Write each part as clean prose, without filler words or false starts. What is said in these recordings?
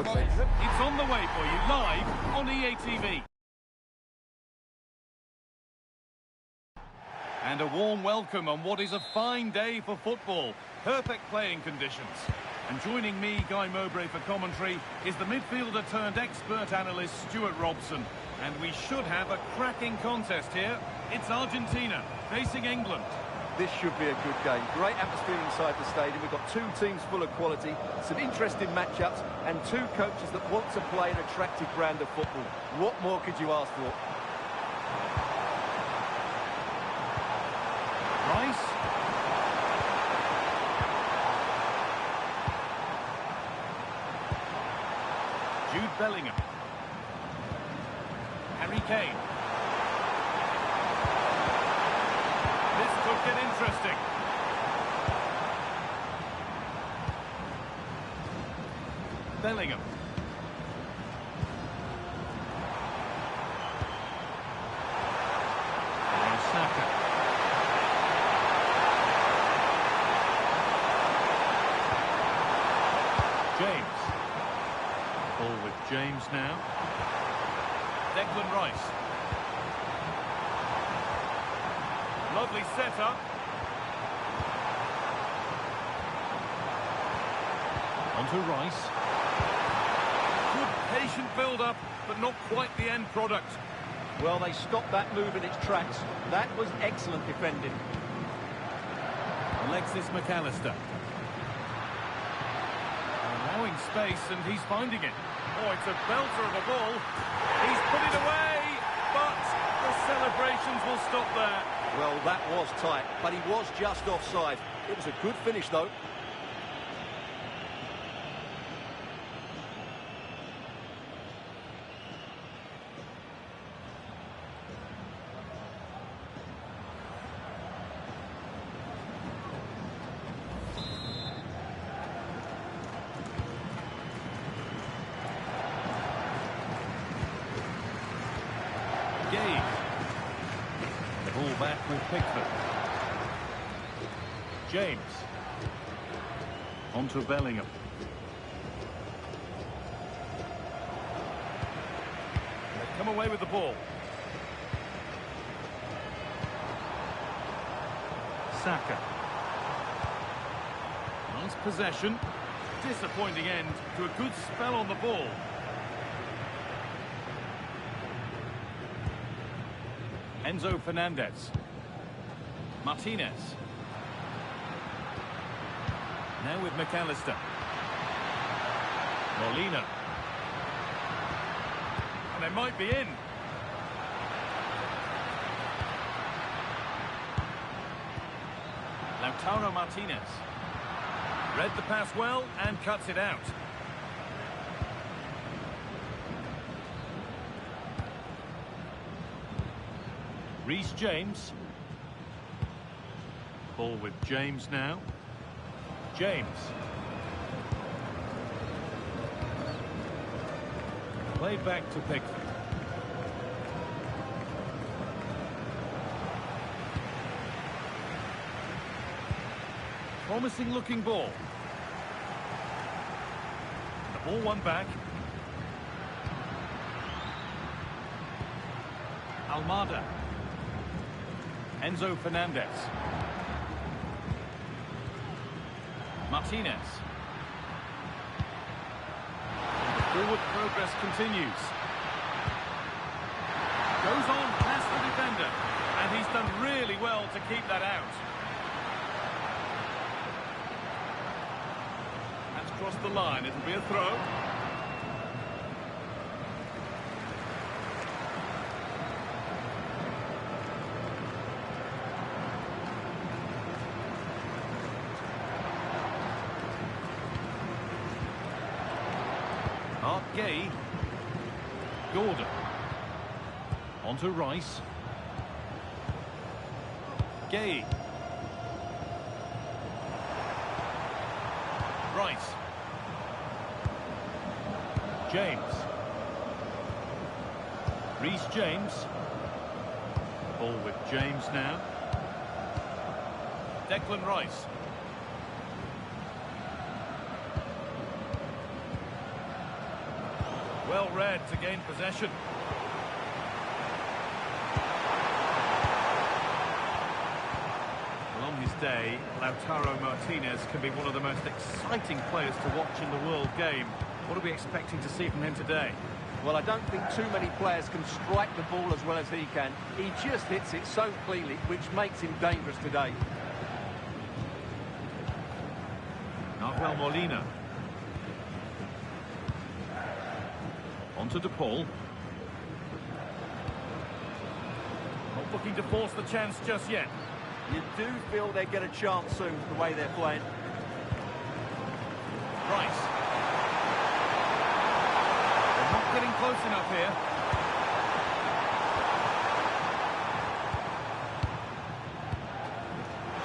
Okay. It's on the way for you, live on EA TV. And a warm welcome on what is a fine day for football. Perfect playing conditions. And joining me, Guy Mowbray, for commentary is the midfielder turned expert analyst Stuart Robson. And we should have a cracking contest here. It's Argentina facing England. This should be a good game. Great atmosphere inside the stadium. We've got two teams full of quality, some interesting matchups, and two coaches that want to play an attractive brand of football. What more could you ask for? Rice. Jude Bellingham. Harry Kane. This could get interesting. Bellingham. And Saka. James. Ball with James now. Declan Rice. Lovely setup. Onto Rice. Good patient build-up, but not quite the end product. Well, they stopped that move in its tracks. That was excellent defending. Alexis McAllister. Allowing space, and he's finding it. Oh, it's a belter of a ball. He's put it away, but the celebrations will stop there. Well, that was tight, but he was just offside. It was a good finish, though. Gay. The ball back with Pickford. James. Onto Bellingham. They come away with the ball. Saka. Nice possession. Disappointing end to a good spell on the ball. Enzo Fernandez. Martinez. Now with McAllister. Molina. And they might be in. Lautaro Martinez. Read the pass well and cuts it out. Reece James. Ball with James now. James. Played back to Pickford. Promising looking ball. The ball won back. Almada. Enzo Fernandez. Martinez. The forward progress continues. Goes on past the defender. And he's done really well to keep that out. That's crossed the line. It'll be a throw. Gay. Gordon. Onto Rice. Gay. Rice. James. Reece James. Ball with James now. Declan Rice. Well read to gain possession. On his day, Lautaro Martinez can be one of the most exciting players to watch in the world game. What are we expecting to see from him today? Well, I don't think too many players can strike the ball as well as he can. He just hits it so cleanly, which makes him dangerous today. Nahuel Molina. On to De Paul. Not looking to force the chance just yet. You do feel they get a chance soon, the way they're playing. Rice. They're not getting close enough here.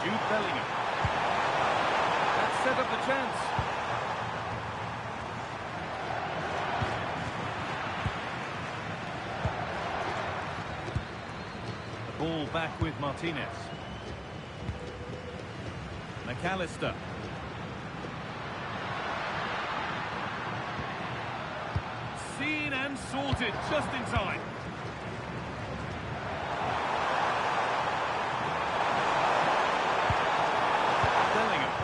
Jude Bellingham. That set up the chance. The ball back with Martinez. McAllister. Seen and sorted just in time. Bellingham.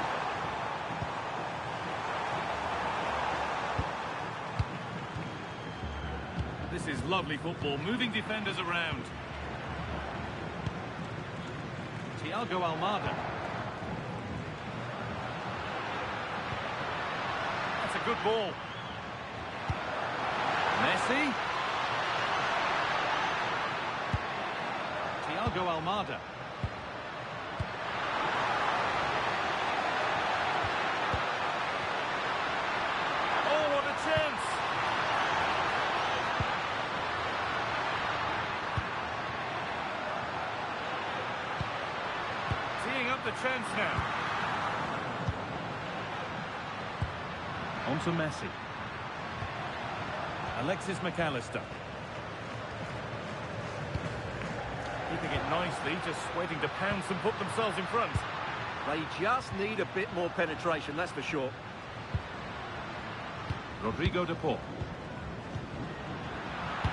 This is lovely football, moving defenders around. Thiago Almada. Good ball. Messi. Thiago Almada. Oh, what a chance! Teeing up the chance now. On to Messi. Alexis McAllister. Keeping it nicely, just waiting to pounce and put themselves in front. They just need a bit more penetration, that's for sure. Rodrigo De Paul.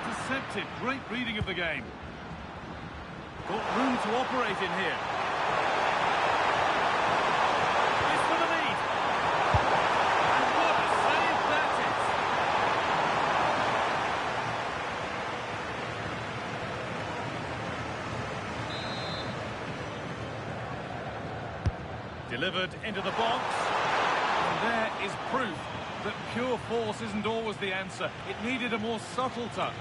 Deceptive, great reading of the game. Got room to operate in here. Delivered into the box. And there is proof that pure force isn't always the answer. It needed a more subtle touch.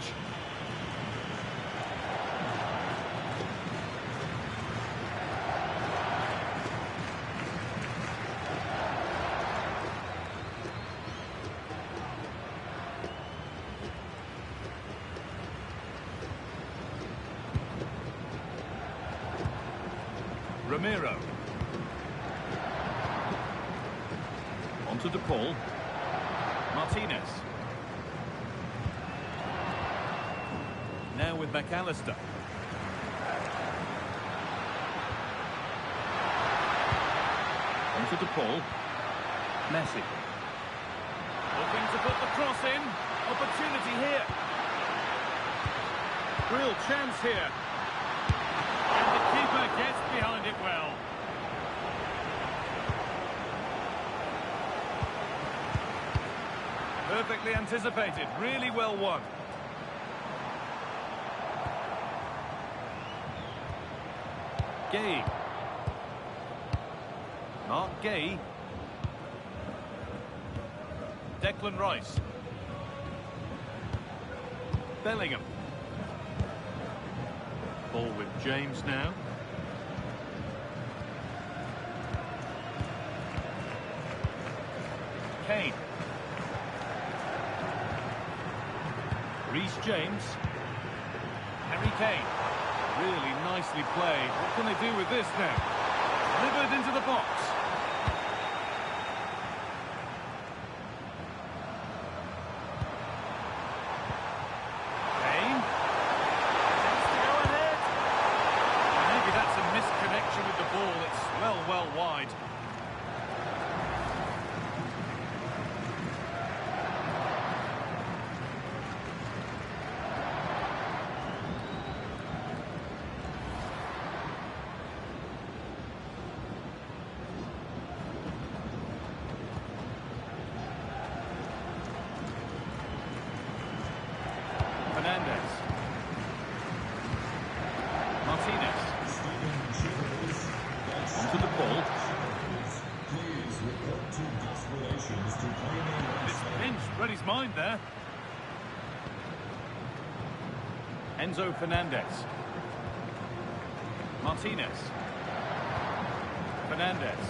Ramiro. To De Paul. Martinez. Now with McAllister. On to De Paul. Messi. Looking to put the cross in. Opportunity here. Real chance here. And the keeper gets behind it well. Perfectly anticipated, really well won. Gay. Mark Gay. Declan Rice. Bellingham. Ball with James now. Kane. Reece James. Harry Kane. Really nicely played. What can they do with this now? Delivered into the box. Kane. Chance to go ahead. Maybe that's a misconnection with the ball. It's well wide. Fernandez. Martinez. Onto the ball. This pinch read his mind there. Enzo Fernandez. Martinez. Fernandez.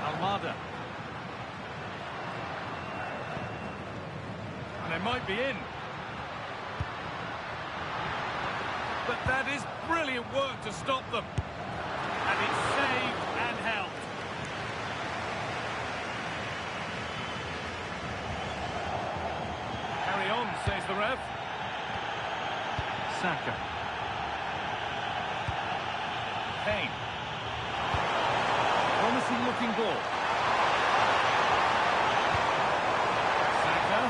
Almada. And they might be in. But that is brilliant work to stop them. And it's saved and helped. Carry on, says the ref. Saka. Kane. Promising looking ball. Saka.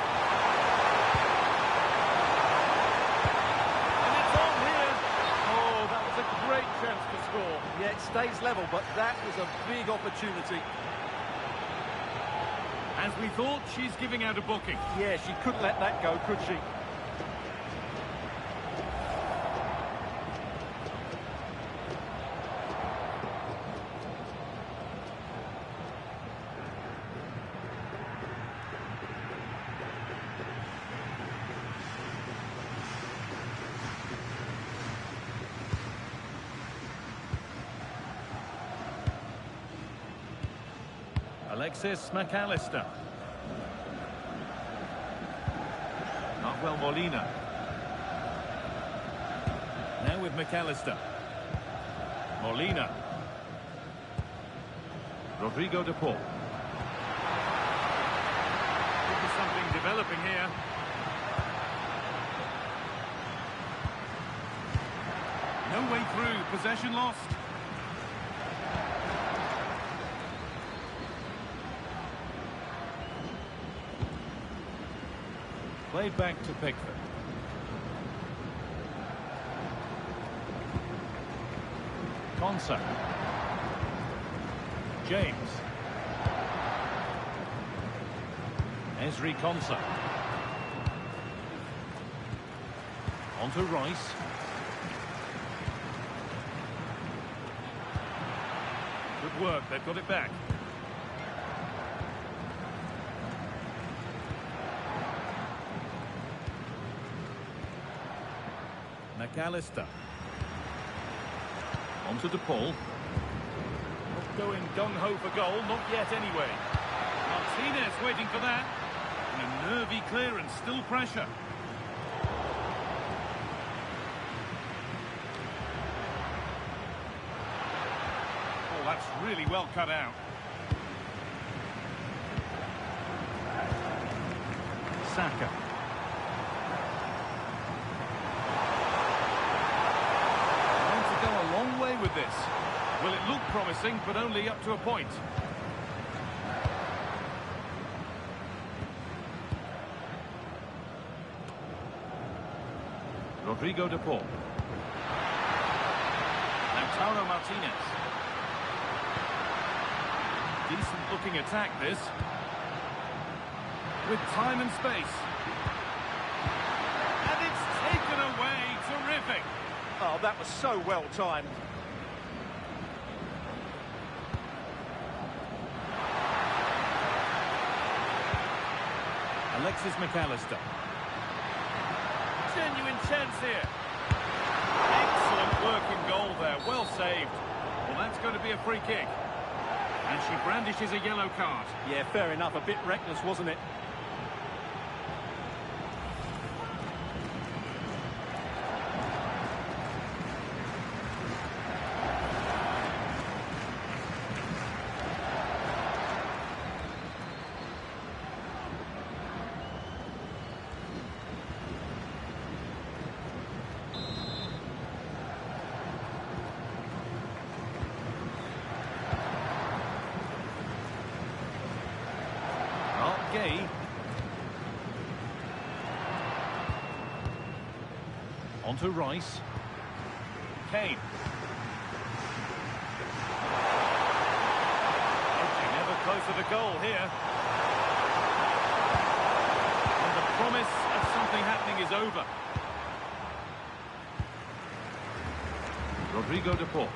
And it's on here. Oh, that was a great chance to score. Yeah, it stays level, but that was a big opportunity. As we thought, she's giving out a booking. Yeah, she couldn't let that go, could she? Alexis McAllister. Manuel Molina. Now with McAllister. Molina. Rodrigo de Paul. Could be something developing here. No way through. Possession lost. Played back to Pickford. Konsa. James. Ezri Konsa. On to Rice. Good work, they've got it back. McAllister. On to De Paul. Not going gung-ho for goal, not yet anyway. Martinez waiting for that. And a nervy clearance, still pressure. Oh, that's really well cut out. Saka. With this. Well, it looked promising, but only up to a point. Rodrigo de Paul. Lautaro Martinez. Decent looking attack, this. With time and space. And it's taken away. Terrific. Oh, that was so well timed. Alexis McAllister. Genuine chance here. Excellent work in goal there. Well saved. Well, that's going to be a free kick. And she brandishes a yellow card. Yeah, fair enough. A bit reckless, wasn't it? Gay. On to Rice. Kane. Edging ever closer to goal here. And the promise inning is over. Rodrigo de Paul.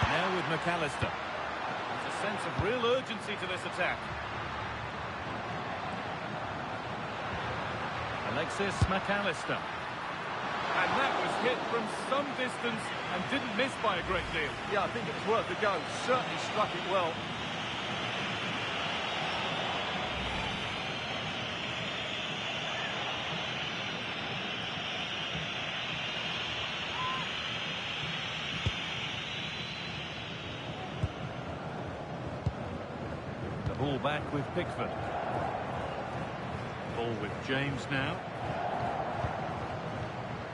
Now with McAllister. There's a sense of real urgency to this attack. Alexis McAllister. And that was hit from some distance and didn't miss by a great deal. Yeah, I think it was worth a go. Certainly struck it well. The ball back with Pickford. Ball with James now.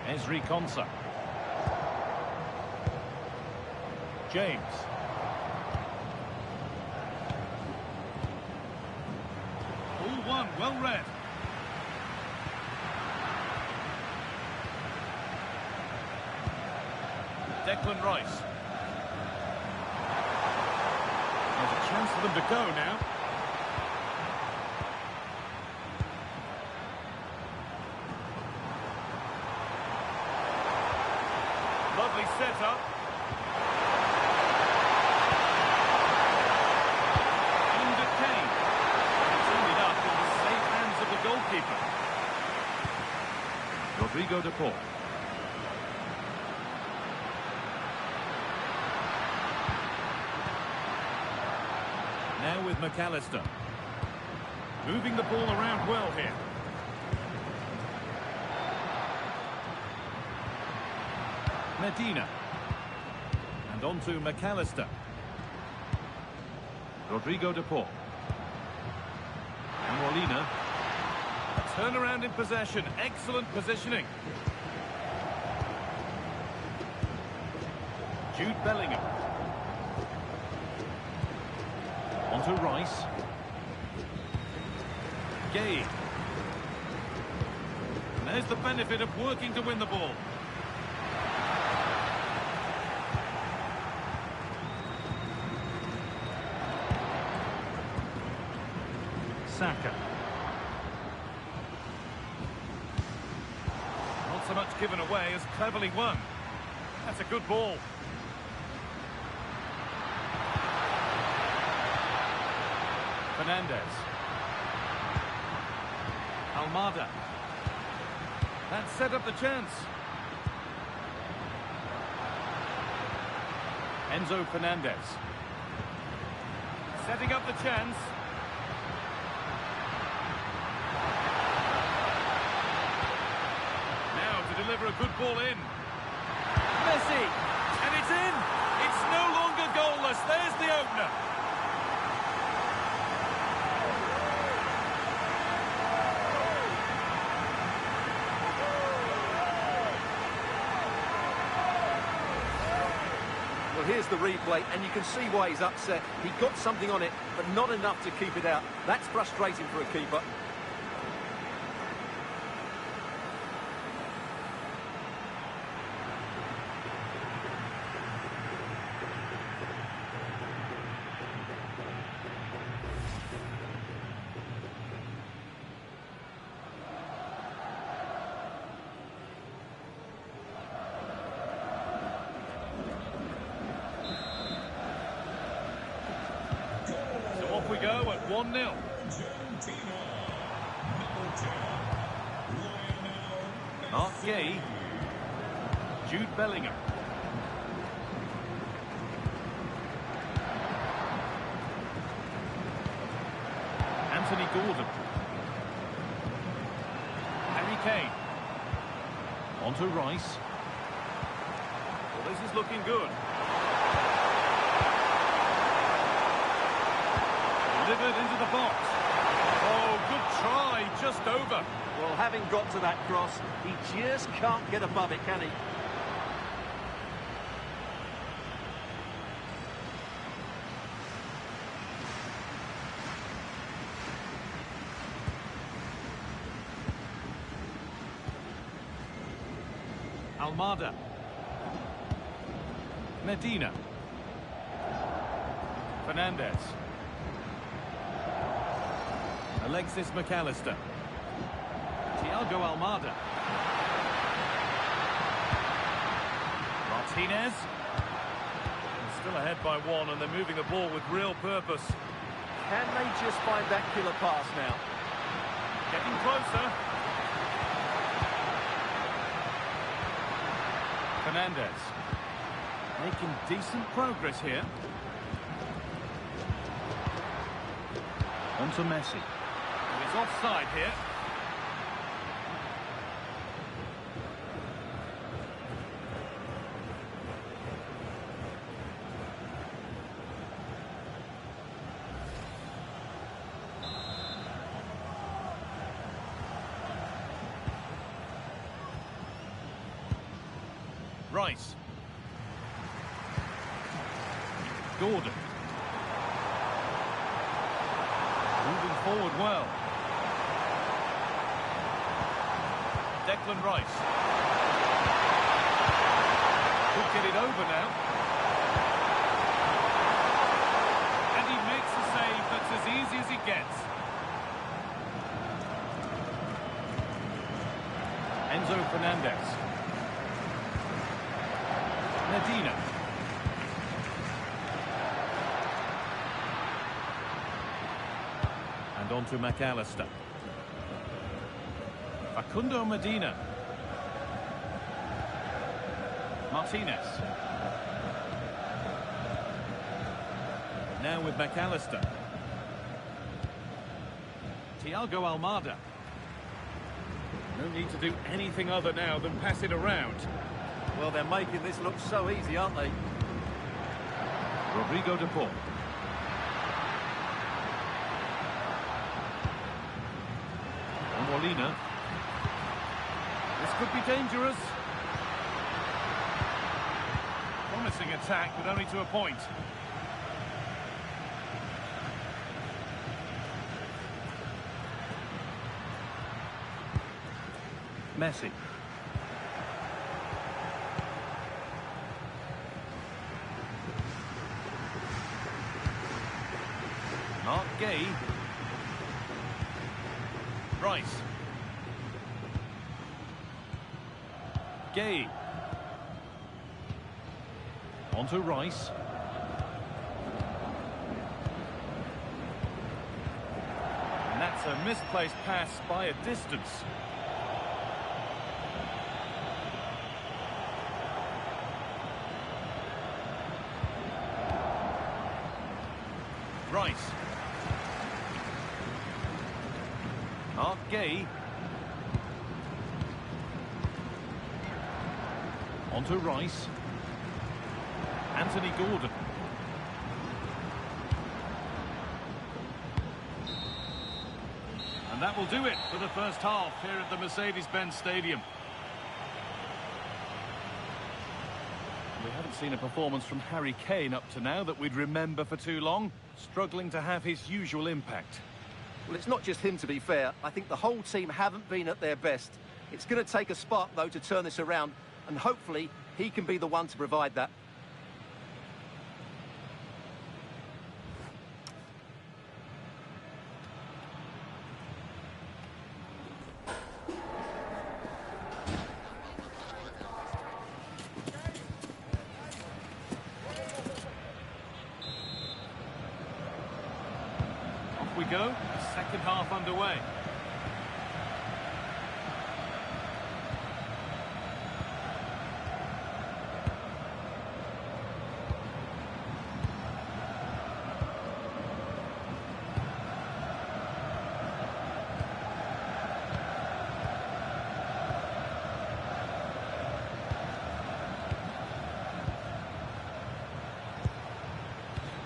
Ezri Konsa. James. Ball one, well read. Declan Rice. There's a chance for them to go now. Lovely set-up. Aimed at Kane. It's ended up in the safe hands of the goalkeeper. Rodrigo de Paul. Now with McAllister. Moving the ball around well here. Medina. And on to McAllister. Rodrigo de Paul. And Molina. A turnaround in possession. Excellent positioning. Jude Bellingham. On to Rice. Gay. And there's the benefit of working to win the ball. Saka. Not so much given away as cleverly won. That's a good ball. Fernandez. Almada. That set up the chance. Enzo Fernandez. Setting up the chance. Now to deliver a good ball in. Messi. And it's in. It's no longer goalless. There's the opener. Well, here's the replay, and you can see why he's upset. He got something on it, but not enough to keep it out. That's frustrating for a keeper. We go at 1-0. Mark Gay. Jude Bellingham. Anthony Gordon. Harry Kane. On to Rice. Well, this is looking good. Delivered into the box. Oh, good try, just over. Well, having got to that cross, he just can't get above it, can he? Almada. Medina. Fernandez. Alexis McAllister. Thiago Almada. Martinez. They're still ahead by one, and they're moving the ball with real purpose. Can they just find that killer pass now? Getting closer. Fernandez. Making decent progress here. On to Messi. He's offside here. Rice. Gordon. Moving forward well. Declan Rice. Could get it over now. And he makes a save that's as easy as it gets. Enzo Fernandez. Medina. And on to McAllister. Facundo Medina. Martinez. Now with McAllister. Thiago Almada. No need to do anything other now than pass it around. Well, they're making this look so easy, aren't they? Rodrigo de Paul. Molina. This could be dangerous. Promising attack, but only to a point. Messi. Mark Gay. Rice. Gay. On to Rice. And that's a misplaced pass by a distance. Rice. Mark Gay. On to Rice. Anthony Gordon. And that will do it for the first half here at the Mercedes-Benz Stadium. We haven't seen a performance from Harry Kane up to now that we'd remember for too long, struggling to have his usual impact. Well, it's not just him, to be fair. I think the whole team haven't been at their best. It's going to take a spark, though, to turn this around, and hopefully he can be the one to provide that. Off we go, second half underway.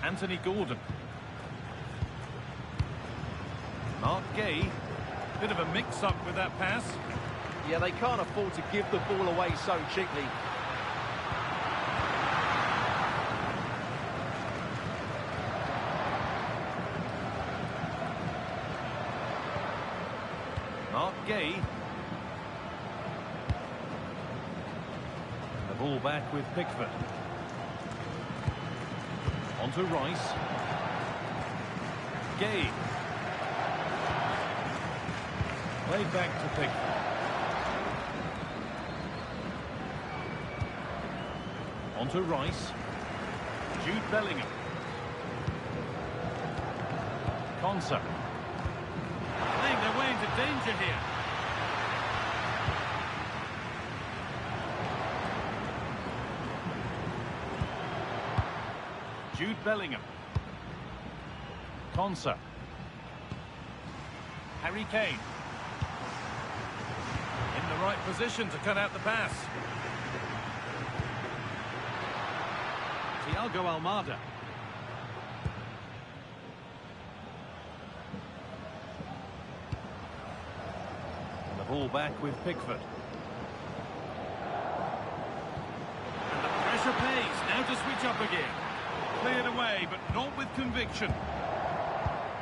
Anthony Gordon. Mark Gay. Bit of a mix-up with that pass. Yeah, they can't afford to give the ball away so cheaply. Mark Gay. The ball back with Pickford. On to Rice. Gay. Played back to Pickford. On to Rice. Jude Bellingham. Konsa. Playing their way into danger here. Jude Bellingham. Konsa. Harry Kane. In the right position to cut out the pass. Thiago Almada. And the ball back with Pickford. And the pressure pays. Now to switch up again. Cleared away, but not with conviction.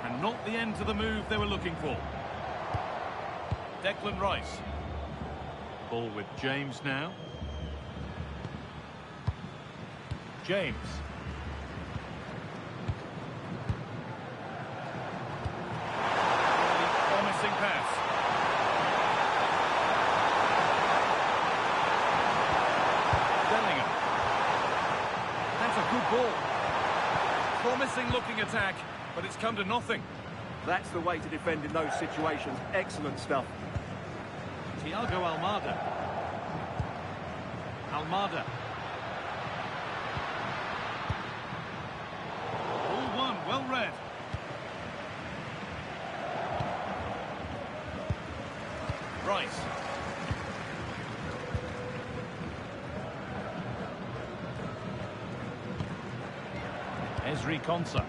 And not the end to the move they were looking for. Declan Rice. Ball with James now. James. Really promising pass. Bellingham. That's a good ball. Promising looking attack, but it's come to nothing. That's the way to defend in those situations. Excellent stuff. Thiago Almada. Almada. Ball one, well read. Rice. Ezri Konsa.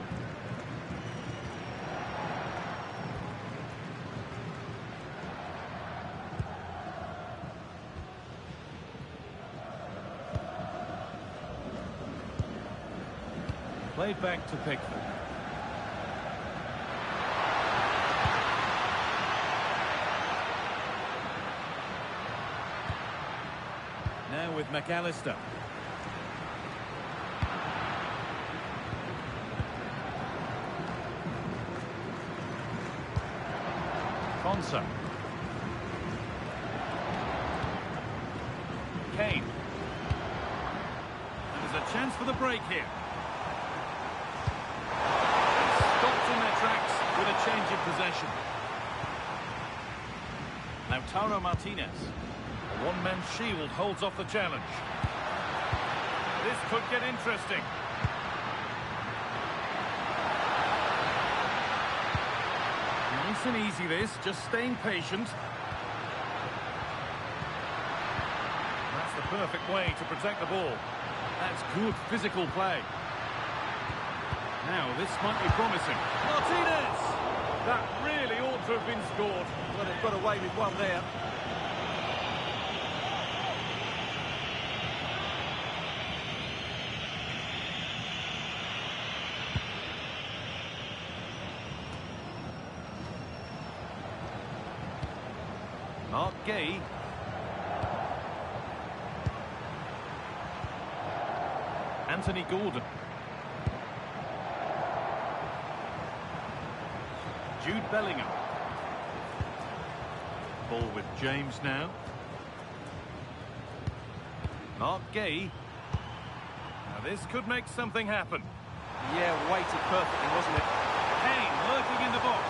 Played back to Pickford. Now with McAllister. Konsa. Kane. And there's a chance for the break here. Stopped in their tracks with a change in possession. Lautaro Martinez. A one-man shield holds off the challenge. This could get interesting. Nice and easy this, just staying patient. That's the perfect way to protect the ball. That's good physical play. Now, this might be promising. Martinez! That really ought to have been scored. Well, they've got away with one there. Mark Gay. Anthony Gordon. Jude Bellingham. Ball with James now. Mark Gay. Now this could make something happen. Yeah, weighted perfectly, wasn't it? Kane lurking in the box.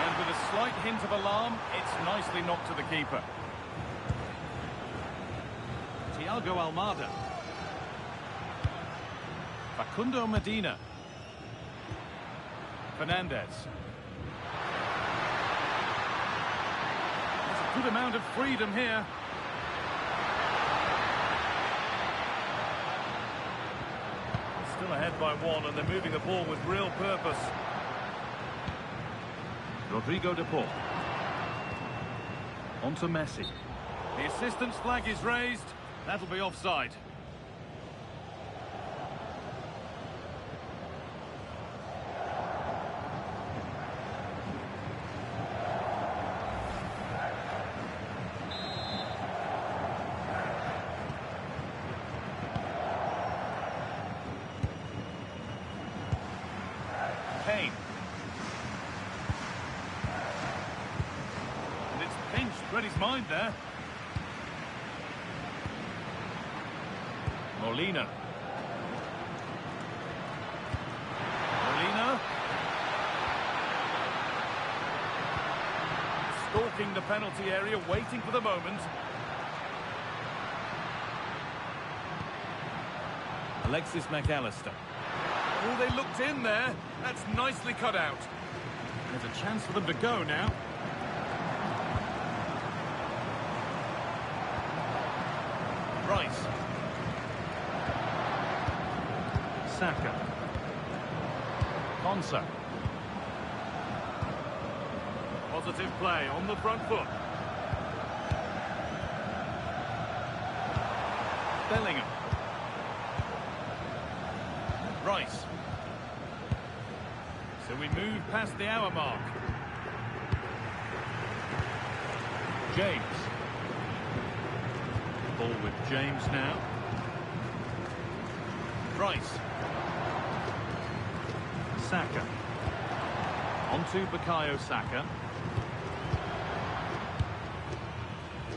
And with a slight hint of alarm, it's nicely knocked to the keeper. Thiago Almada. Facundo Medina. Fernandez. There's a good amount of freedom here. Still ahead by one, and they're moving the ball with real purpose. Rodrigo de Paul. On to Messi. The assistant's flag is raised. That'll be offside. Kane. Read his mind there. Molina. Molina. Stalking the penalty area, waiting for the moment. Alexis McAllister. Oh, they looked in there. That's nicely cut out. There's a chance for them to go now. Rice. Saka. Konsa. Positive play on the front foot. Bellingham. Rice. So we move past the hour mark. James. Ball with James now. Rice. Saka. Onto Bukayo Saka.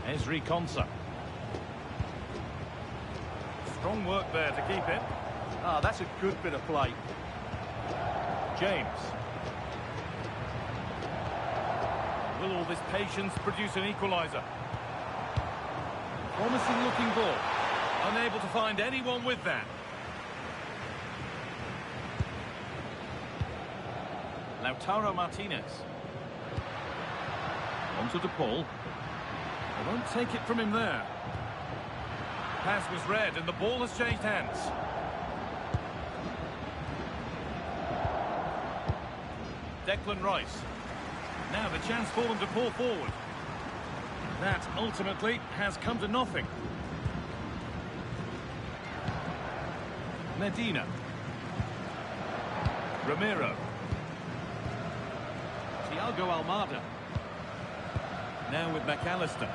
Ezri Konsa. Strong work there to keep it. Ah, that's a good bit of play. James. Will all this patience produce an equaliser? Promising looking ball. Unable to find anyone with that. Lautaro Martinez. Onto DePaul. They won't take it from him there. Pass was read and the ball has changed hands. Declan Rice. Now the chance for them to pull forward. That ultimately has come to nothing. Medina. Ramiro. Thiago Almada. Now with McAllister.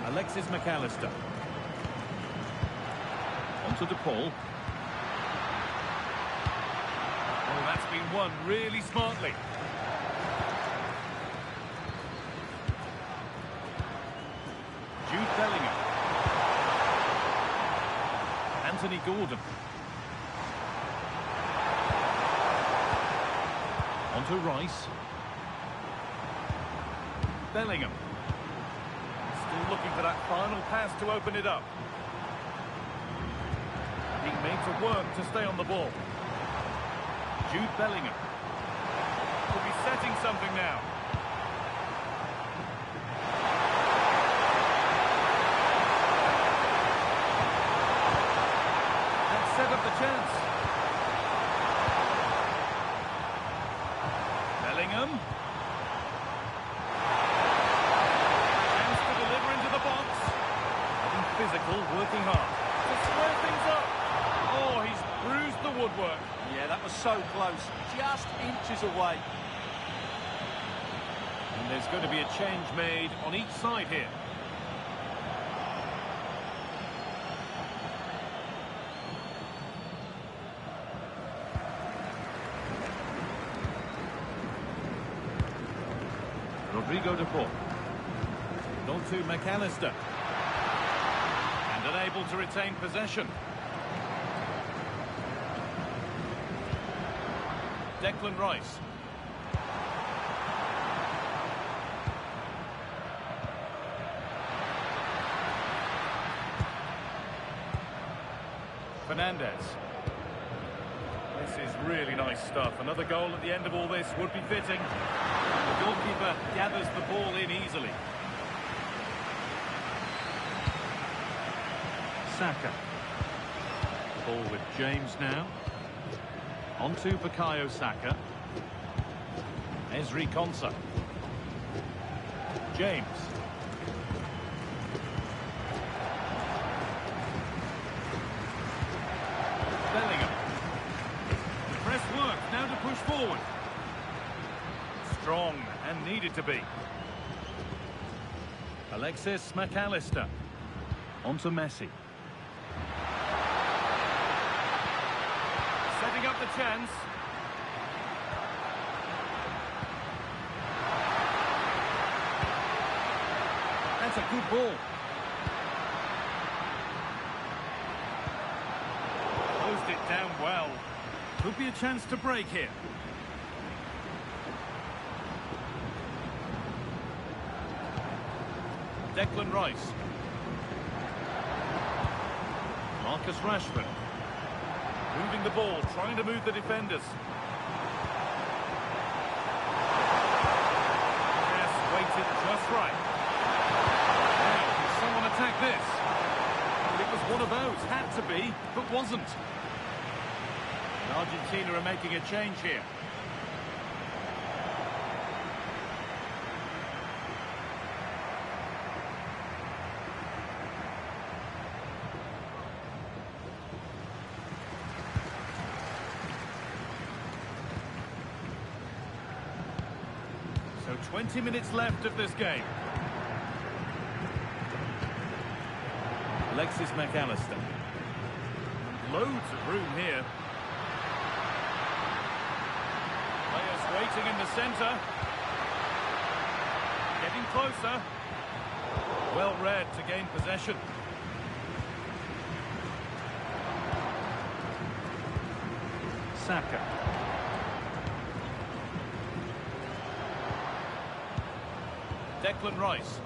Alexis McAllister. Onto DePaul. Oh, that's been won really smartly. Jude Bellingham. Anthony Gordon. Onto Rice. Bellingham. Still looking for that final pass to open it up. Being made to work to stay on the ball. Jude Bellingham. Could be setting something now. That set up the chance. Bellingham. Chance to deliver into the box. Getting physical, working hard. To square things up. Oh, he's bruised the woodwork. Yeah, that was so close. Just inches away. And there's going to be a change made on each side here. Rodrigo de Paul. On to McAllister. And unable to retain possession. Declan Rice. Fernandez. This is really nice stuff. Another goal at the end of all this would be fitting. The goalkeeper gathers the ball in easily. Saka. Ball with James now. Onto Bukayo Saka. Ezri Konsa. James. Bellingham. The press works now to push forward. Strong and needed to be. Alexis McAllister. Onto Messi. Setting up the chance. a good ball. Closed it down well. Could be a chance to break here. Declan Rice. Marcus Rashford. Moving the ball, trying to move the defenders. Yes, waited just right. Now, can someone attack this? Well, it was one of those, had to be, but wasn't. And Argentina are making a change here. So 20 minutes left of this game. Alexis McAllister. Loads of room here. Players waiting in the centre. Getting closer. Well read to gain possession. Saka. Declan Rice.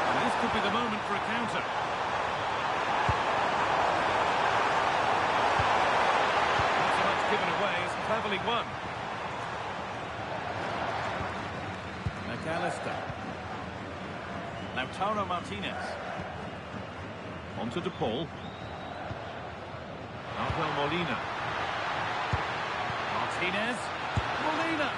And this could be the moment for a counter. Not so much given away as cleverly won. McAllister. Lautaro Martinez. On to De Paul. Angel Molina. Martinez. Molina.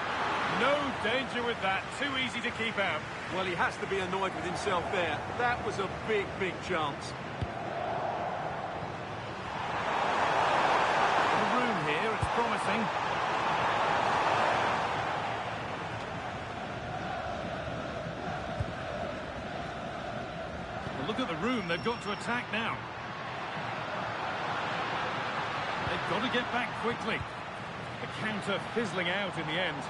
No danger with that. Too easy to keep out. Well, he has to be annoyed with himself there. That was a big, big chance. The room here, it's promising. Well, look at the room. They've got to attack now. They've got to get back quickly. The counter fizzling out in the end.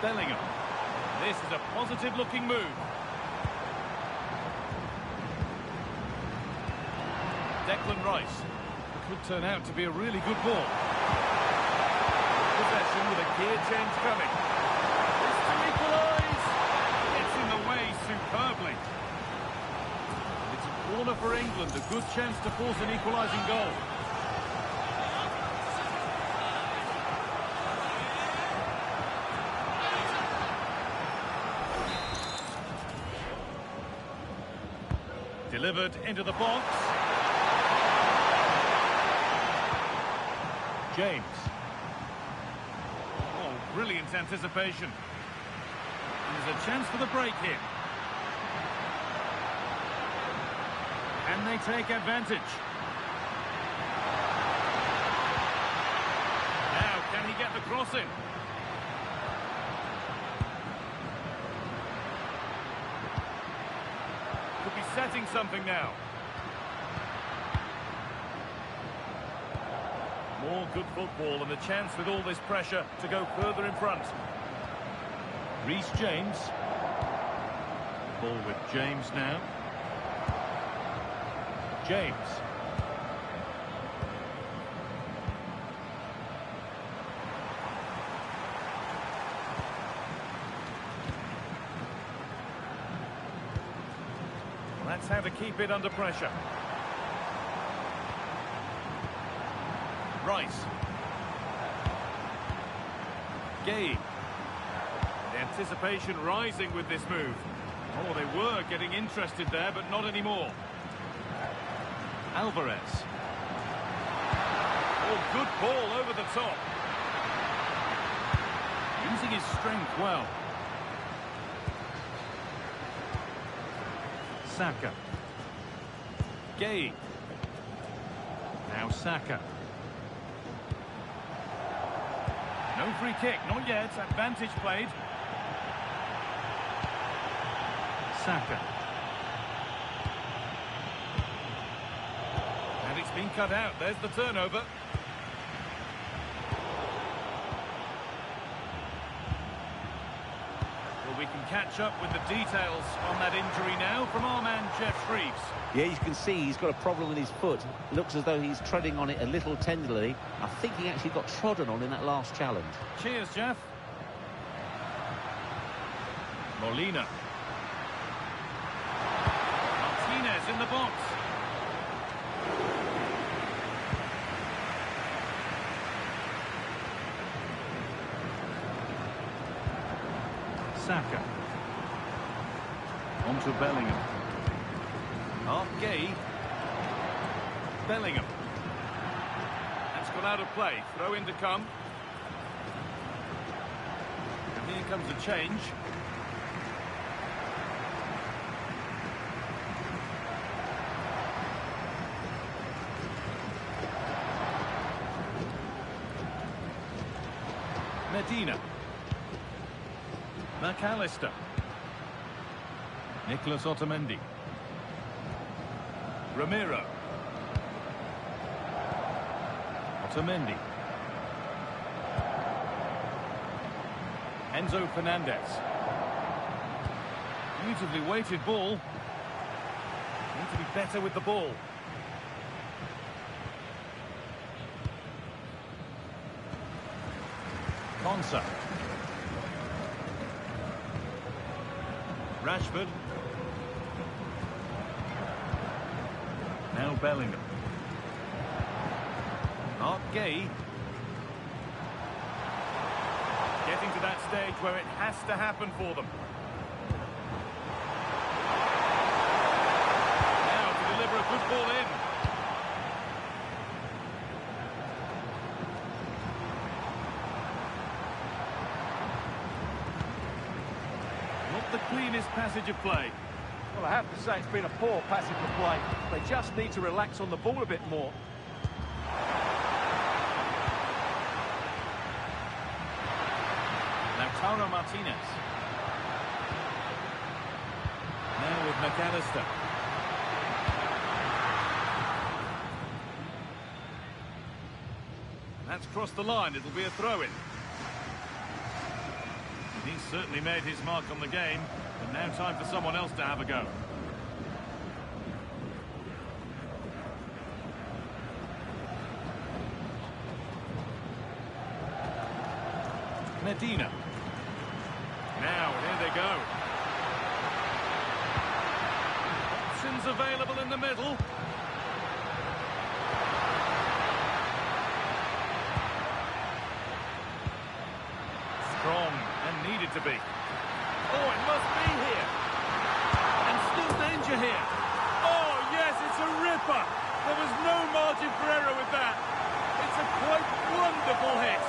Bellingham. This is a positive-looking move. Declan Rice. Could turn out to be a really good ball. Possession with a gear change coming. This to equalise. It's in the way superbly. It's a corner for England. A good chance to force an equalising goal. Delivered into the box. James. Oh, brilliant anticipation. And there's a chance for the break here. Can they take advantage? Now, can he get the cross in? Could be setting something now. More good football and a chance with all this pressure to go further in front. Reece James. Ball with James now. James. That's how to keep it under pressure. Rice. Gay. The anticipation rising with this move. Oh, they were getting interested there, but not anymore. Alvarez. Oh, good ball over the top. Using his strength well. Saka. Gay. Now Saka. No free kick, not yet. Advantage played. Saka. And it's been cut out. There's the turnover. can catch up with the details on that injury now from our man Jeff Shreves. Yeah, you can see he's got a problem with his foot. Looks as though he's treading on it a little tenderly. I think he actually got trodden on in that last challenge. Cheers, Jeff. Molina. Martinez in the box. Saka. On to Bellingham. Gay. Bellingham. That's gone out of play. Throw in to come. And here comes a change. Medina. McAllister. Nicholas Otamendi. Ramiro. Otamendi. Enzo Fernandez. Beautifully weighted ball. Need to be better with the ball. Konsa. Rashford. Now Bellingham. Gay. Getting to that stage where it has to happen for them. Now to deliver a good ball in. Not the cleanest passage of play. Well, I have to say it's been a poor passage of play. They just need to relax on the ball a bit more. Lautaro Martinez. Now with McAllister. That's crossed the line. It'll be a throw-in. He's certainly made his mark on the game, but now time for someone else to have a go. Medina. Now, here they go. Options available in the middle. Strong and needed to be. Oh, it must be here. And still danger here. Oh, yes, it's a ripper. There was no margin for error with that. It's a quite wonderful hit.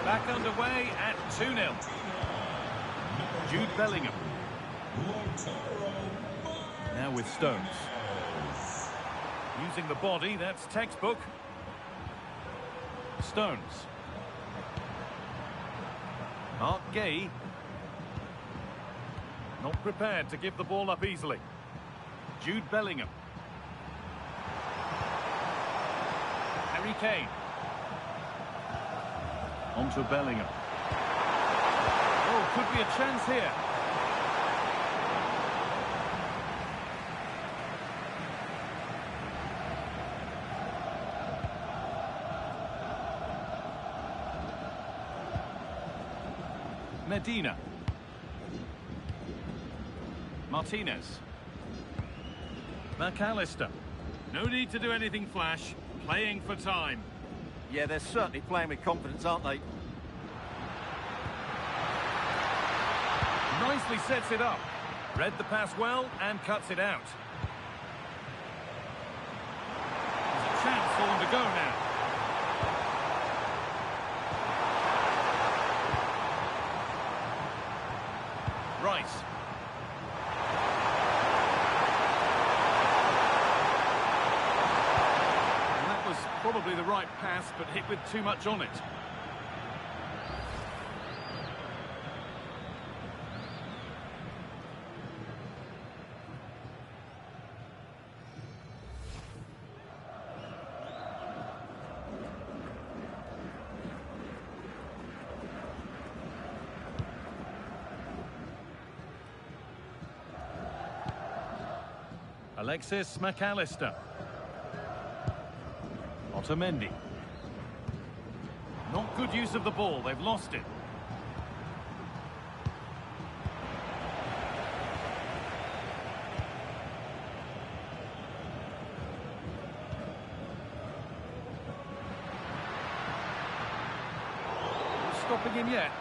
Back underway at 2-0. Jude Bellingham. Now with Stones. Using the body, that's textbook. Stones. Gay. Not prepared to give the ball up easily. Jude Bellingham. Harry Kane. On to Bellingham. Oh, could be a chance here. Medina. Martinez. McAllister. No need to do anything flash. Playing for time. Yeah, they're certainly playing with confidence, aren't they? Nicely sets it up. Read the pass well and cuts it out. There's a chance for them to go now. Rice. Probably the right pass, but hit with too much on it. Alexis McAllister. Otamendi. Not good use of the ball, they've lost it. Not stopping him yet.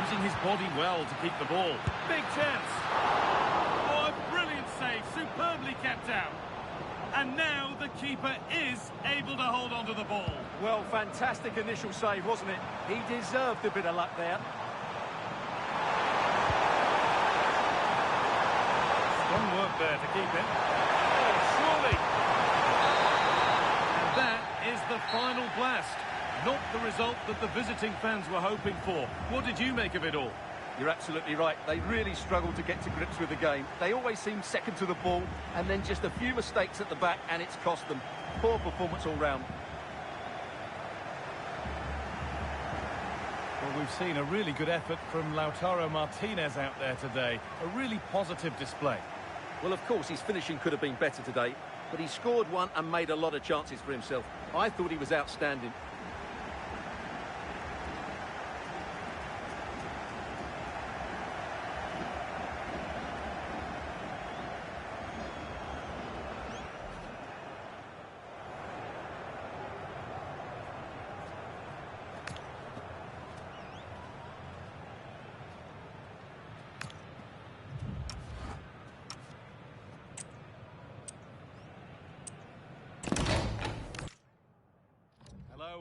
Using his body well to keep the ball. Big chance. Oh, a brilliant save. Superbly kept out. And now the keeper is able to hold on to the ball. Well, fantastic initial save, wasn't it? He deserved a bit of luck there. Strong work there to keep it. Oh, surely. And that is the final blast. Not the result that the visiting fans were hoping for. What did you make of it all? You're absolutely right. They really struggled to get to grips with the game. They always seem second to the ball, and then just a few mistakes at the back, and it's cost them. Poor performance all round. Well, we've seen a really good effort from Lautaro Martinez out there today. A really positive display. Well, of course, his finishing could have been better today, but he scored one and made a lot of chances for himself. I thought he was outstanding.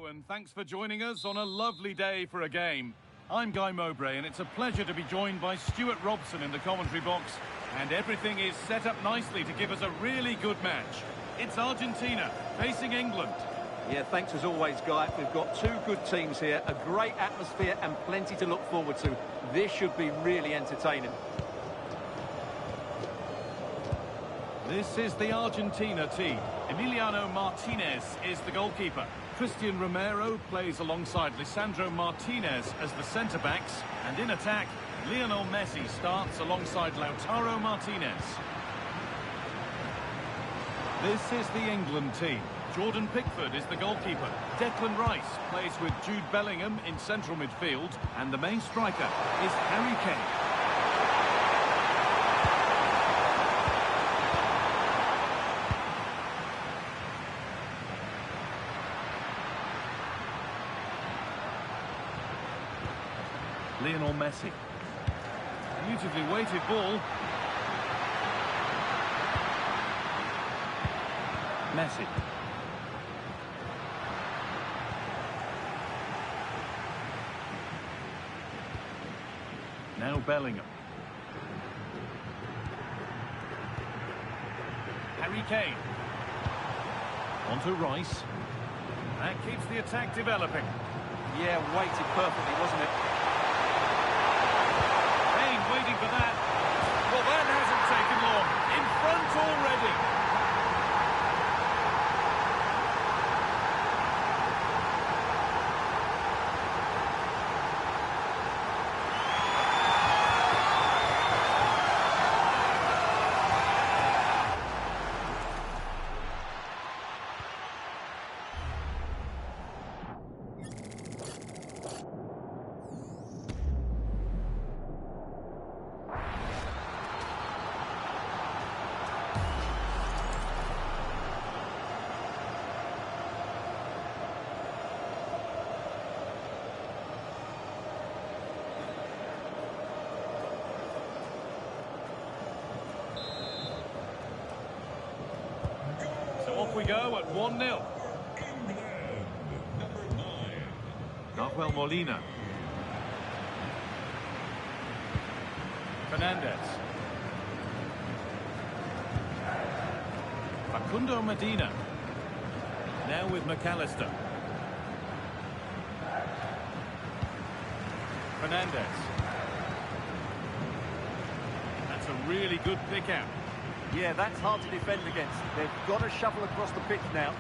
And thanks for joining us on a lovely day for a game. I'm Guy Mowbray, and it's a pleasure to be joined by Stuart Robson in the commentary box. And everything is set up nicely to give us a really good match. It's Argentina facing England. Yeah, thanks as always, Guy. We've got two good teams here, a great atmosphere and plenty to look forward to. This should be really entertaining. This is the Argentina team. Emiliano Martinez is the goalkeeper. Christian Romero plays alongside Lisandro Martinez as the centre-backs. And in attack, Lionel Messi starts alongside Lautaro Martinez. This is the England team. Jordan Pickford is the goalkeeper. Declan Rice plays with Jude Bellingham in central midfield. And the main striker is Harry Kane. Lionel Messi. Beautifully weighted ball. Messi. Now Bellingham. Harry Kane. On to Rice. That keeps the attack developing. Yeah, weighted perfectly, wasn't it? Waiting for that. Well, that hasn't taken long. In front already. Off we go at 1-0. Number 9. Nahuel Molina. Fernandez. Medina. Now with McAllister. Fernandez. That's a really good pick out. Yeah, that's hard to defend against. They've got to shuffle across the pitch now.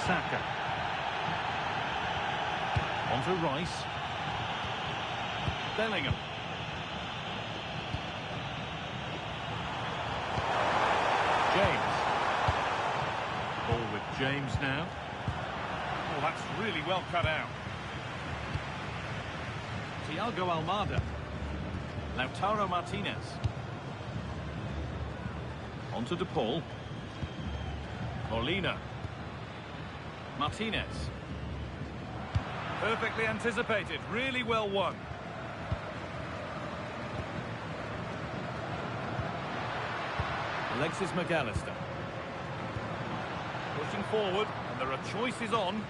Saka. On to Rice. Bellingham. James. Ball with James now. Oh, that's really well cut out. Thiago Almada. Lautaro Martinez. On to De Paul. Molina. Martinez. Perfectly anticipated, really well won. Alexis McAllister. Pushing forward, and there are choices on.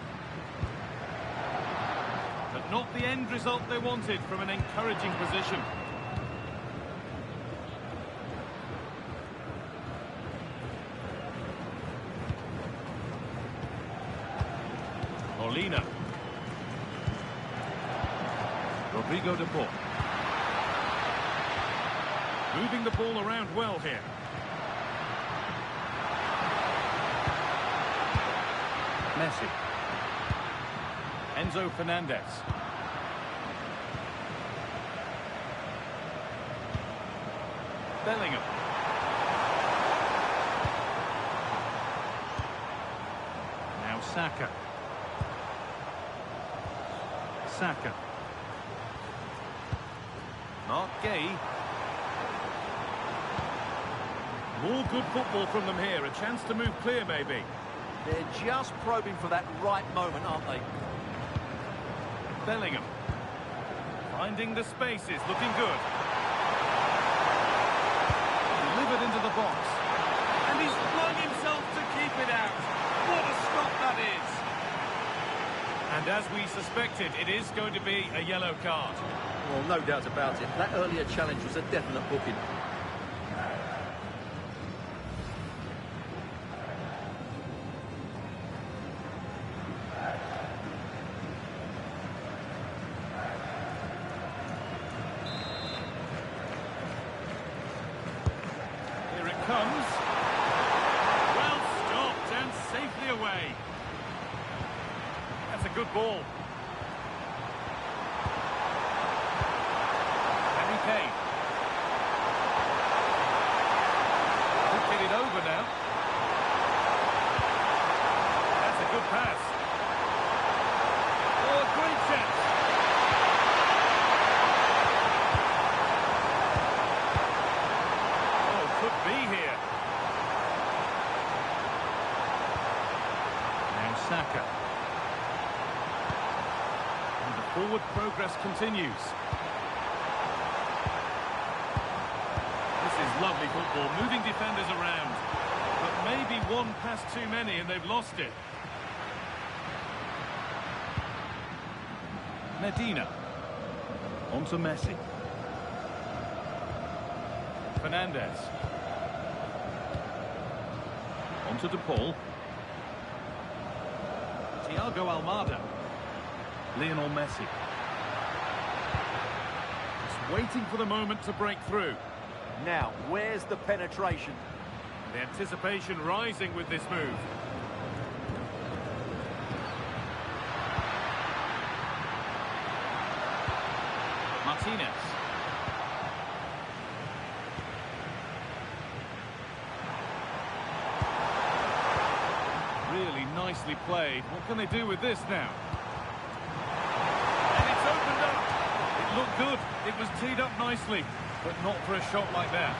But not the end result they wanted from an encouraging position. Molina. Rodrigo de Paul. Moving the ball around well here. Messi. Enzo Fernandez. Bellingham. Now Saka. Saka. Mark Gay. More good football from them here. A chance to move clear, maybe. They're just probing for that right moment, aren't they? Bellingham. Finding the spaces, looking good. Delivered into the box. And he's flung himself to keep it out. What a stop that is. And as we suspected, it is going to be a yellow card. Well, no doubt about it. That earlier challenge was a definite booking. Here it comes. Well stopped and safely away. That's a good ball. Harry Kane. Could get it over now. That's a good pass. Oh, a great chance. Oh, could be here. Now Saka. Forward progress continues. This is lovely football, moving defenders around. But maybe one pass too many and they've lost it. Medina. On to Messi. Fernandez. On to De Paul. Thiago Almada. Lionel Messi. Just waiting for the moment to break through. Now, where's the penetration? The anticipation rising with this move. Martinez. Really nicely played. What can they do with this now? It looked good. It was teed up nicely, but not for a shot like that.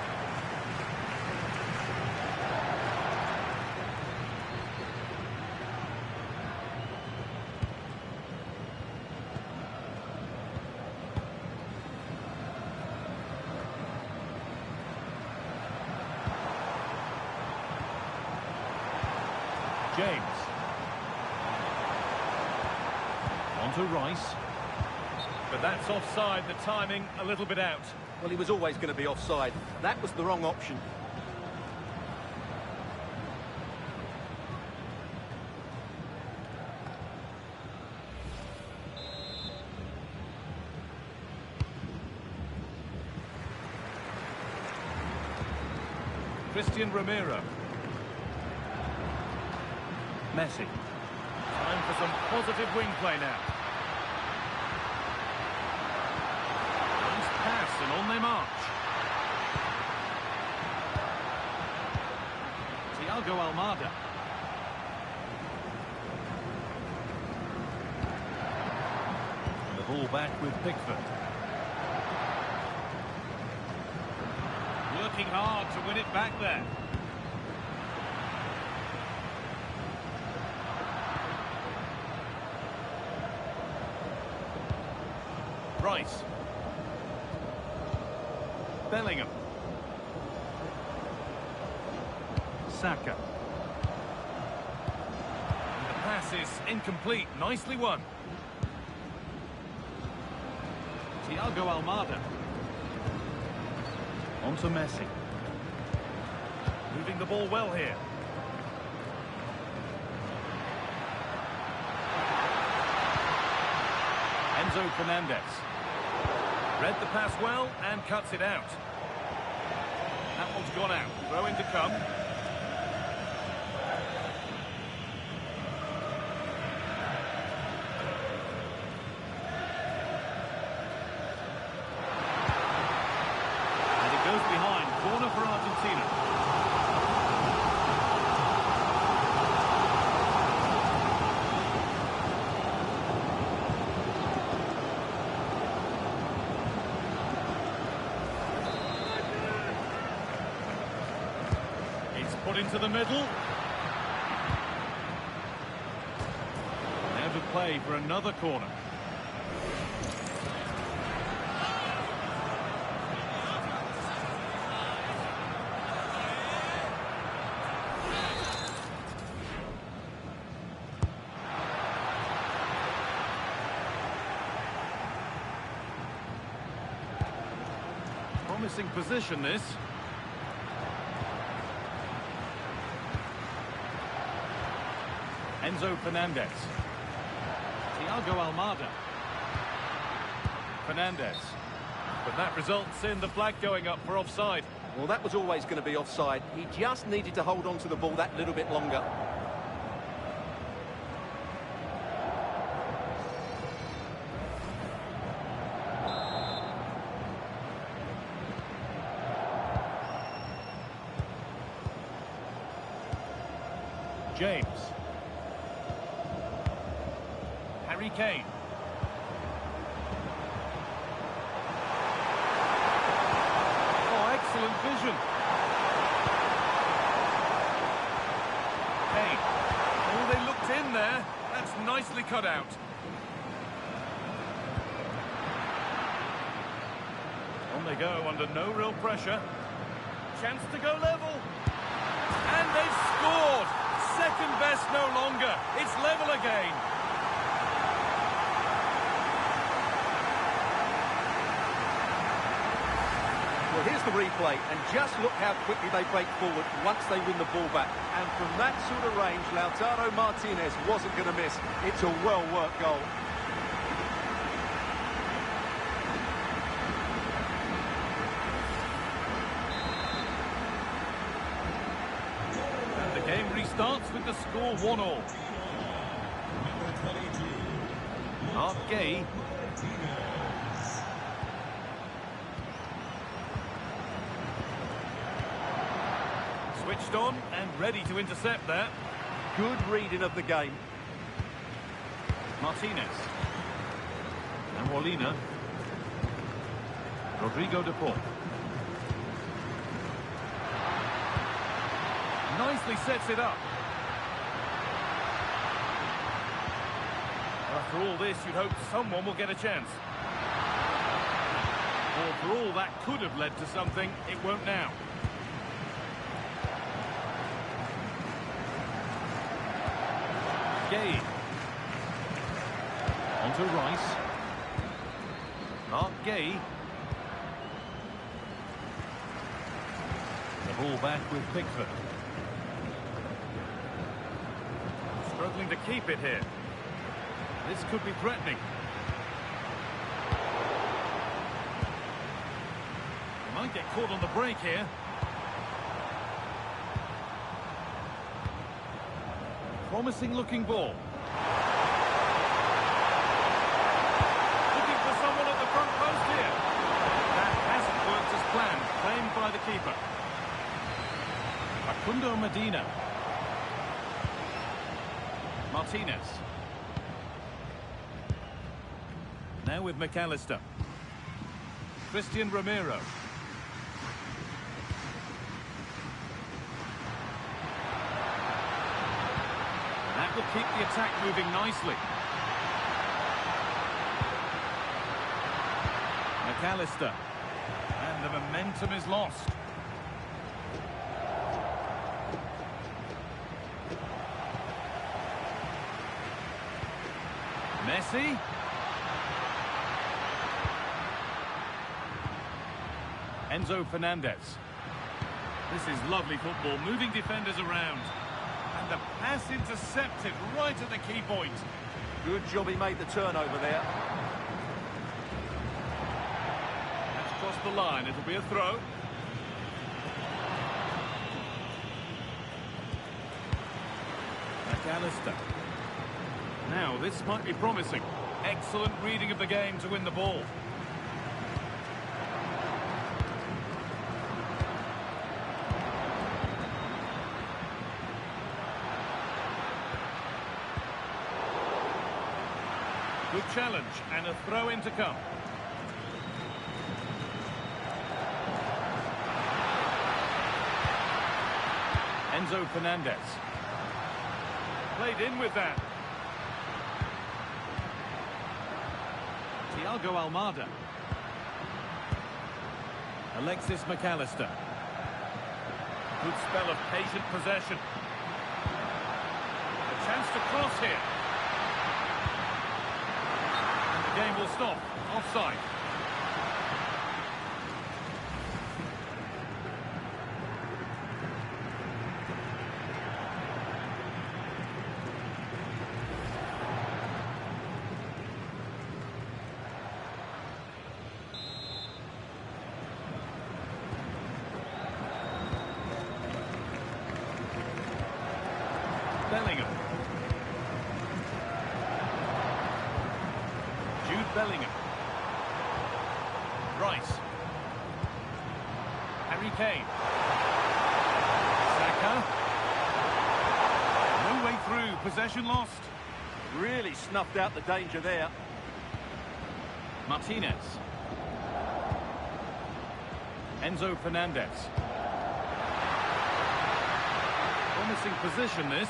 James. On to Rice. But that's offside, the timing a little bit out. Well, he was always going to be offside. That was the wrong option. Christian Romero. Messi. Time for some positive wing play now. Nice pass and on they march. Thiago Almada. The ball back with Pickford. Working hard to win it back there. Rice. Bellingham. Saka. And the pass is incomplete. Nicely won. Thiago Almada. On to Messi. Moving the ball well here. Enzo Fernandez. Read the pass well and cuts it out. That one's gone out. Throw in to come. And it goes behind. Corner for Argentina. Put into the middle. Now to play for another corner. Promising position this. Enzo Fernandez. Thiago Almada. Fernandez. But that results in the flag going up for offside. Well, that was always going to be offside. He just needed to hold on to the ball that little bit longer. James. Harry Kane. Oh, excellent vision. Kane. Oh, they looked in there. That's nicely cut out. On they go under no real pressure. Chance to go level. And they've scored. Second best no longer. It's level again. Well, here's the replay, and just look how quickly they break forward once they win the ball back. And from that sort of range, Lautaro Martinez wasn't going to miss. It's a well-worked goal. And the game restarts with the score 1-1. Mark Gay. Switched on and ready to intercept there. Good reading of the game. Martinez. And Molina. Rodrigo de Paul. Nicely sets it up. After all this, you'd hope someone will get a chance. Or for all that could have led to something, it won't now. Gay. On to Rice. Mark Gay. The ball back with Pickford. Struggling to keep it here. This could be threatening. He might get caught on the break here. Promising looking ball. Looking for someone at the front post here. That hasn't worked as planned. Claimed by the keeper. Facundo Medina. Martinez. Now with McAllister. Christian Romero. That will keep the attack moving nicely. McAllister. And the momentum is lost. Messi. Enzo Fernandez. This is lovely football, moving defenders around. And the pass intercepted right at the key point. Good job he made the turnover there. That's crossed the line, it'll be a throw. McAllister. Now, this might be promising. Excellent reading of the game to win the ball. Good challenge, and a throw-in to come. Enzo Fernandez. Played in with that. Thiago Almada. Alexis McAllister. Good spell of patient possession. A chance to cross here. And the game will stop. Offside. Bellingham. Jude Bellingham. Rice. Harry Kane. Saka. No way through. Possession lost. Really snuffed out the danger there. Martinez. Enzo Fernandez. Promising position, this.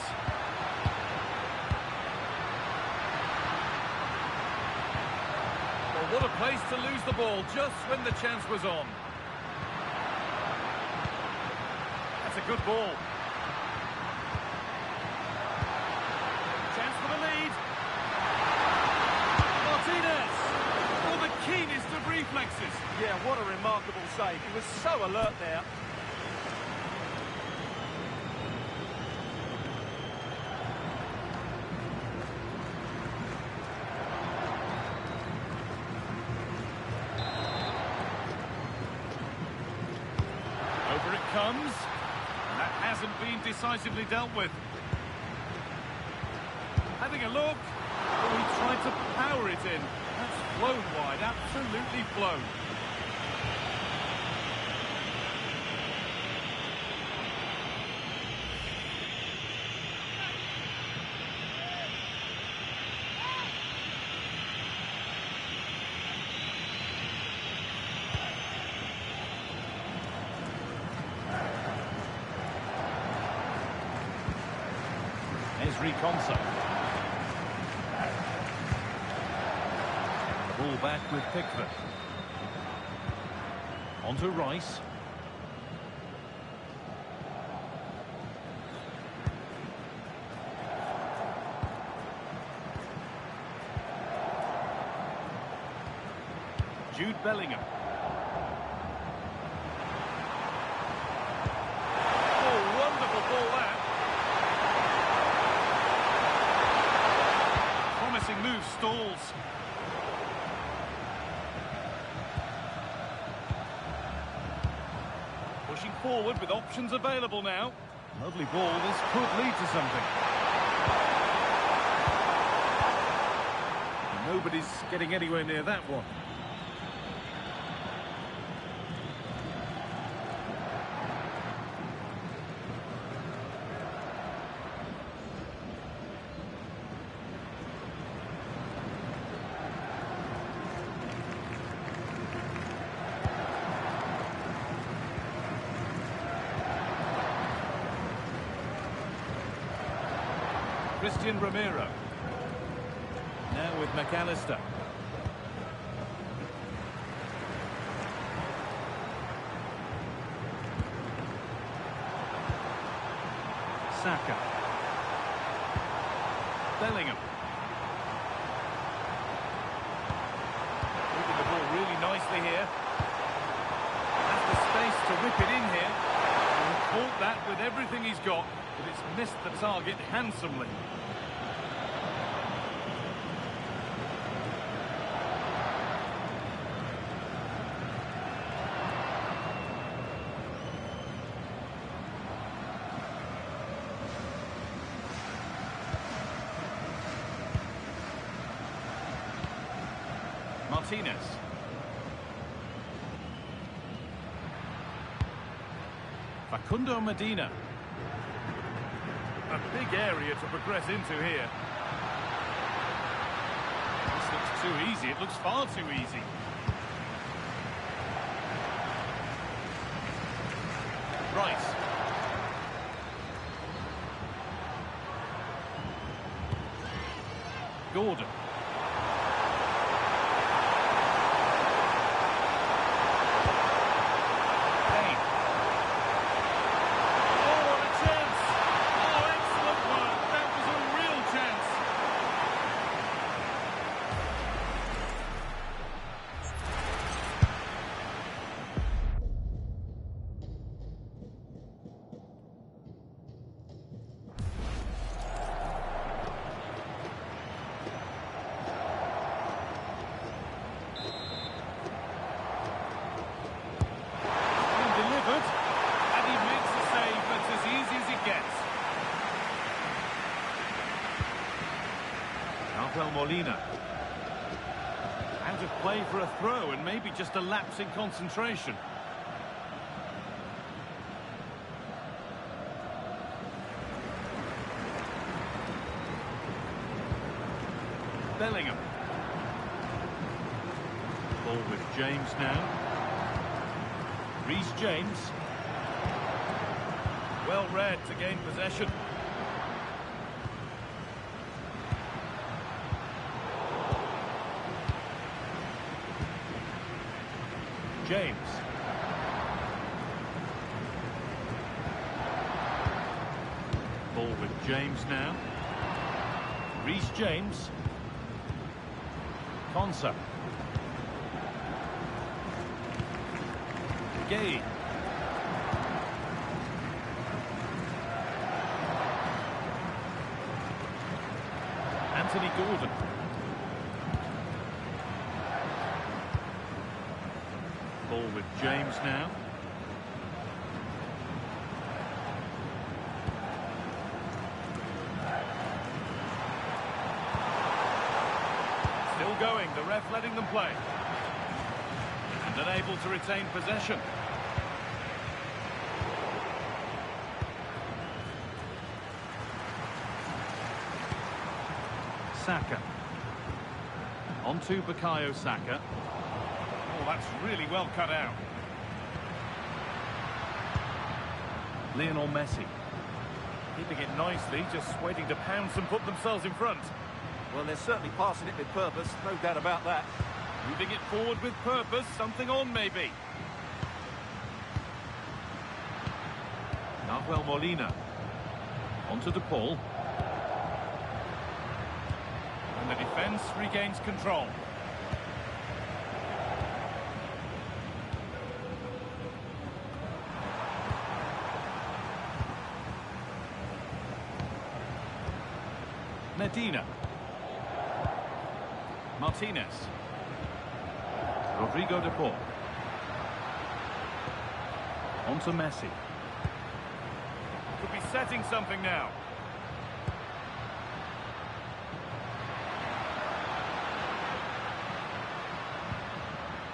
Well, what a place to lose the ball just when the chance was on. That's a good ball. Chance for the lead. Martinez. Oh, the keenest of reflexes. Yeah, what a remarkable save. He was so alert there. Over it comes. That hasn't been decisively dealt with. Having a look. Oh, he tried to power it in. That's flown wide, absolutely flown. Esri Konsa. The ball back with Pickford. On to Rice. Jude Bellingham. Oh, wonderful ball that. Promising move stalls. Pushing forward with options available now. Lovely ball, this could lead to something. And nobody's getting anywhere near that one. Christian Romero. Now with McAllister. Saka. Bellingham. Moving the ball really nicely here. Has the space to whip it in here. And he caught that with everything he's got, but it's missed the target handsomely. Martinez. Facundo Medina. A big area to progress into here. This looks too easy. It looks far too easy. Rice. Gordon. Molina. Out of play for a throw and maybe just a lapse in concentration. Bellingham. Ball with James now. Reece James. Well read to gain possession. James. Ball with James now. Reece James. Konsa. Gay. Anthony Gordon. Ball with James now. Still going, the ref letting them play. And unable to retain possession. Saka. On to Bukayo Saka. Oh, that's really well cut out. Lionel Messi. Keeping it nicely, just waiting to pounce and put themselves in front. Well, they're certainly passing it with purpose, no doubt about that. Moving it forward with purpose, something on maybe. Nahuel Molina. On to DePaul. And the defence regains control. Medina. Martinez. Rodrigo de Paul. On to Messi. Could be setting something now.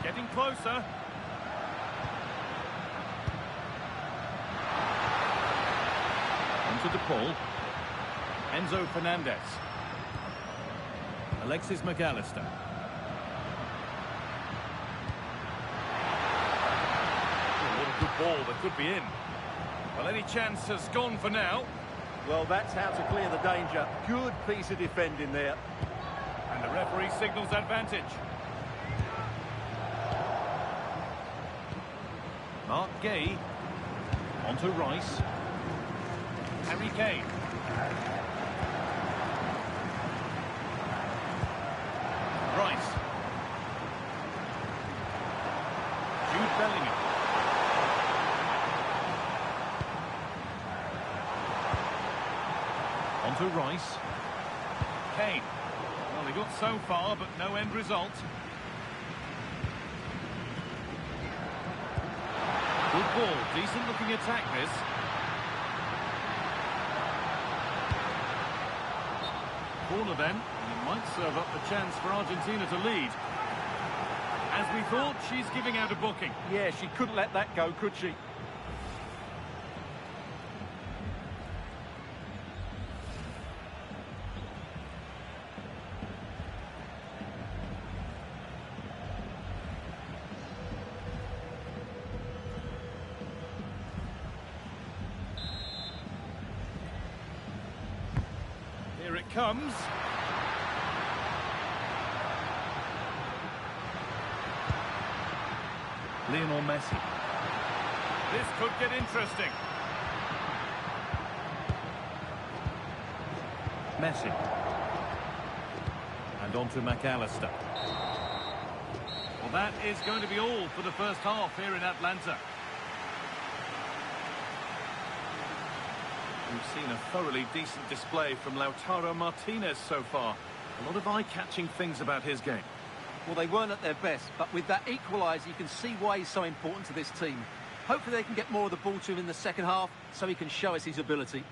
Getting closer. On to De Paul. Enzo Fernandez. Alexis McAllister. Oh, what a good ball that could be in. Well, any chance has gone for now. Well, that's how to clear the danger. Good piece of defending there. And the referee signals advantage. Mark Gay. On to Rice. Harry Kane. Rice. Jude Bellingham. On to Rice. Kane. Well, he got so far, but no end result. Good ball. Decent looking attack, this. Corner then. It might serve up the chance for Argentina to lead. As we thought, she's giving out a booking. Yeah, she couldn't let that go, could she? Here it comes. Lionel Messi. This could get interesting. Messi. And on to McAllister. Well, that is going to be all for the first half here in Atlanta. We've seen a thoroughly decent display from Lautaro Martinez so far. A lot of eye-catching things about his game. Well, they weren't at their best, but with that equaliser, you can see why he's so important to this team. Hopefully they can get more of the ball to him in the second half so he can show us his ability.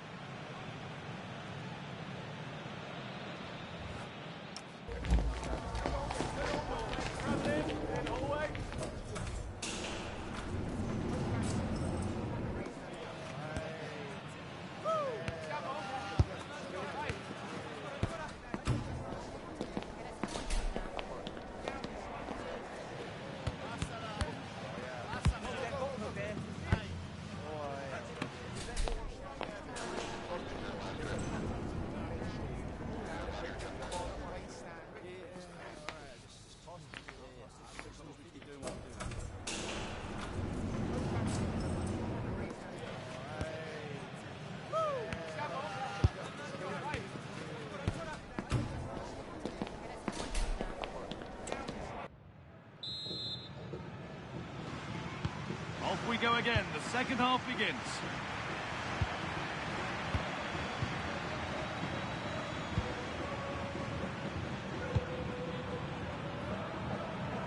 Off we go again. The second half begins.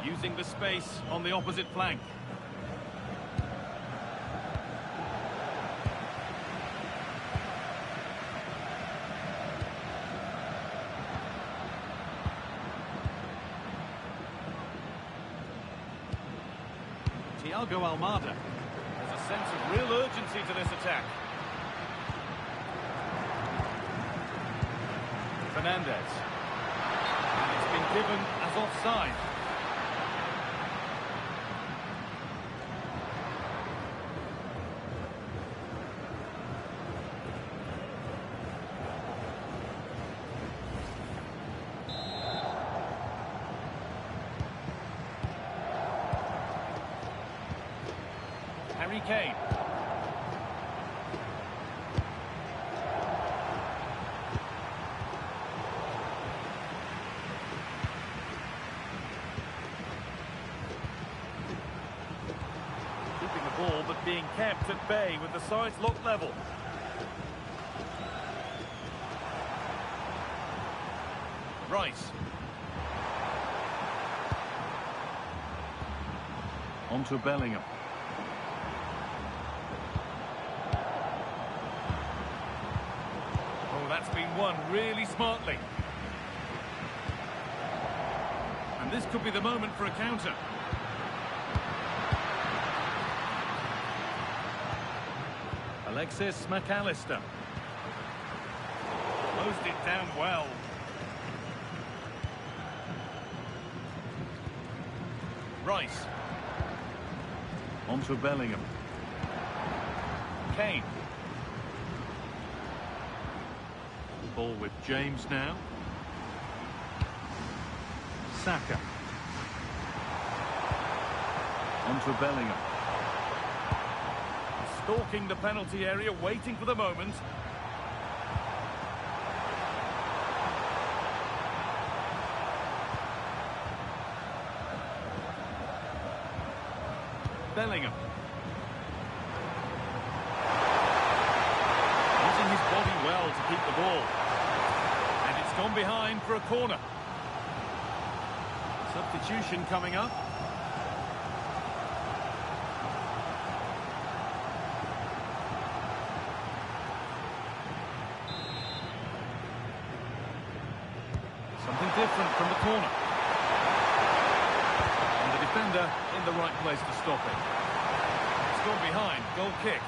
Using the space on the opposite flank. Thiago Almada. There's a sense of real urgency to this attack. Fernandez. And it's been given as offside. Harry Kane. Keeping the ball but being kept at bay with the sides locked level. Rice. On to Bellingham. Oh, that's been won really smartly. And this could be the moment for a counter. Alexis McAllister. Closed it down well. Rice. On to Bellingham. Kane. Ball with James now. Saka. On to Bellingham. Stalking the penalty area, waiting for the moment. Bellingham. Using his body well to keep the ball. And it's gone behind for a corner. Substitution coming up. Something different from the corner. And the defender in the right place to stop it. It's gone behind. Goal kick.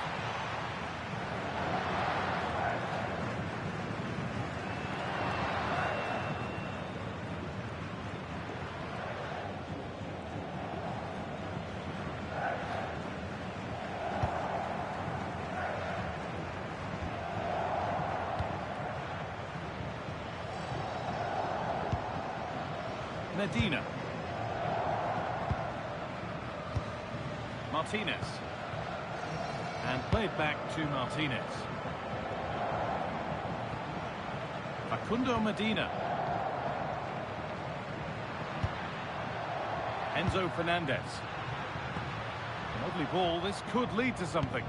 Medina. Martinez. And played back to Martinez. Facundo Medina. Enzo Fernandez. Lovely ball. This could lead to something.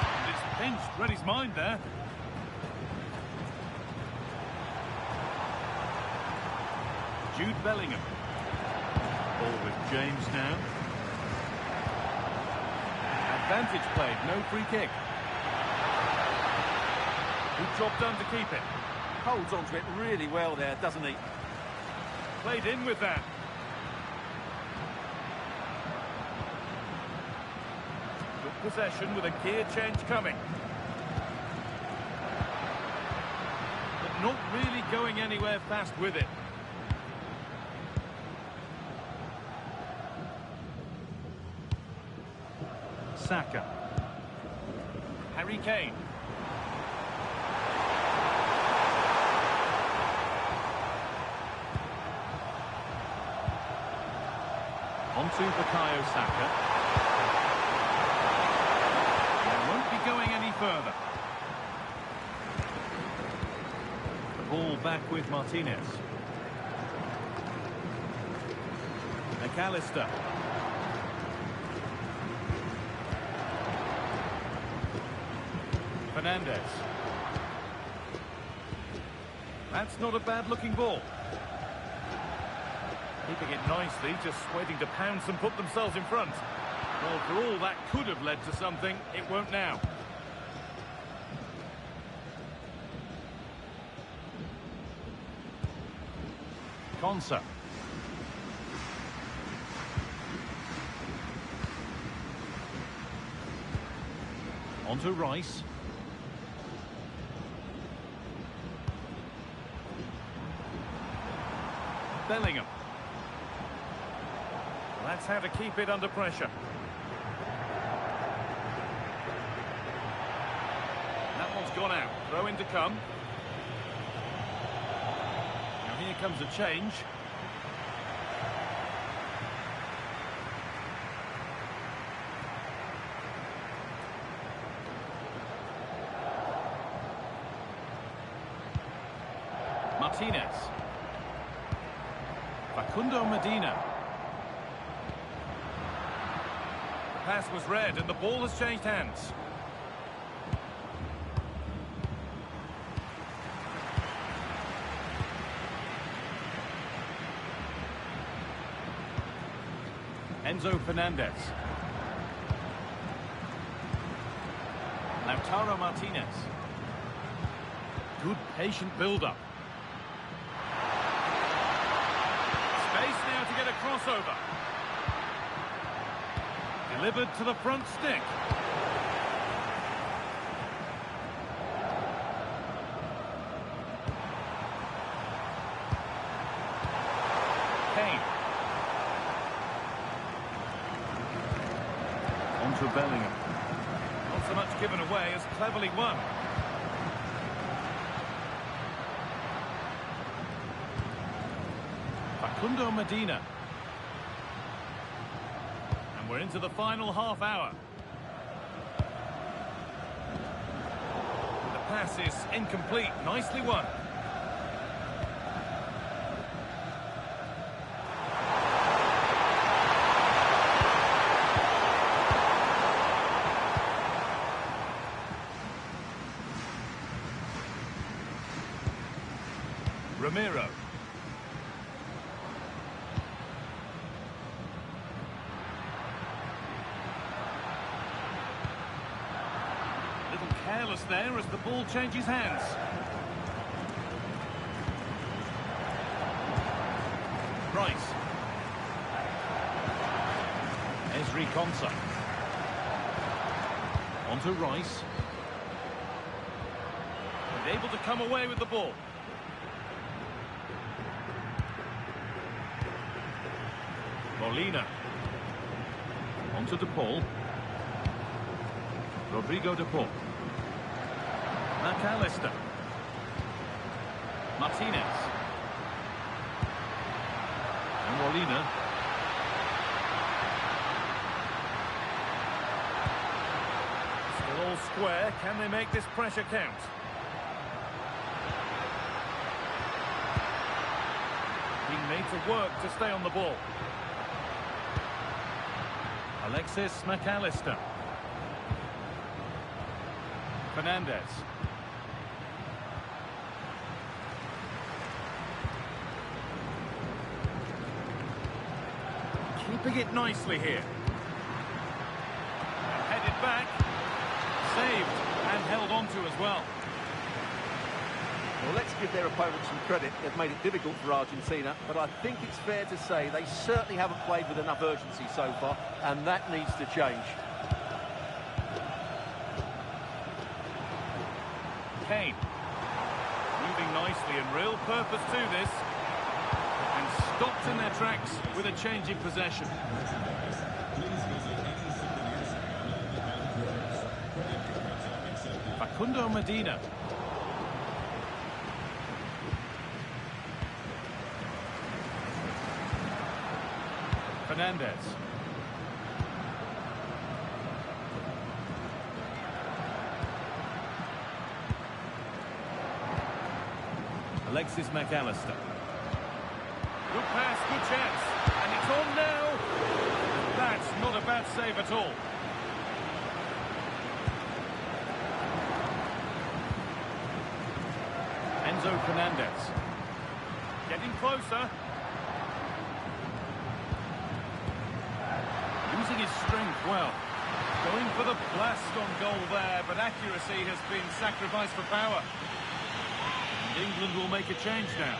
And it's pinched. Read his mind there. Jude Bellingham. Ball with James now. Advantage played, no free kick. Good job done to keep it. Holds onto it really well there, doesn't he? Played in with that. Good possession with a gear change coming. But not really going anywhere fast with it. Saka. Harry Kane. On to Bukayo Saka. And won't be going any further. The ball back with Martinez. McAllister. Fernandez. That's not a bad-looking ball. Keeping it nicely, just waiting to pounce and put themselves in front. Well, for all that could have led to something, it won't now. Konsa. On to Rice. Bellingham. Well, that's how to keep it under pressure. That one's gone out. Throw in to come. Now here comes a change. Martinez. Facundo Medina. The pass was read and the ball has changed hands. Enzo Fernandez. Lautaro Martinez. Good patient build-up. Space now to get a crossover. Delivered to the front stick. Kane. On to Bellingham. Not so much given away as cleverly won. Facundo Medina. And we're into the final half hour. The pass is incomplete. Nicely won. Ramiro. Little careless there as the ball changes hands. Rice. Ezri Konsa. On to Rice. And able to come away with the ball. Molina. On to De Paul. Rodrigo De Paul. McAllister. Martinez. And Molina. Still all square. Can they make this pressure count? Being made to work to stay on the ball. Alexis McAllister. Fernandez. Keeping it nicely here. And headed back. Saved and held on to as well. Well, let's give their opponents some credit. They've made it difficult for Argentina, but I think it's fair to say they certainly haven't played with enough urgency so far, and that needs to change. Kane. Moving nicely and real purpose to this. And stopped in their tracks with a change in possession. Facundo Medina. Fernandez. Alexis McAllister. Good pass, good chance. And it's on now. That's not a bad save at all. Enzo Fernandez. Getting closer. Using his strength well. Going for the blast on goal there, but accuracy has been sacrificed for power. And England will make a change now.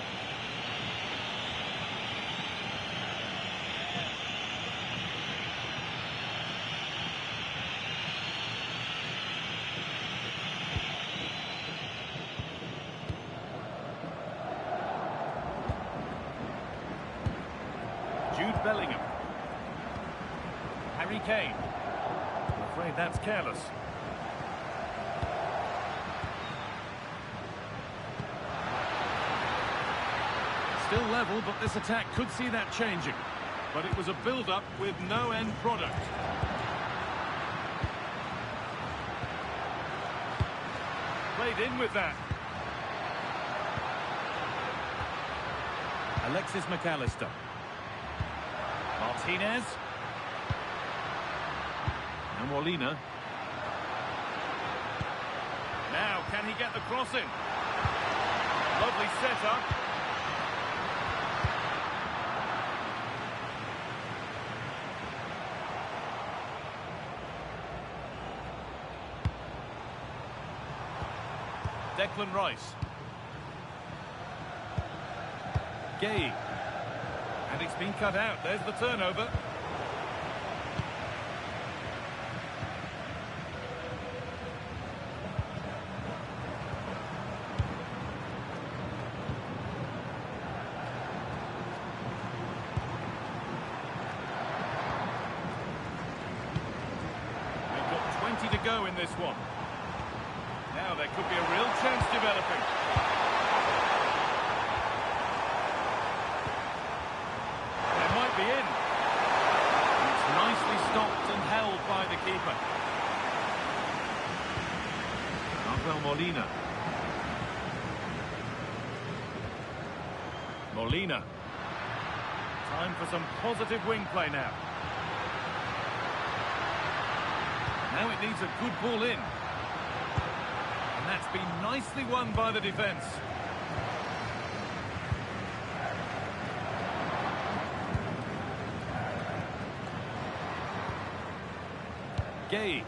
Jude Bellingham. Harry Kane. I'm afraid that's careless. Still level, but this attack could see that changing. But it was a build-up with no end product. Played in with that. Alexis McAllister. Martinez. And Molina. Now, can he get the cross in? Lovely setup. Declan Rice. Gay. And it's been cut out. There's the turnover. We've got 20 to go in this one. Now there could be a real chance developing. Be in. It's nicely stopped and held by the keeper. Rafael Molina. Molina. Time for some positive wing play now. Now it needs a good ball in. And that's been nicely won by the defence. Gay.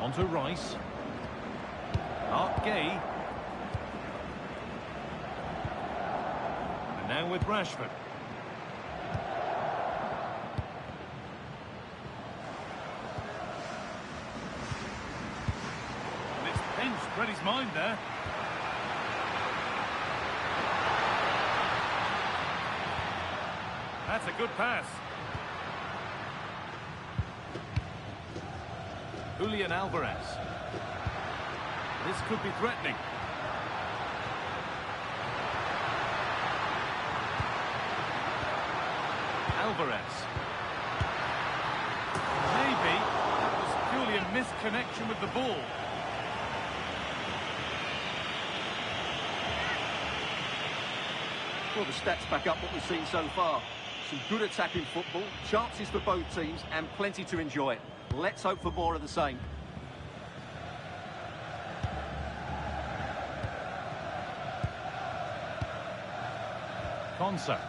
On to Rice. Gay. And now with Rashford. And it's pinched Reddy's mind there. That's a good pass. Julian Alvarez. This could be threatening. Alvarez. Maybe that was purely a misconnection with the ball. Well, the stats back up what we've seen so far. Some good attacking football, chances for both teams, and plenty to enjoy. Let's hope for more of the same. Konsa.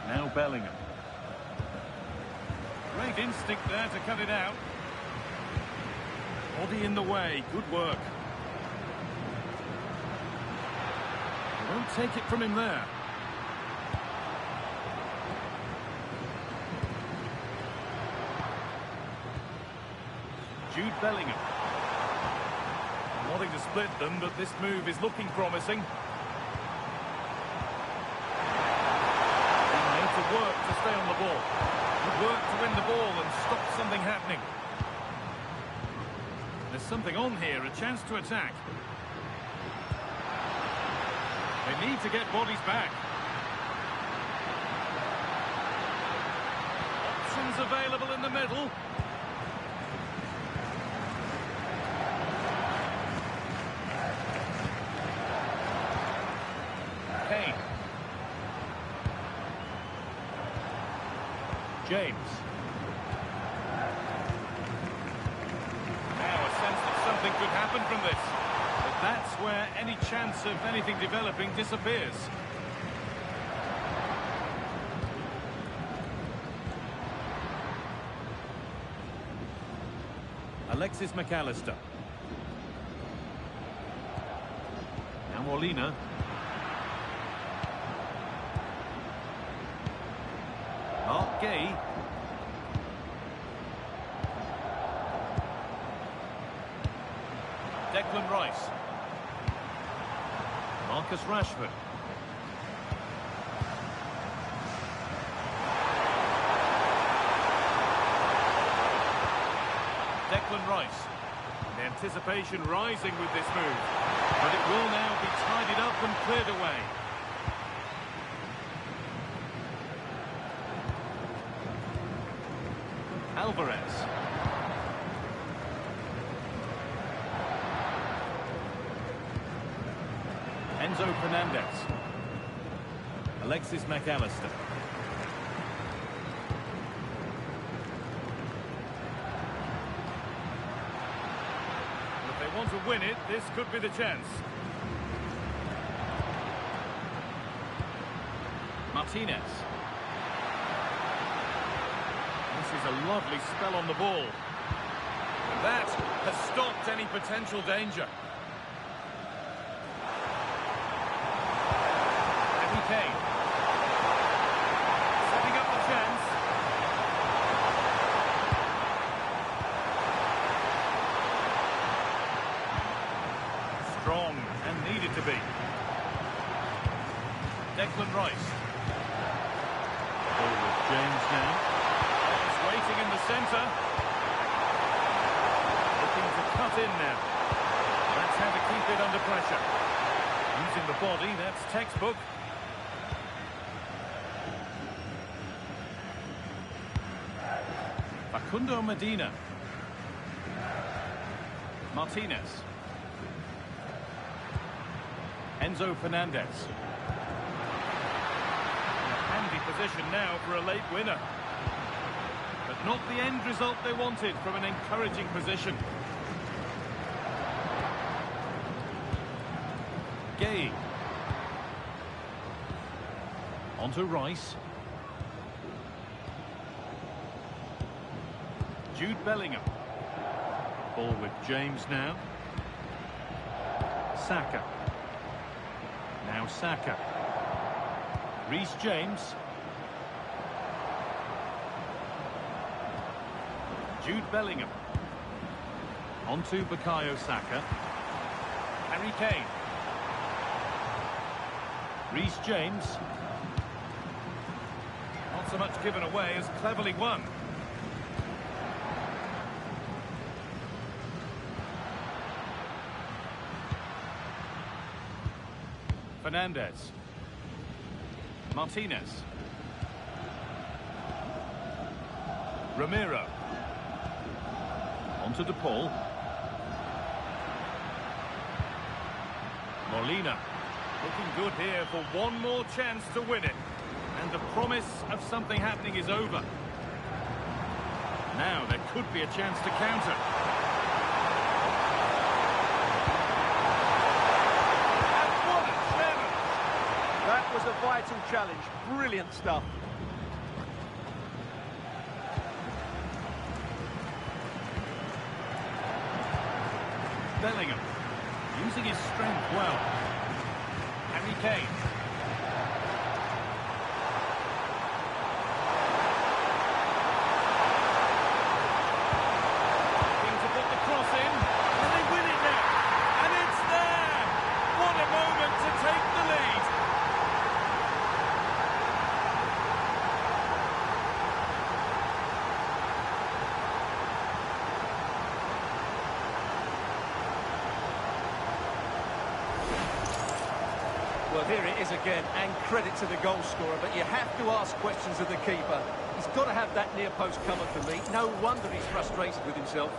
Now Bellingham. Great instinct there to cut it out. Body in the way, good work. They won't take it from him there. Jude Bellingham. Wanting to split them, but this move is looking promising. Being made to work to stay on the ball. Good work to win the ball and stop something happening. There's something on here, a chance to attack. They need to get bodies back. Options available in the middle. Kane. James. Now a sense that something could happen from this. But that's where any chance of anything developing disappears. Alexis McAllister. Now Molina. Gay. Declan Rice. Marcus Rashford. Declan Rice. The anticipation rising with this move. But it will now be tidied up and cleared away. Alvarez. Enzo Fernandez. Alexis McAllister. If they want to win it, this could be the chance. Martinez. is a lovely spell on the ball. And that has stopped any potential danger. Harry Kane. Setting up the chance. Strong and needed to be. Declan Rice. Ball with James now. He's waiting in the centre. Looking to cut in now. That's how to keep it under pressure. Using the body, that's textbook. Facundo Medina. Martinez. Enzo Fernandez. Handy position now for a late winner. But not the end result they wanted from an encouraging position. Gay. On to Rice. Jude Bellingham. Ball with James now. Saka. Now Saka. Reece James. Jude Bellingham. On to Bukayo Saka. Harry Kane. Reece James. Not so much given away as cleverly won. Fernandez. Martinez. Romero. On to De Paul. Molina. Looking good here for one more chance to win it. And the promise of something happening is over. Now there could be a chance to counter. And what a challenge! That was a vital challenge. Brilliant stuff. Bellingham. Using his strength well. Harry Kane. Looking to put the cross in. And they win it now. And it's there. What a moment to take the lead. Well, here it is again, and credit to the goal scorer, but you have to ask questions of the keeper. He's got to have that near post covered for me. No wonder he's frustrated with himself.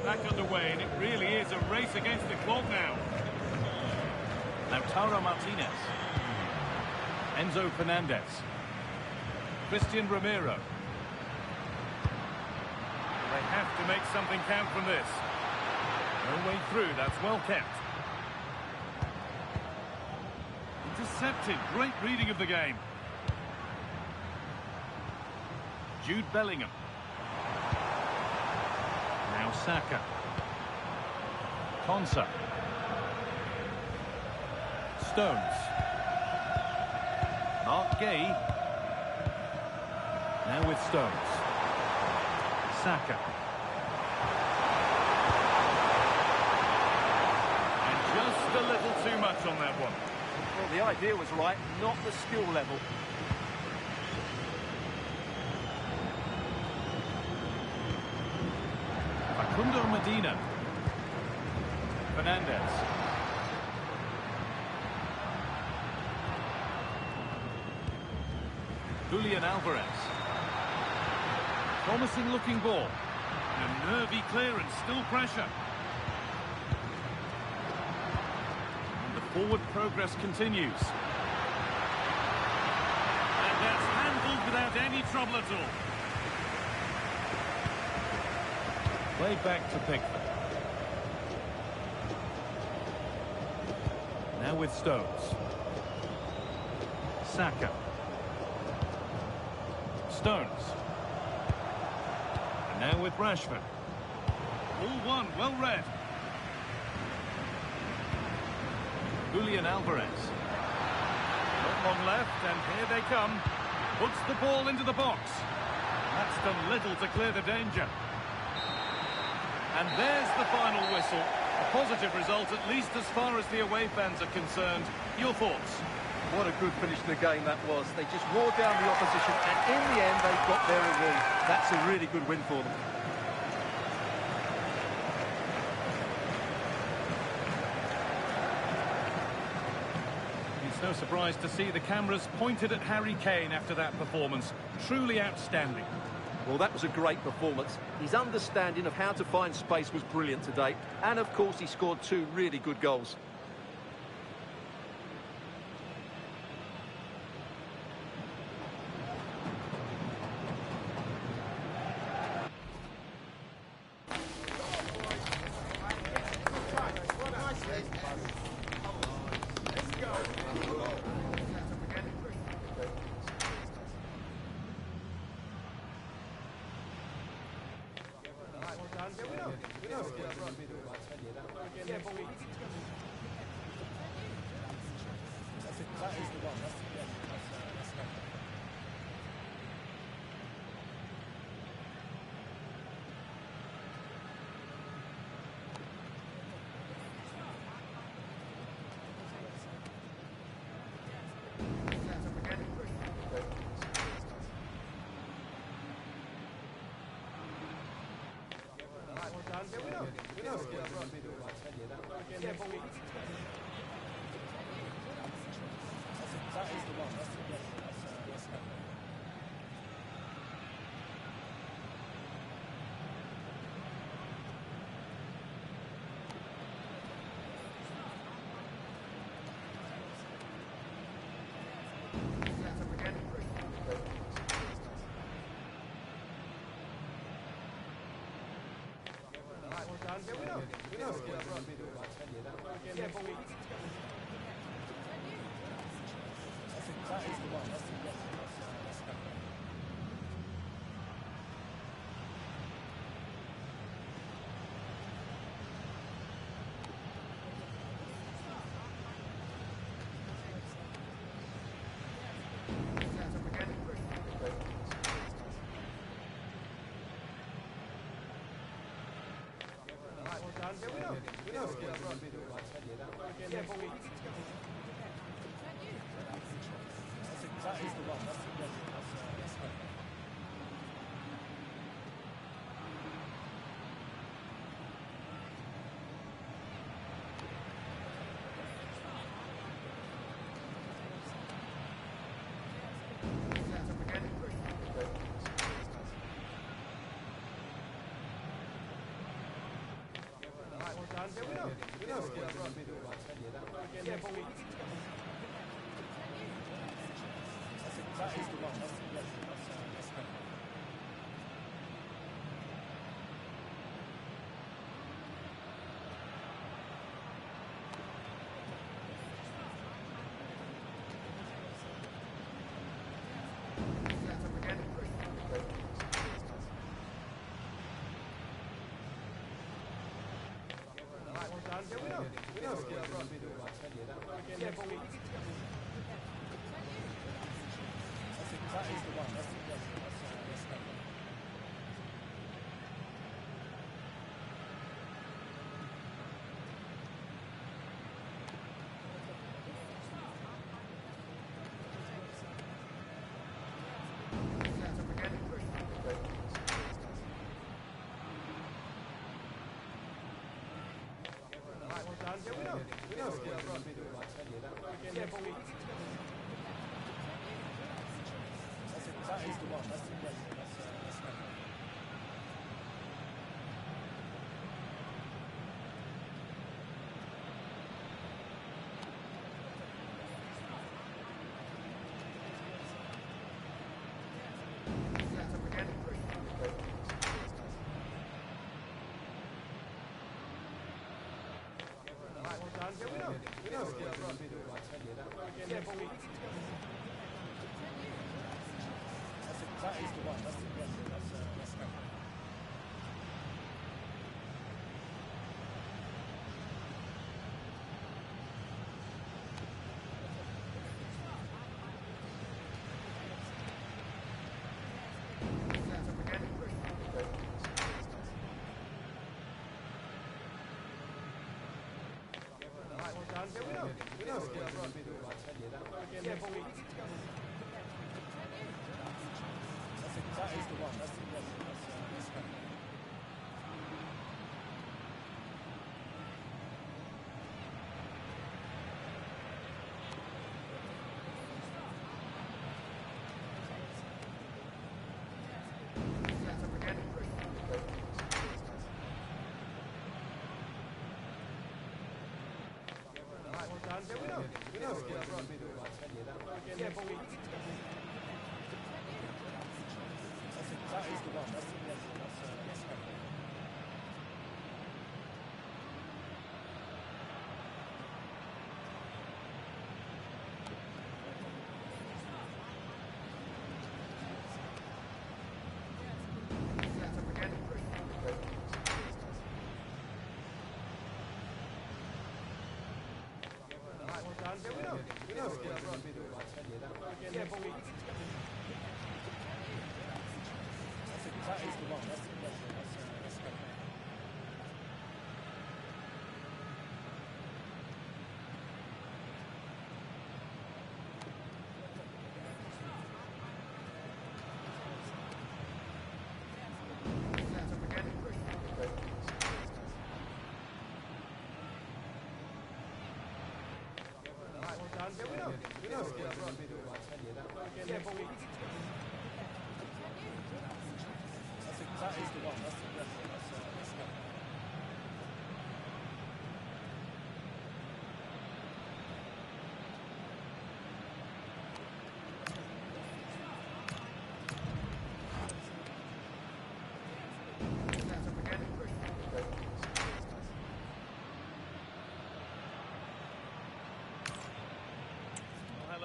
Back underway, and it really is a race against the clock now. Lautaro Martinez. Enzo Fernandez. Christian Romero. They have to make something count from this. No way through, that's well kept. Intercepted, great reading of the game. Jude Bellingham. Now Saka. Konsa. Stones. Mark Gay. Now with Stones. Saka. And just a little too much on that one. Well, the idea was right, not the skill level. Facundo Medina. Fernandez. Julian Alvarez. Promising looking ball. And a nervy clearance, still pressure. And the forward progress continues. And that's handled without any trouble at all. Played back to Pickford. Now with Stones. Saka. Stones. And now with Rashford. All one, well read. Julian Alvarez. Not long left, and here they come. Puts the ball into the box. That's done little to clear the danger. And there's the final whistle. A positive result, at least as far as the away fans are concerned. Your thoughts? What a good finish to the game that was. They just wore down the opposition, and in the end, they got their reward. That's a really good win for them. It's no surprise to see the cameras pointed at Harry Kane after that performance. Truly outstanding. Well, that was a great performance. His understanding of how to find space was brilliant today. And, of course, he scored 2 really good goals.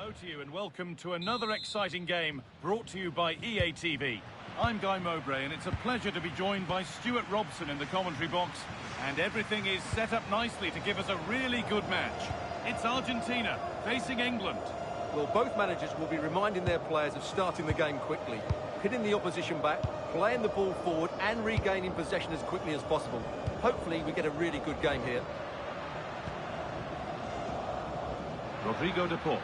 Hello to you and welcome to another exciting game brought to you by EA TV. I'm Guy Mowbray and it's a pleasure to be joined by Stuart Robson in the commentary box, and everything is set up nicely to give us a really good match. It's Argentina facing England. Well, both managers will be reminding their players of starting the game quickly, hitting the opposition back, playing the ball forward and regaining possession as quickly as possible. Hopefully we get a really good game here. Rodrigo de Paul.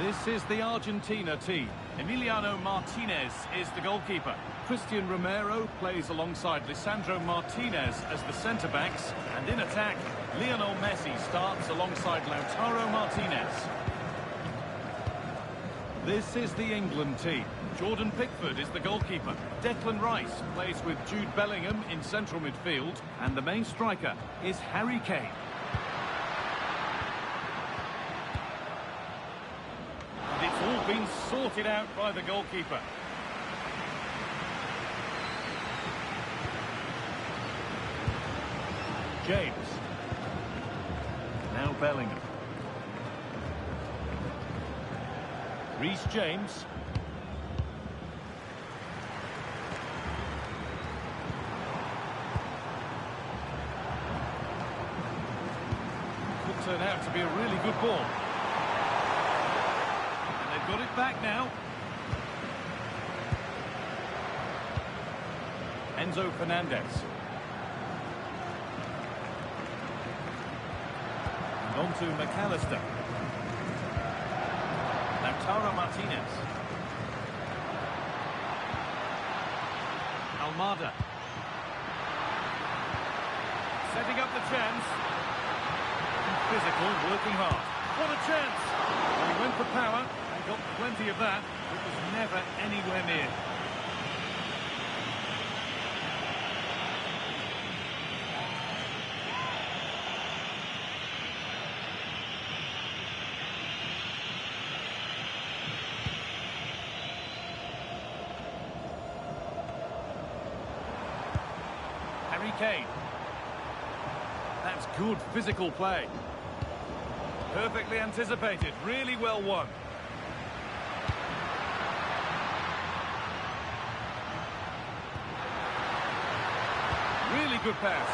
This is the Argentina team. Emiliano Martinez is the goalkeeper. Christian Romero plays alongside Lisandro Martinez as the centre-backs. And in attack, Lionel Messi starts alongside Lautaro Martinez. This is the England team. Jordan Pickford is the goalkeeper. Declan Rice plays with Jude Bellingham in central midfield. And the main striker is Harry Kane. It's all been sorted out by the goalkeeper. James. Now Bellingham. Reece James. Could turn out to be a really good ball. Got it back now. Enzo Fernandez. And on to McAllister. Lautaro Martinez. Almada. Setting up the chance. Physical, working hard. What a chance! Well, he went for power. Got plenty of that. It was never anywhere near. Harry Kane. That's good physical play. Perfectly anticipated, really well won. Really good pass.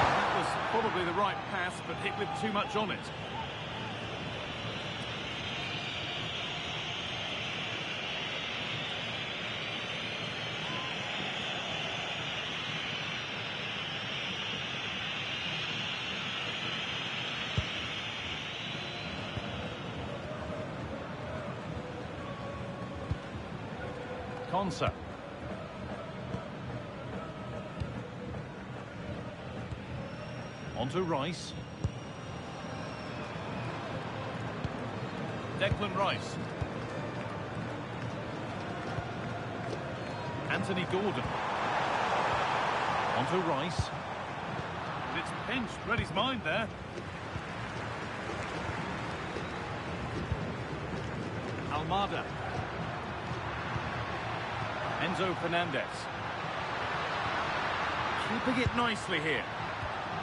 That was probably the right pass, but hit with too much on it. Konsa. On to Rice. Declan Rice. Anthony Gordon. On to Rice. And it's pinched, read his mind there. Almada. Enzo Fernandez. Keeping it nicely here.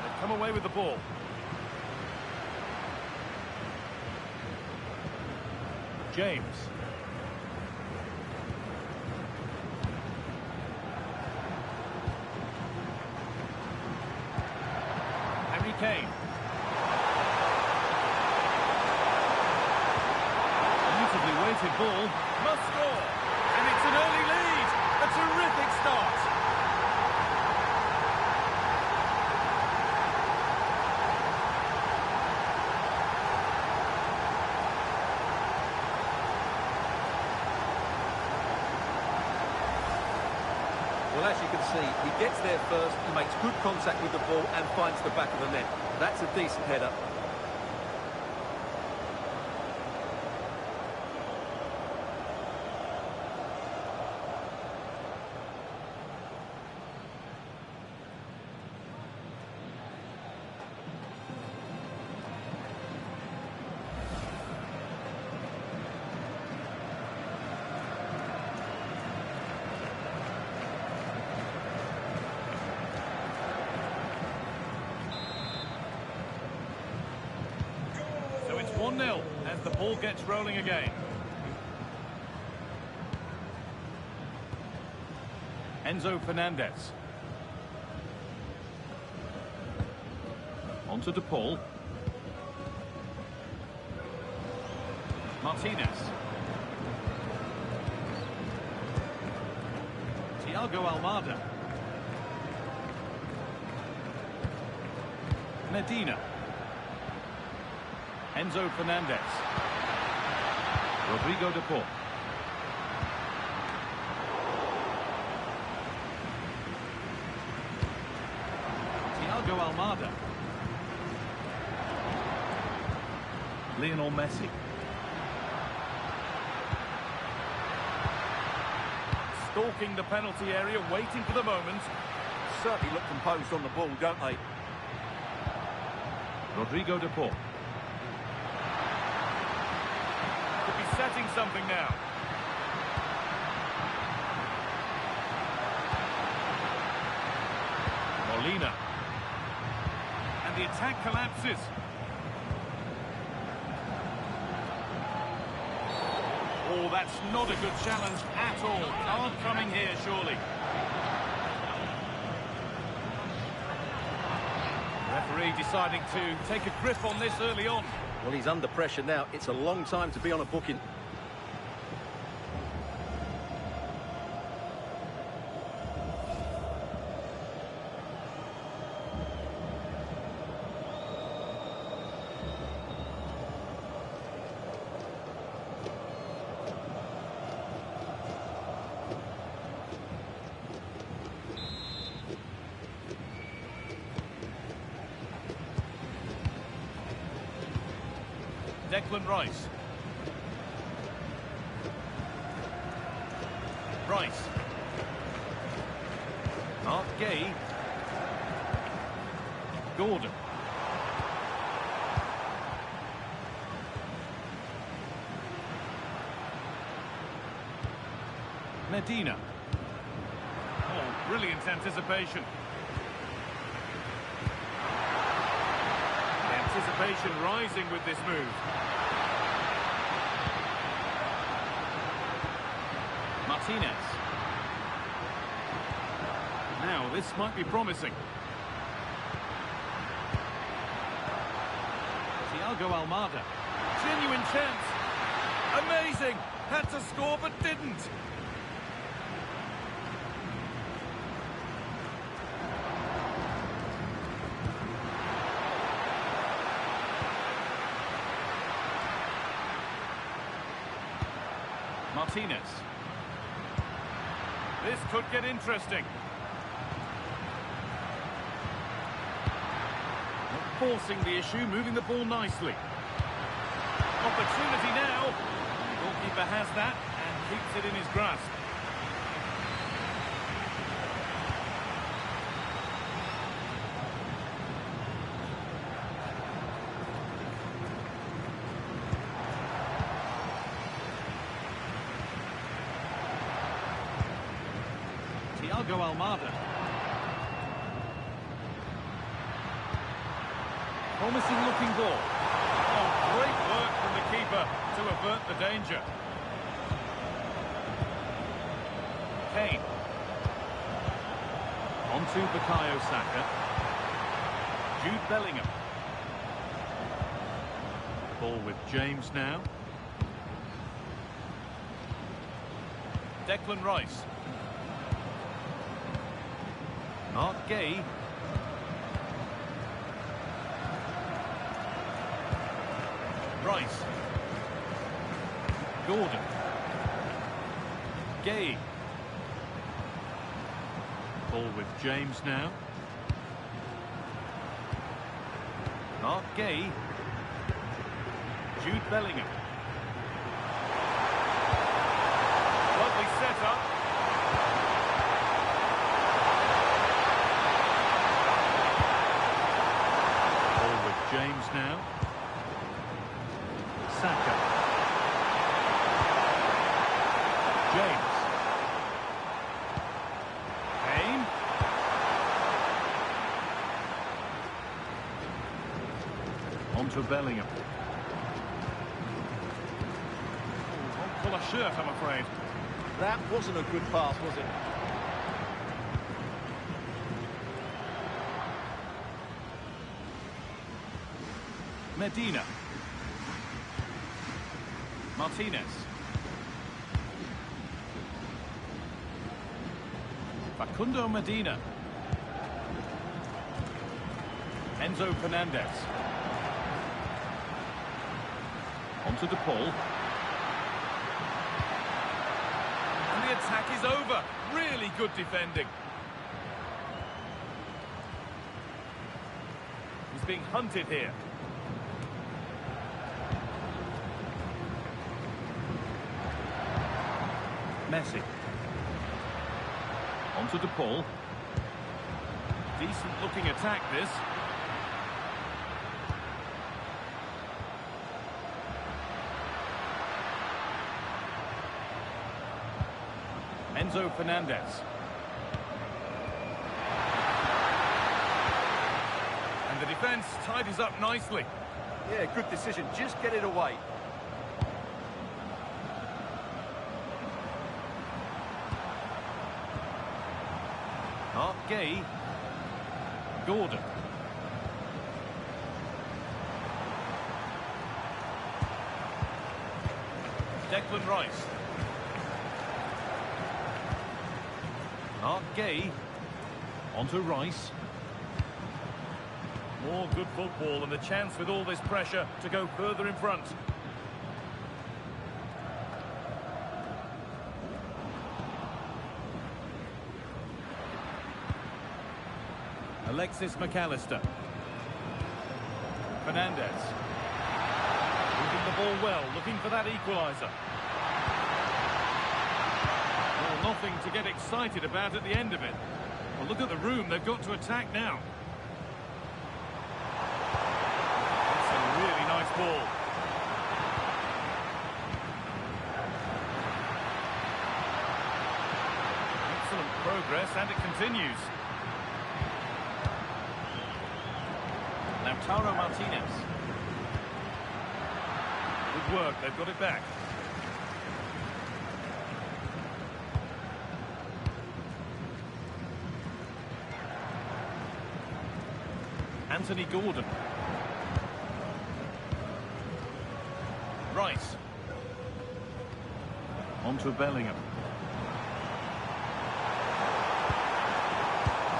They've come away with the ball. James. Harry Kane. Beautifully weighted ball. Must score. And it's an early lead. A terrific start. Well, as you can see, he gets there first, he makes good contact with the ball and finds the back of the net. That's a decent header. So it's 1-0 as the ball gets rolling again. Enzo Fernandez. On to DePaul. Martinez. Thiago Almada. Medina. Enzo Fernandez. Rodrigo de Paul. Thiago Almada. Lionel Messi. Stalking the penalty area, waiting for the moment. Certainly look composed on the ball, don't they? Rodrigo de Paul. Could be setting something now. Molina. And the attack collapses. Oh, that's not a good challenge at all. Card coming here, surely. Referee deciding to take a grip on this early on. Well, he's under pressure now. It's a long time to be on a booking. Declan Rice. Rice. Mark Gay. Gordon. Medina. Oh, brilliant anticipation. The anticipation rising with this move. Martinez. Now, this might be promising. Thiago Almada. Genuine chance. Amazing. Had to score but didn't. Martinez. This could get interesting. Forcing the issue, moving the ball nicely. Opportunity now. The goalkeeper has that and keeps it in his grasp. Thiago Almada. Promising looking ball. Oh, great work from the keeper to avert the danger. Kane. On to Bukayo Saka. Jude Bellingham. Ball with James now. Declan Rice. Mark Gay. Rice. Gordon. Gay. Ball with James now. Mark Gay. Jude Bellingham. Lovely setup. Ball with James now. Saka. James. Kane. On to Bellingham. Won't pull a shirt, I'm afraid. That wasn't a good pass, was it? Medina. Martinez. Facundo Medina. Enzo Fernandez. On to De Paul. And the attack is over. Really good defending. He's being hunted here. Messi. On to De Paul. Decent looking attack this. Enzo Fernandez. And the defence tidies up nicely. Yeah, good decision. Just get it away. Mark Gay. Gordon. Declan Rice. Mark Gay. On to Rice. More good football and the chance with all this pressure to go further in front. Alexis McAllister. Fernandez. Moving the ball well, looking for that equaliser. Well, nothing to get excited about at the end of it. Well, look at the room they've got to attack now. That's a really nice ball. Excellent progress, and it continues. Lautaro Martinez. Good work, they've got it back. Anthony Gordon. Rice. On to Bellingham.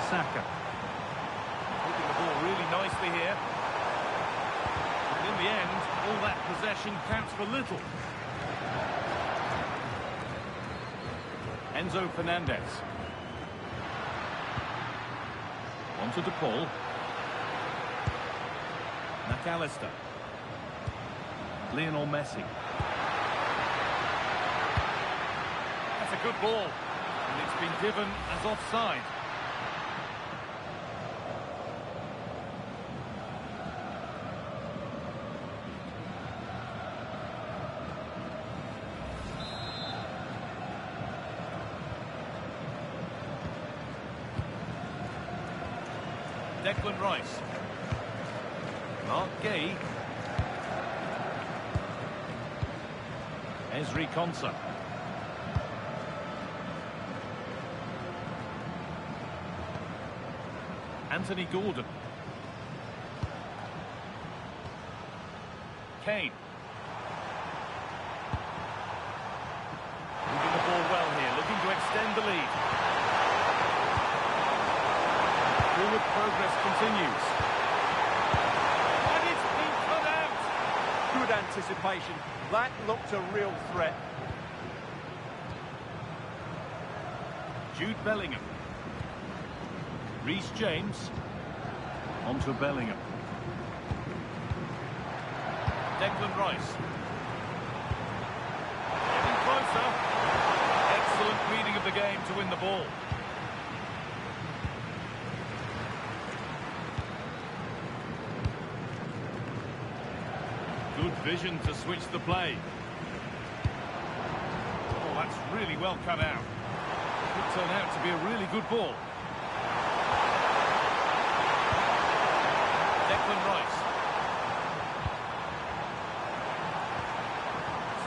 Saka. Holding the ball really nicely here. And in the end, all that possession counts for little. Enzo Fernandez. On to DePaul. McAllister. Lionel Messi. That's a good ball. And it's been given as offside. Declan Rice. Mark Gay. Ezri Konsa. Anthony Gordon. Kane. Moving the ball well here, looking to extend the lead. Forward progress continues. And it's been cut out. Good anticipation. That looked a real threat. Jude Bellingham. Reece James. On to Bellingham. Declan Rice. Getting closer. Excellent reading of the game to win the ball. Good vision to switch the play. Oh, that's really well cut out. Could turn out to be a really good ball. Declan Rice.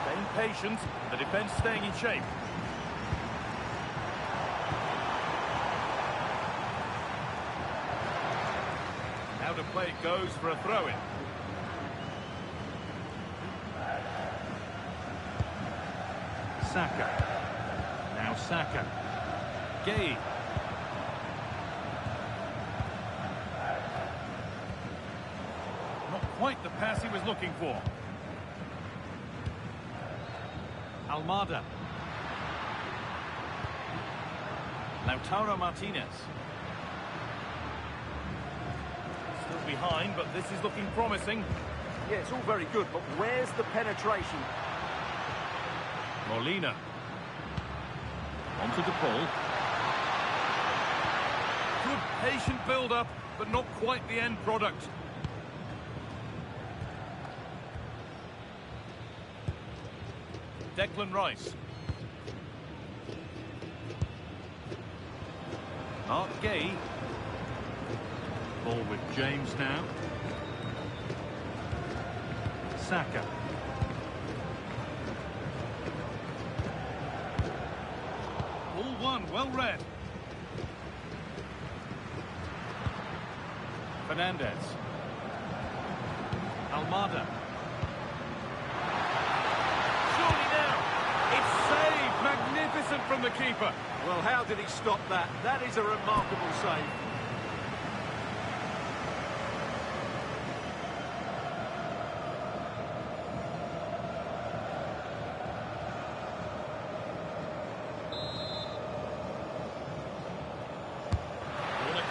Staying patient, the defence staying in shape. Now to play it goes for a throw-in. Saka. Now Saka. Gay. Not quite the pass he was looking for. Almada. Lautaro Martinez. Still behind, but this is looking promising. Yeah, it's all very good, but where's the penetration? Molina. On to DePaul. Good patient build-up, but not quite the end product. Declan Rice. Mark Gay. Ball with James now. Saka. Ball one, well read. Fernandez. Almada. Surely now. It's saved. Magnificent from the keeper. Well, how did he stop that? That is a remarkable save.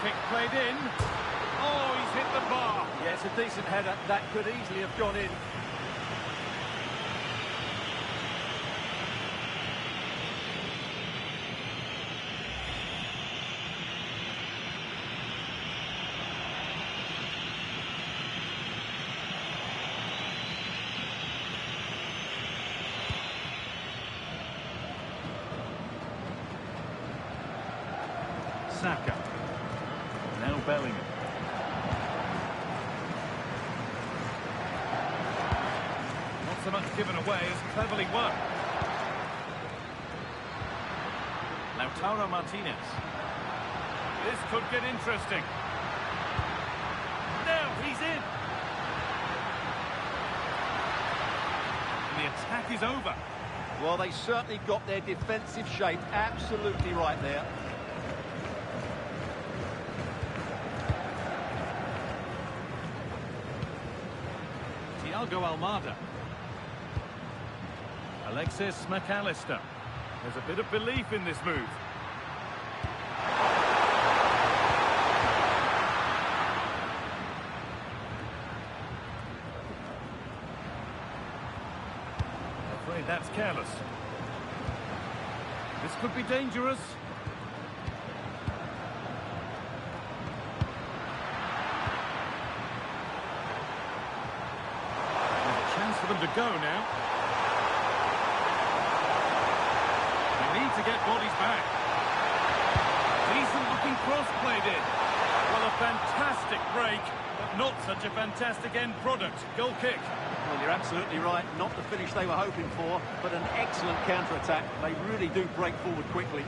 Kick played in. Oh, he's hit the bar. Yeah, it's a decent header. That could easily have gone in. Saka. Now Bellingham. Not so much given away as cleverly won. Lautaro Martinez. This could get interesting. Now he's in. And the attack is over. Well, they certainly got their defensive shape absolutely right there. Thiago Almada. Alexis McAllister. There's a bit of belief in this move. I'm afraid that's careless. This could be dangerous. There's a chance for them to go now. Need to get bodies back. Decent looking cross played in. Well, a fantastic break, but not such a fantastic end product. Goal kick. Well, you're absolutely right. Not the finish they were hoping for, but an excellent counter-attack. They really do break forward quickly.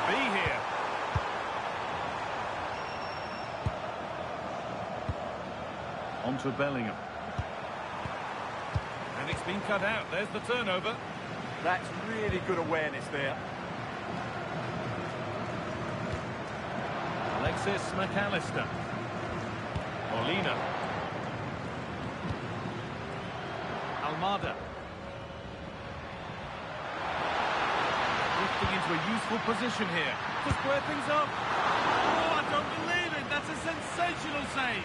Be here. On to Bellingham. And it's been cut out. There's the turnover. That's really good awareness there. Alexis McAllister. Molina. Almada. Into a useful position here to square things up. Oh, I don't believe it. That's a sensational save.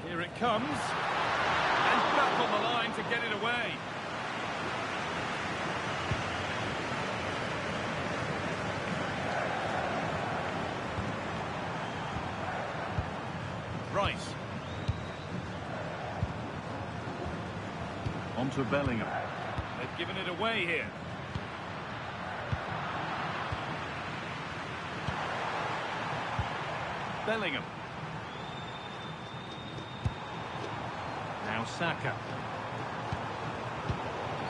Here it comes, and back on the line to get it away. Rice. On to Bellingham. They've given it away here. Bellingham. Now Saka.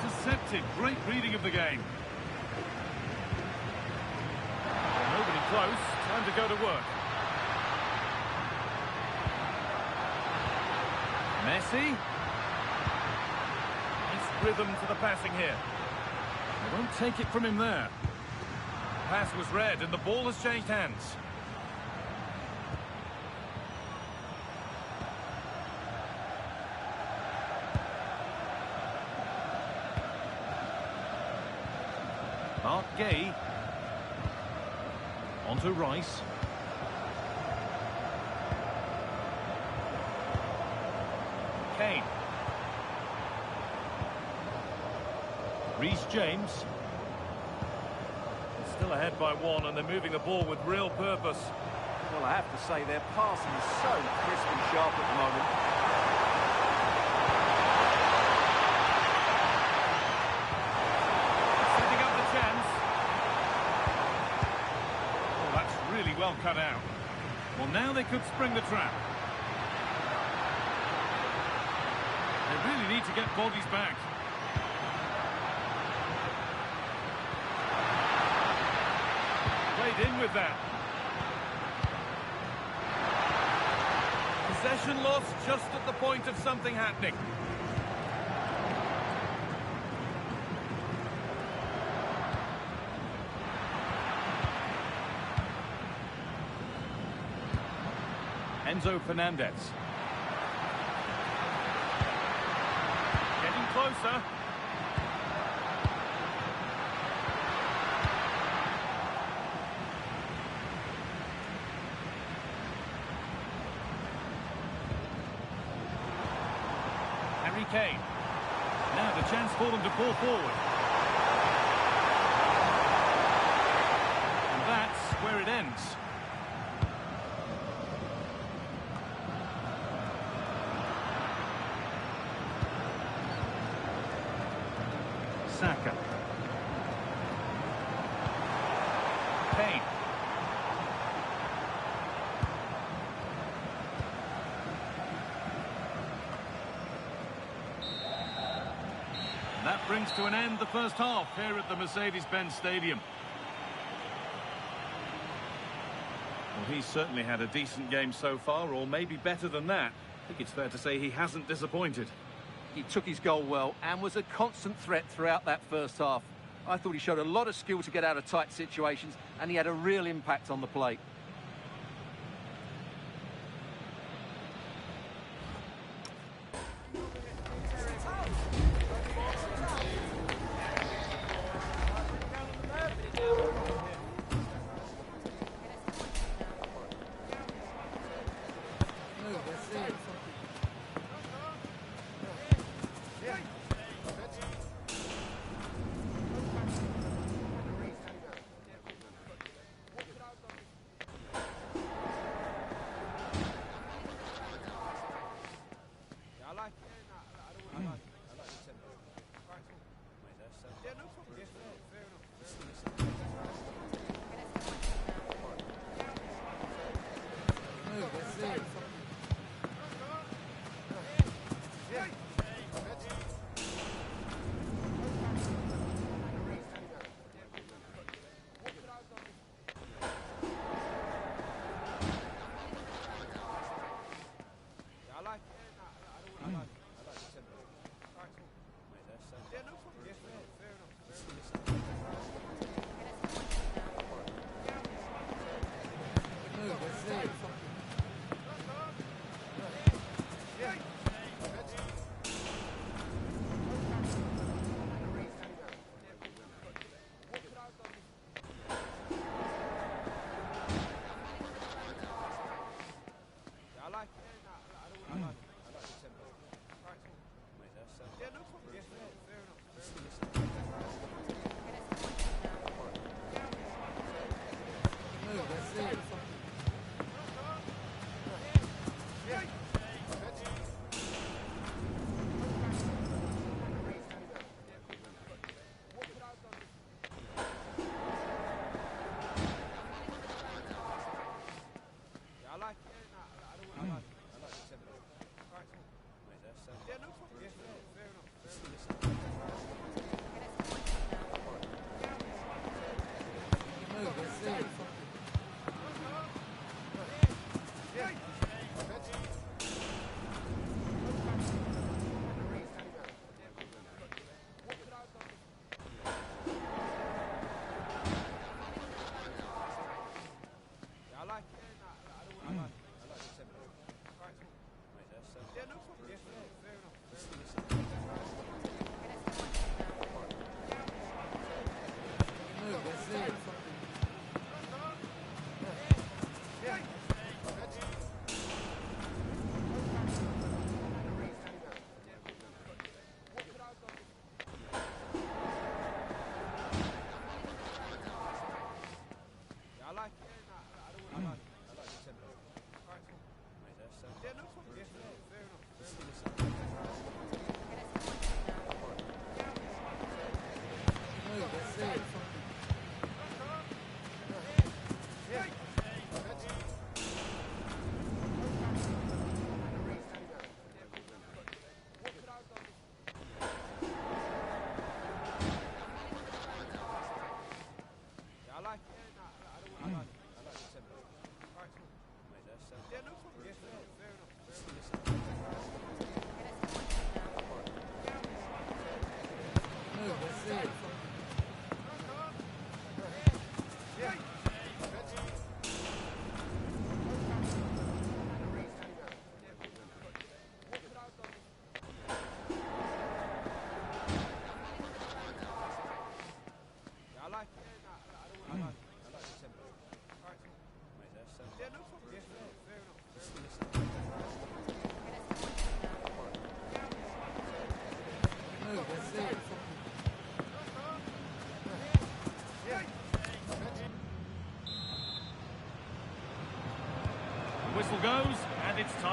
Intercepted. Great reading of the game. Nobody close. Time to go to work. Messi. Nice rhythm to the passing here. They won't take it from him there. The pass was read and the ball has changed hands. Mark Gay. On to Rice. Kane. Reece James. Still ahead by one, and they're moving the ball with real purpose. Well, I have to say, their passing is so crisp and sharp at the moment. Setting up the chance. Oh, that's really well cut out. Well, now they could spring the trap. They really need to get bodies back. Played in with that. Possession lost just at the point of something happening. Enzo Fernandez. Getting closer. Harry Kane. Now the chance for them to pull forward. And that's where it ends. Saka. Kane. That brings to an end the first half here at the Mercedes-Benz Stadium. Well, he's certainly had a decent game so far, or maybe better than that. I think it's fair to say he hasn't disappointed. He took his goal well and was a constant threat throughout that first half. I thought he showed a lot of skill to get out of tight situations, and he had a real impact on the plate.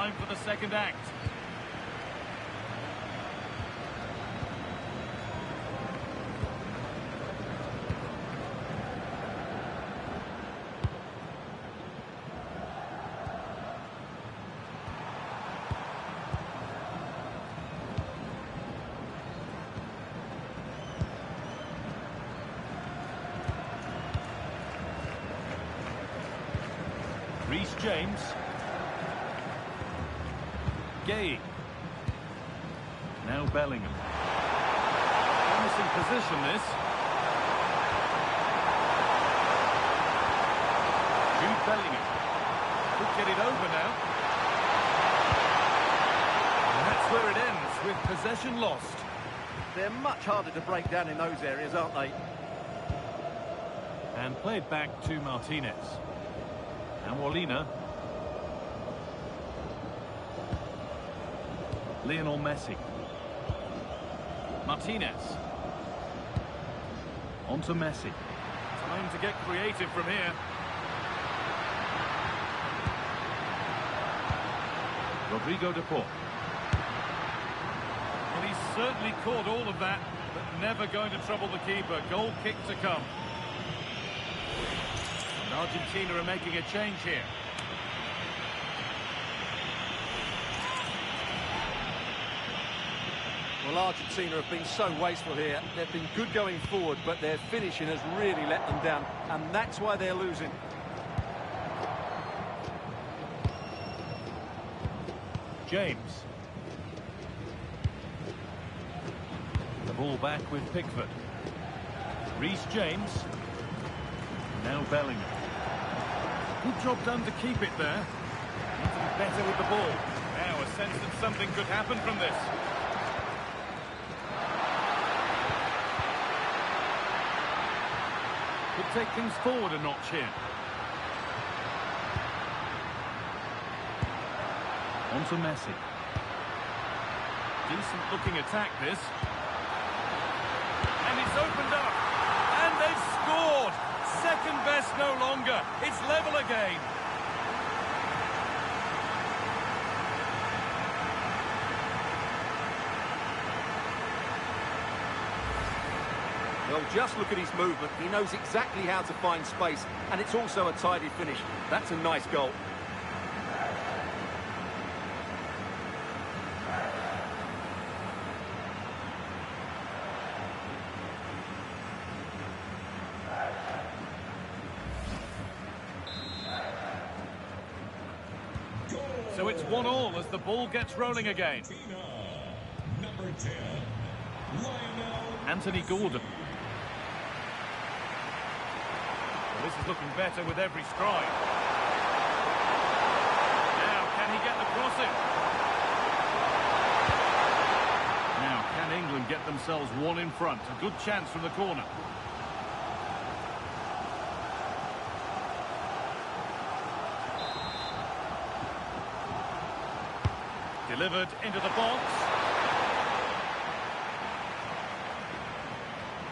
Time for the second act. James. Gay. Now Bellingham. Promising position this. Jude Bellingham. Could get it over now. And that's where it ends, with possession lost. They're much harder to break down in those areas, aren't they? And played back to Martinez. And Molina. Lionel Messi. Martinez. On to Messi. Time to get creative from here. Rodrigo de Paul. Well, he's certainly caught all of that, but never going to trouble the keeper. Goal kick to come. And Argentina are making a change here. Well, Argentina have been so wasteful here. They've been good going forward, but their finishing has really let them down, and that's why they're losing. James. The ball back with Pickford. Reece James. Now Bellingham. Good job done to keep it there. Need to be better with the ball. Now a sense that something could happen from this. Could take things forward a notch here. On to Messi. Decent looking attack this. And it's opened up. And they've scored. Second best no longer. It's level again. Well, just look at his movement. He knows exactly how to find space, and it's also a tidy finish. That's a nice goal. So it's 1-1 as the ball gets rolling again. Number 10, Anthony Gordon. Well, this is looking better with every stride. Now, can he get the crossing? Now, can England get themselves one in front? A good chance from the corner. Delivered into the box.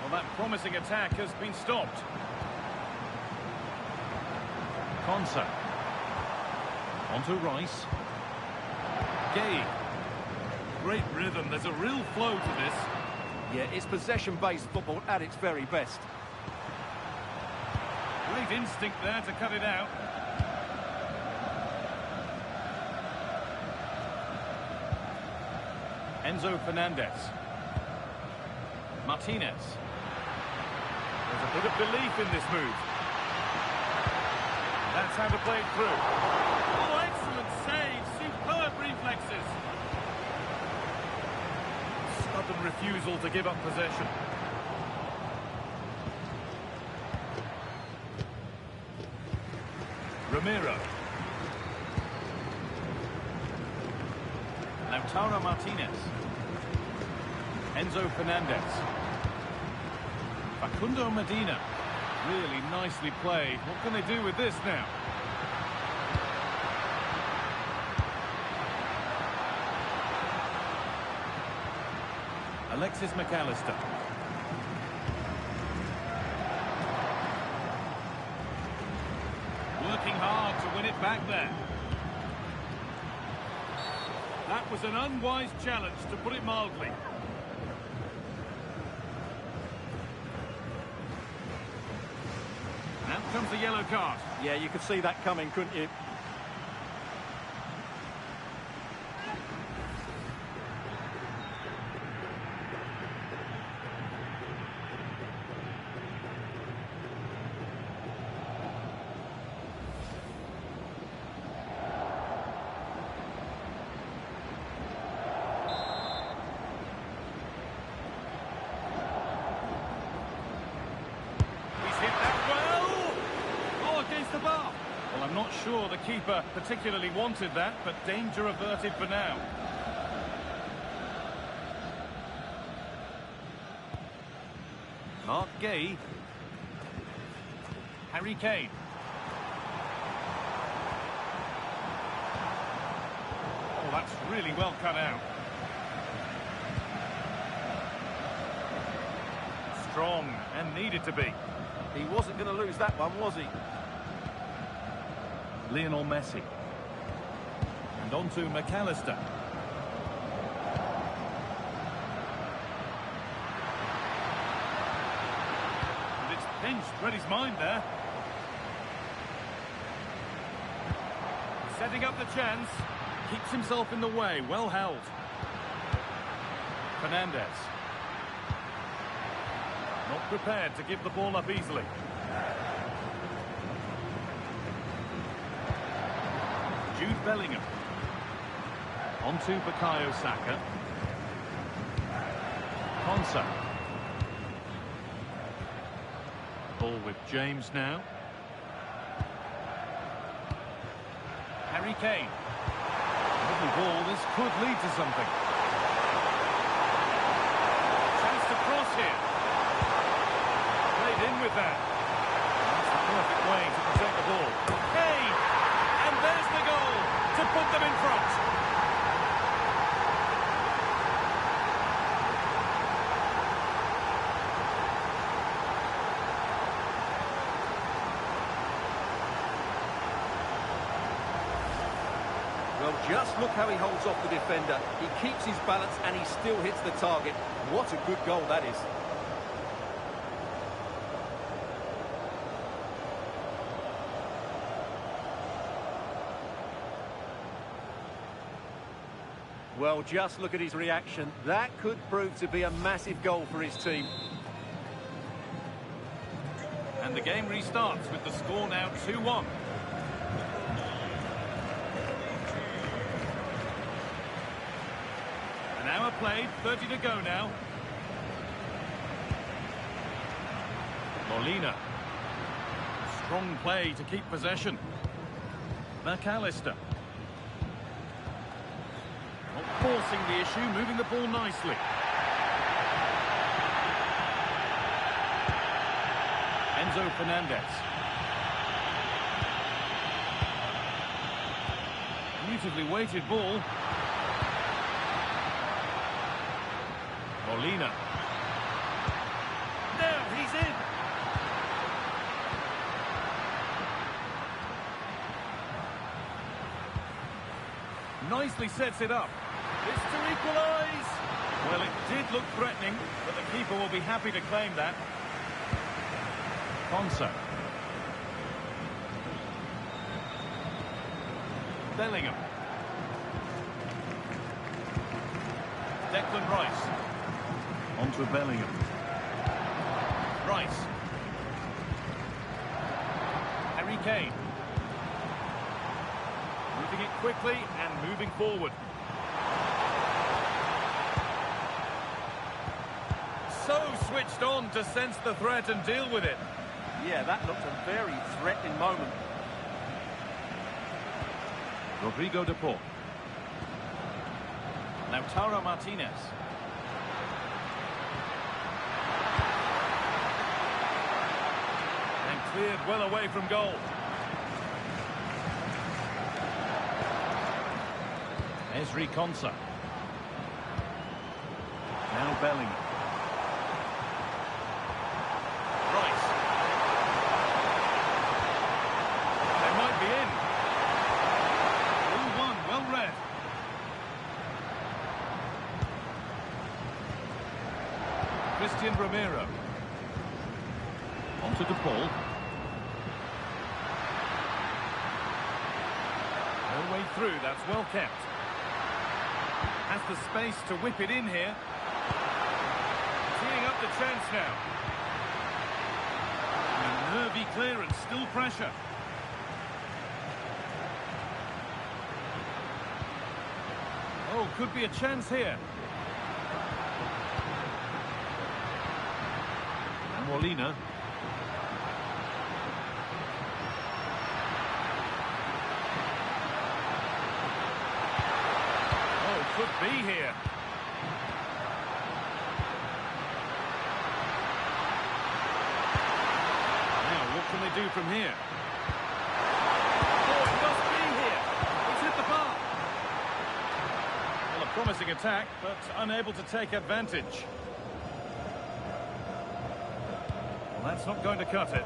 Well, that promising attack has been stopped. Konsa. On to Rice. Gay. Great rhythm. There's a real flow to this. Yeah, it's possession-based football at its very best. Great instinct there to cut it out. Enzo Fernandez. Martinez. There's a bit of belief in this move. That's how to play it through. Oh, excellent save. Superb reflexes. Stubborn refusal to give up possession. Ramiro. Lautaro Martinez. Enzo Fernandez. Facundo Medina. Really nicely played. What can they do with this now? Alexis McAllister. Working hard to win it back there. That was an unwise challenge, to put it mildly. Now comes the yellow card. Yeah, you could see that coming, couldn't you? Well, I'm not sure the keeper particularly wanted that, but danger averted for now. Mark Gay. Harry Kane. Oh, that's really well cut out. Strong and needed to be. He wasn't going to lose that one, was he? Lionel Messi. And on to McAllister. And it's pinched, read his mind there. Setting up the chance. Keeps himself in the way, well held. Fernandez. Not prepared to give the ball up easily. Jude Bellingham. On to Bukayo Saka. Konsa. Ball with James now. Harry Kane. Lovely ball, this could lead to something. Chance to cross here. Played in with that. That's the perfect way to protect the ball. Kane! And there's the goal to put them in front. Well, just look how he holds off the defender. He keeps his balance and he still hits the target. What a good goal that is. Well, just look at his reaction. That could prove to be a massive goal for his team. And the game restarts with the score now 2-1. An hour played, 30 to go now. Molina. Strong play to keep possession. McAllister. Not forcing the issue, moving the ball nicely. Enzo Fernandez. Beautifully weighted ball. Molina. Now he's in. Nicely sets it up. It's to equalise. Well, it did look threatening, but the keeper will be happy to claim that. Konsa. Bellingham. Declan Rice. On to Bellingham. Rice. Harry Kane. Moving it quickly and moving forward. So switched on to sense the threat and deal with it. Yeah, that looked a very threatening moment. Rodrigo de Paul. Lautaro Martinez. And cleared well away from goal. Ezri Konsa. Now Bellingham. Rice. They might be in. 0-1, well read. Christian Romero. On to De Paul. No way through, that's well kept. Has the space to whip it in here. Teeing up the chance now. And nervy clearance, still pressure. Oh, could be a chance here. And Molina. Oh, could be here. Now, what can they do from here? Oh, it must be here. It's hit the bar. Well, a promising attack, but unable to take advantage. Well, that's not going to cut it.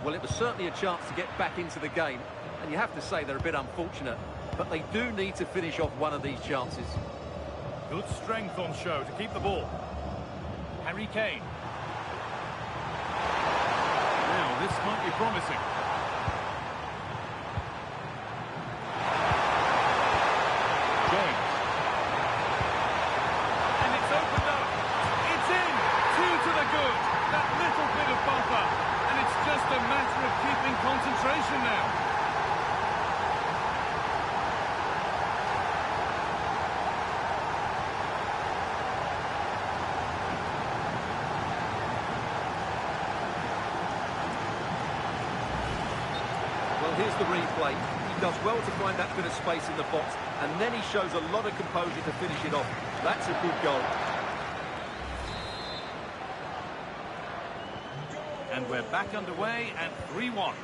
Well, it was certainly a chance to get back into the game, and you have to say they're a bit unfortunate, but they do need to finish off one of these chances. Good strength on show to keep the ball. Harry Kane. Now, this might be promising. James. And it's opened up. It's in. Two to the good. That little bit of buffer. And it's just a matter of keeping concentration now. Here's the replay. He does well to find that bit of space in the box, and then he shows a lot of composure to finish it off. That's a good goal. And we're back underway at 3-1.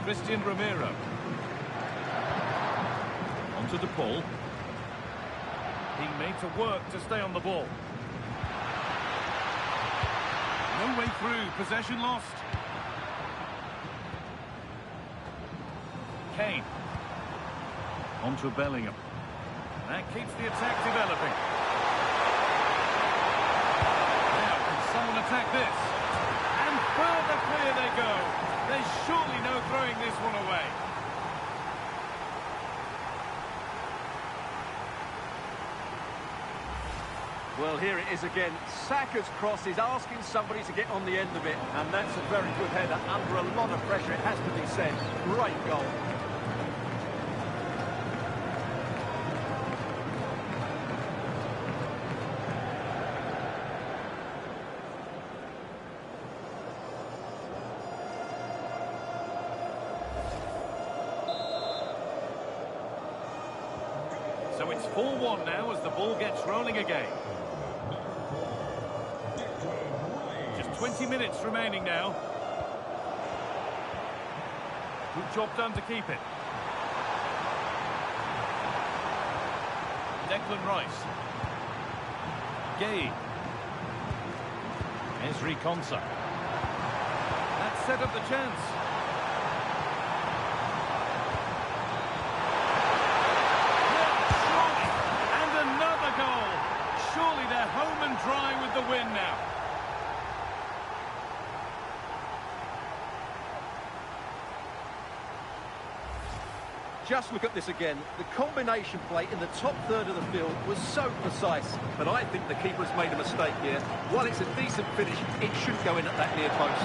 Christian Romero. On to De Paul. Being made to work to stay on the ball. No way through, possession lost. Kane. On to Bellingham. That keeps the attack developing. Now, can someone attack this? And further clear they go. There's surely no throwing this one away. Well, here it is again. Saka's cross is asking somebody to get on the end of it, and that's a very good header under a lot of pressure, it has to be said. Great goal. So it's 4-1 now as the ball gets rolling again. 20 minutes remaining now. Good job done to keep it. Declan Rice. Gay. Ezri Konsa. That set up the chance. Surely. And another goal. Surely they're home and dry with the win now. Just look at this again. The combination play in the top third of the field was so precise, but I think the keeper's made a mistake here. While it's a decent finish, it shouldn't go in at that near post.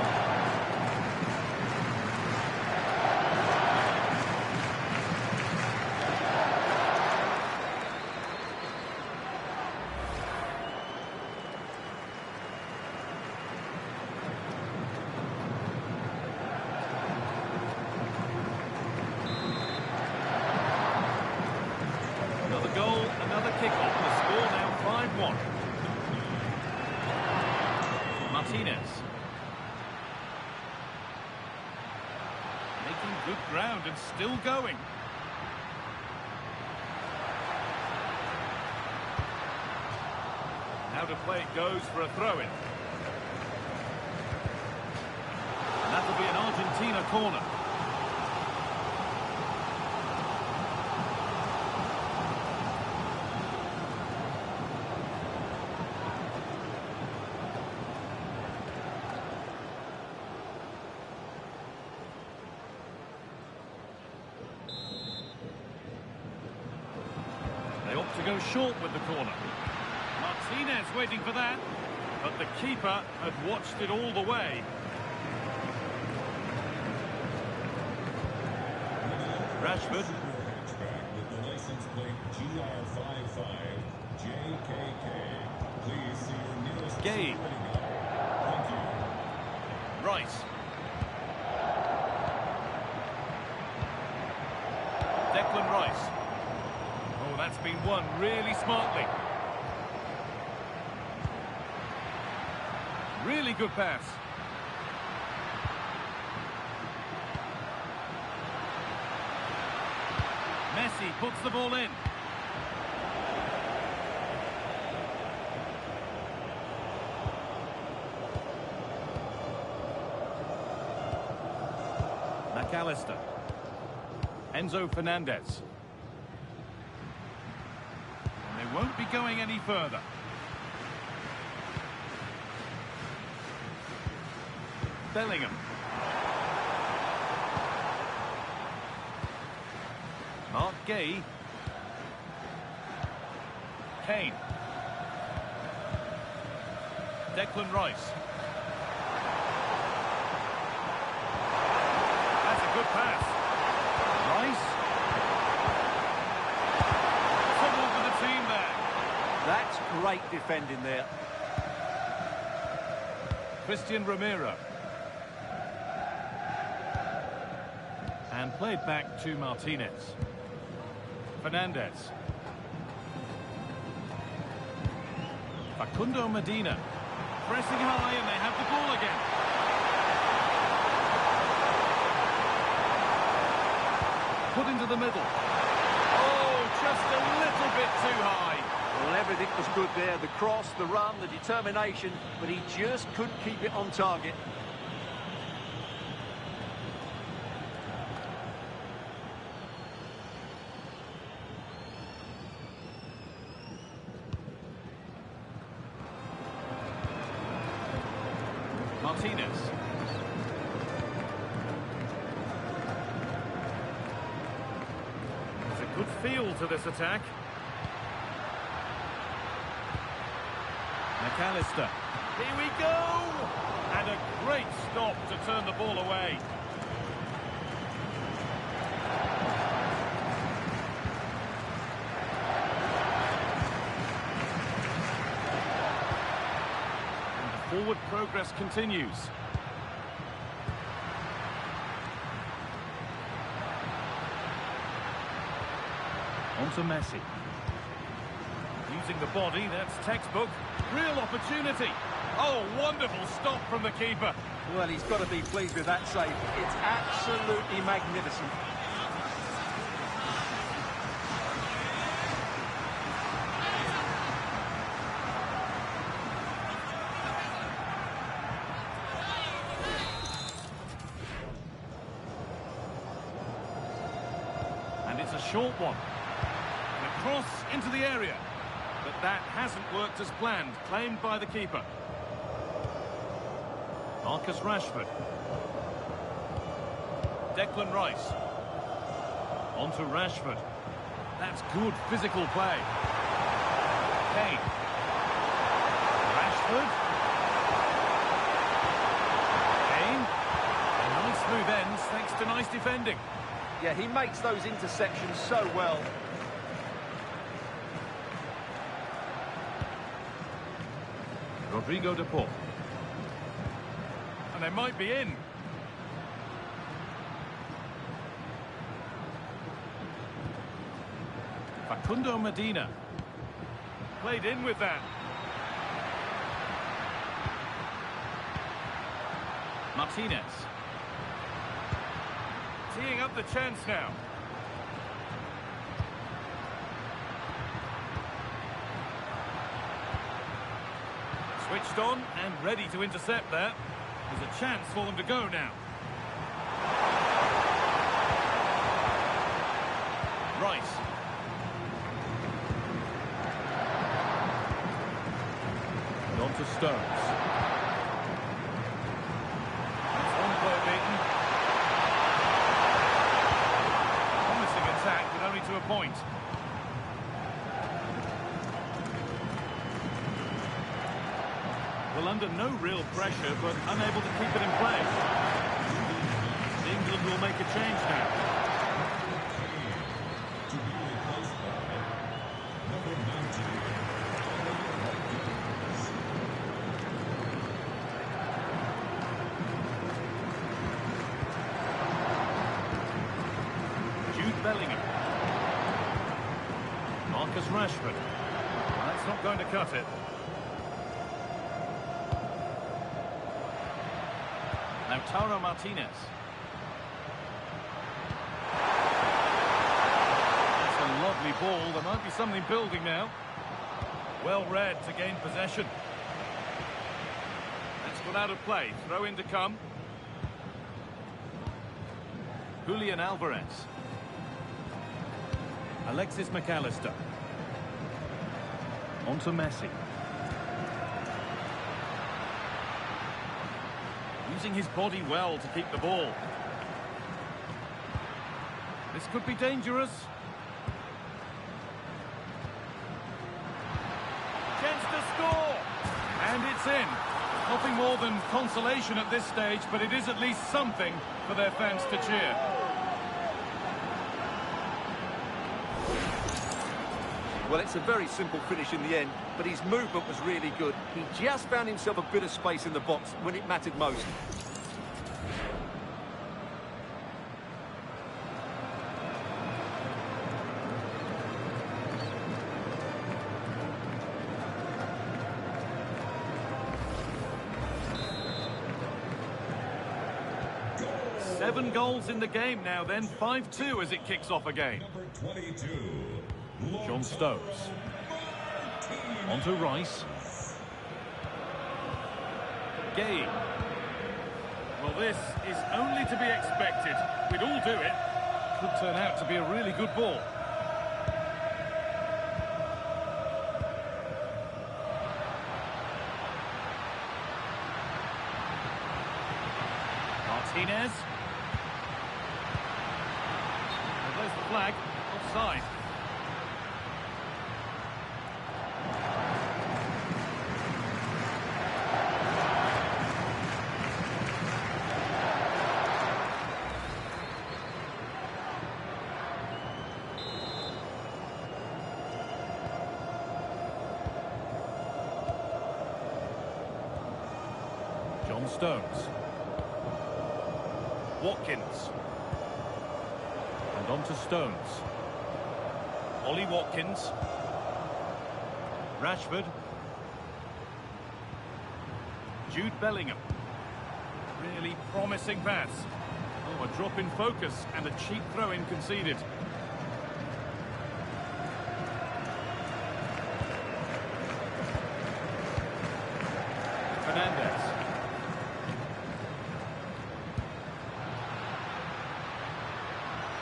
Making good ground and still going. Now to play it goes for a throw-in. And that'll be an Argentina corner. to go short with the corner. Martinez waiting for that, but the keeper had watched it all the way. Rashford. With the license plate GR55JKK. Please see your nearest Gay. security guard. Thank you. Rice. Declan Rice. Oh, that's been won really smartly. Really good pass. Messi puts the ball in. McAllister. Enzo Fernandez. And they won't be going any further. Bellingham. Mark Gay. Kane. Declan Rice. That's a good pass. Rice. Trouble for the team there. That's great defending there. Christian Romero. And played back to Martinez. Fernandez. Facundo Medina. Pressing high and they have the ball again. Put into the middle. Oh, just a little bit too high. Well, everything was good there. The cross, the run, the determination, but he just couldn't keep it on target. Martinez. There's a good feel to this attack. McAllister. Here we go! And a great stop to turn the ball away. Forward progress continues. On to Messi. Using the body, that's textbook. Real opportunity. Oh, wonderful stop from the keeper. Well, he's got to be pleased with that save. It's absolutely magnificent. And it's a short one. And a cross into the area. But that hasn't worked as planned, claimed by the keeper. Marcus Rashford. Declan Rice. On to Rashford. That's good physical play. Kane. Rashford. Kane. Nice smooth ends thanks to nice defending. Yeah, he makes those interceptions so well. Rodrigo de Paul. And they might be in. Facundo Medina. Played in with that. Martinez. Teeing up the chance now. Switched on and ready to intercept there. There's a chance for them to go now. Rice. And on to Stones. That's one player beaten. Promising attack, but only to a point. Well, under no real pressure, but unable to keep it in play. England will make a change now. To be replaced by number 19. Jude Bellingham. Marcus Rashford. That's not going to cut it. Lautaro Martinez. That's a lovely ball. There might be something building now. Well read to gain possession. That's gone out of play. Throw in to come. Julian Alvarez. Alexis McAllister. On to Messi. Using his body well to keep the ball. This could be dangerous. Chance to score! And it's in. Nothing more than consolation at this stage, but it is at least something for their fans to cheer. Well, it's a very simple finish in the end, but his movement was really good. He just found himself a bit of space in the box when it mattered most. Goal! 7 goals in the game now then, 5-2 as it kicks off again. Number 22. John Stones. On to Rice. Gay. Well, this is only to be expected. We'd all do it. Could turn out to be a really good ball. Martinez. Well, there's the flag. Offside. John Stones. Watkins. And on to Stones. Ollie Watkins. Rashford. Jude Bellingham. Really promising pass. Oh, a drop in focus and a cheap throw-in conceded. Fernandez.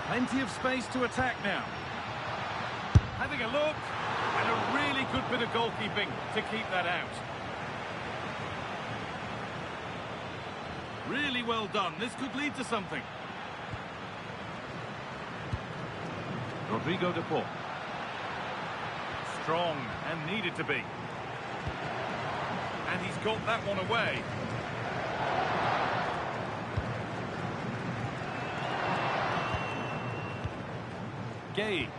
Plenty of space to attack now. Having a look, and a really good bit of goalkeeping to keep that out. Really well done. This could lead to something. Rodrigo de Paul. Strong and needed to be. And he's got that one away. Gay.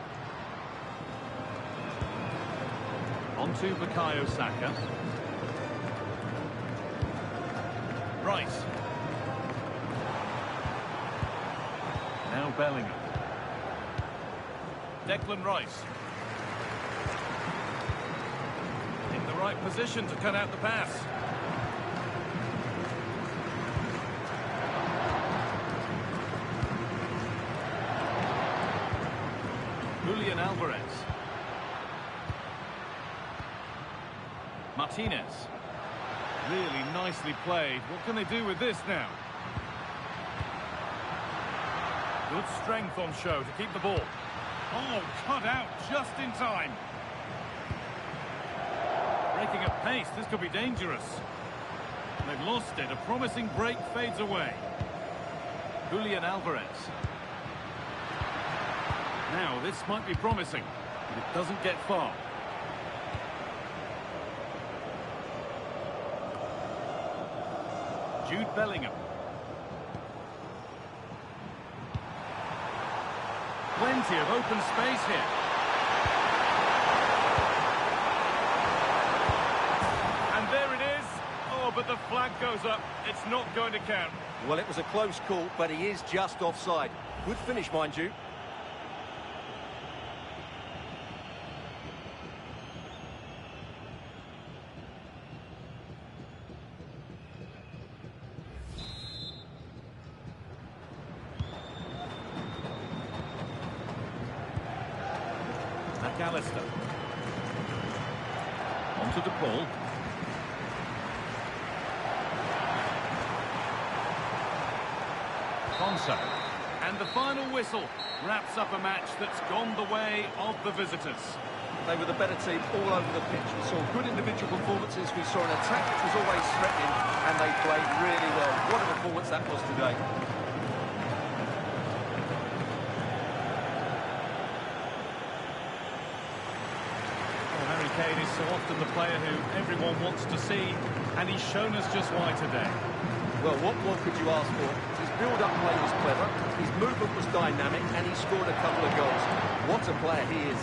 On to Bukayo Saka. Rice. Now Bellingham. Declan Rice. In the right position to cut out the pass. Julian Alvarez. Martinez. Really nicely played. What can they do with this now? Good strength on show to keep the ball. Oh, cut out just in time. Breaking at pace, this could be dangerous. They've lost it. A promising break fades away. Julian Alvarez. Now, this might be promising, but it doesn't get far. Jude Bellingham. Plenty of open space here. And there it is. Oh, but the flag goes up. It's not going to count. Well, it was a close call, but he is just offside. Good finish, mind you. McAllister. On to DePaul. Conso. And the final whistle wraps up a match that's gone the way of the visitors. They were the better team all over the pitch. We saw good individual performances. We saw an attack which was always threatening, and they played really well. What a performance that was today. Harry Kane is so often the player who everyone wants to see, and he's shown us just why today. Well, what more could you ask for? His build-up play was clever, his movement was dynamic, and he scored a couple of goals. What a player he is.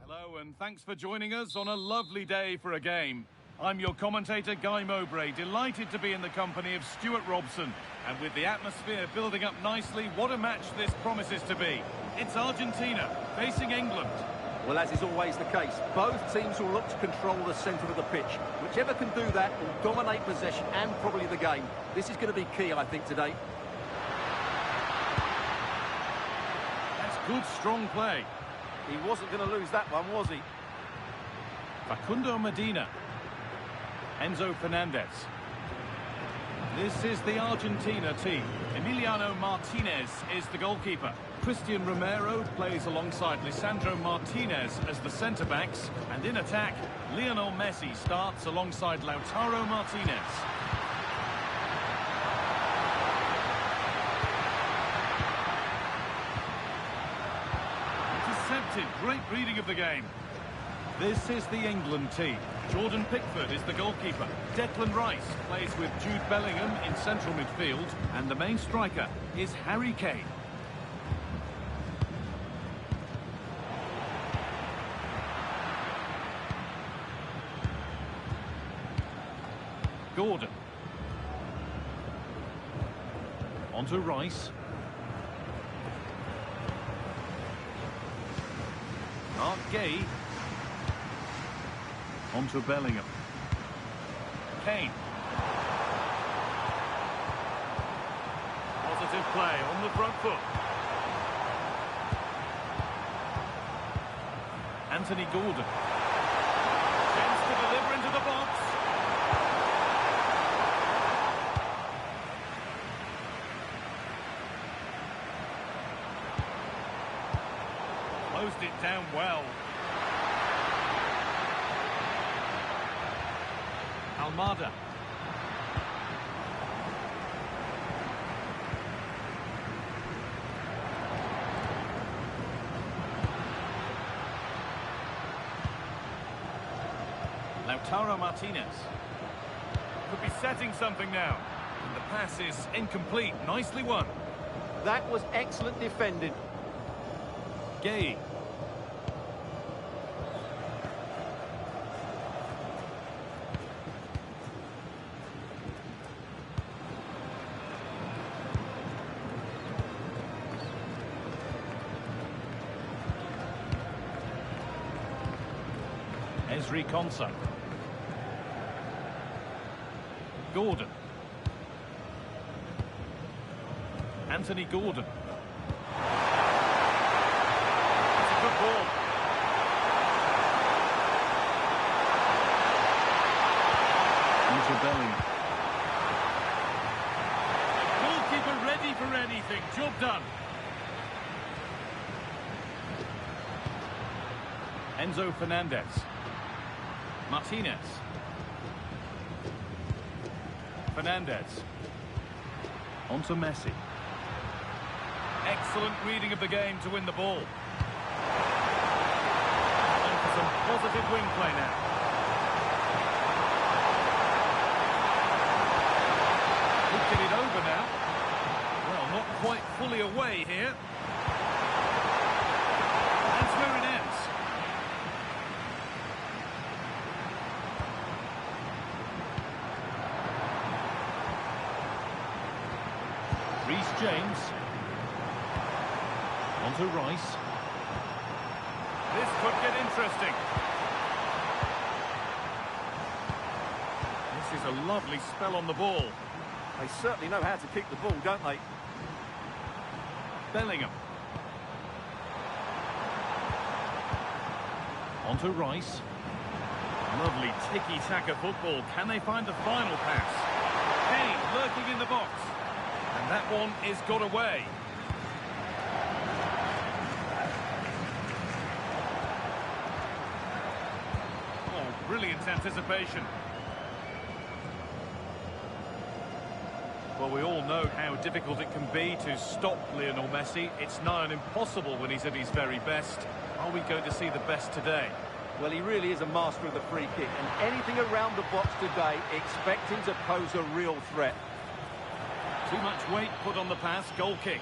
Hello and thanks for joining us on a lovely day for a game. I'm your commentator Guy Mowbray, delighted to be in the company of Stuart Robson. And with the atmosphere building up nicely, what a match this promises to be. It's Argentina facing England. Well, as is always the case, both teams will look to control the centre of the pitch. Whichever can do that will dominate possession and probably the game. This is going to be key, I think, today. That's good, strong play. He wasn't going to lose that one, was he? Facundo Medina. Enzo Fernandez. This is the Argentina team. Emiliano Martinez is the goalkeeper. Christian Romero plays alongside Lisandro Martinez as the centre-backs. And in attack, Lionel Messi starts alongside Lautaro Martinez. Intercepted, great reading of the game. This is the England team. Jordan Pickford is the goalkeeper. Declan Rice plays with Jude Bellingham in central midfield. And the main striker is Harry Kane. Gordon. Onto Rice. Mark Gay. Onto Bellingham. Kane. Positive play on the front foot. Anthony Gordon. Chance to deliver into the box. Closed it down well. Almada. Lautaro Martinez. Could be setting something now. And the pass is incomplete. Nicely won. That was excellent defending. Gay. Ezri Konsa. Gordon. Anthony Gordon. It's a good ball. Into Bellingham. Goalkeeper ready for anything. Job done. Enzo Fernandez. Martinez. Fernandez. Onto Messi. Excellent reading of the game to win the ball. And for some positive wing play now. Could get it over now. Well, not quite fully away here. That's where it ends. Reece James. Onto Rice. This could get interesting. This is a lovely spell on the ball. They certainly know how to kick the ball, don't they? Bellingham. Onto Rice. Lovely tiki-taka football. Can they find the final pass? Kane lurking in the box. And that one is got away. Oh, brilliant anticipation. Well, we all know how difficult it can be to stop Lionel Messi. It's nigh on impossible when he's at his very best. Are we going to see the best today? Well, he really is a master of the free kick, and anything around the box today, expect him to pose a real threat. Too much weight put on the pass, goal kick.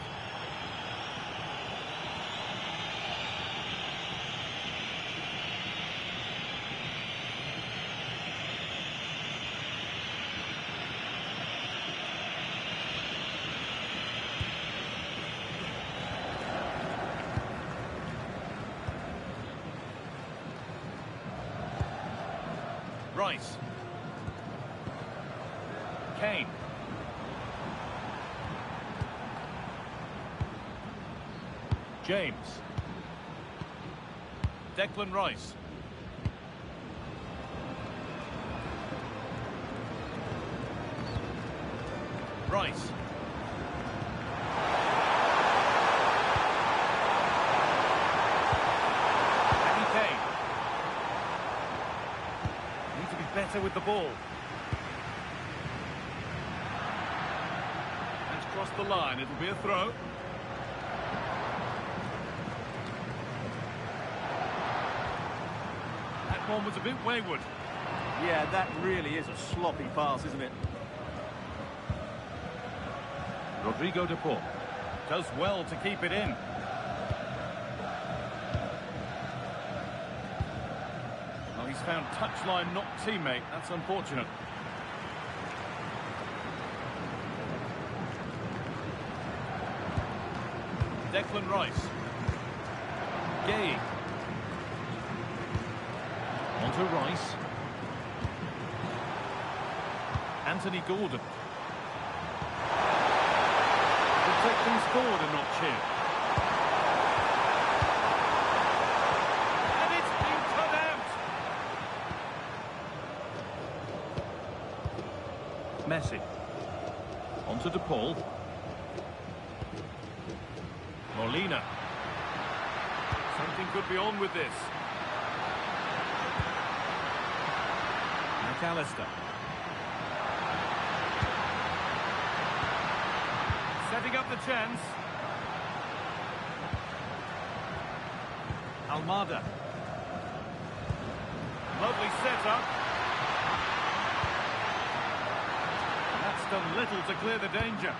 Rice. Kane. James. Declan Rice. Rice. Harry Kane. Need to be better with the ball. That's crossed the line. It'll be a throw. That one was a bit wayward. Yeah, that really is a sloppy pass, isn't it? Rodrigo de Paul does well to keep it in. Well, he's found touchline, not teammate. That's unfortunate. Declan Rice. Gay. On to Rice. Anthony Gordon. Will take things forward a notch here. And it's been cut out. Messi. On to De Paul. Molina. Something could be on with this. McAllister. Setting up the chance. Almada. Lovely setup. That's done little to clear the danger.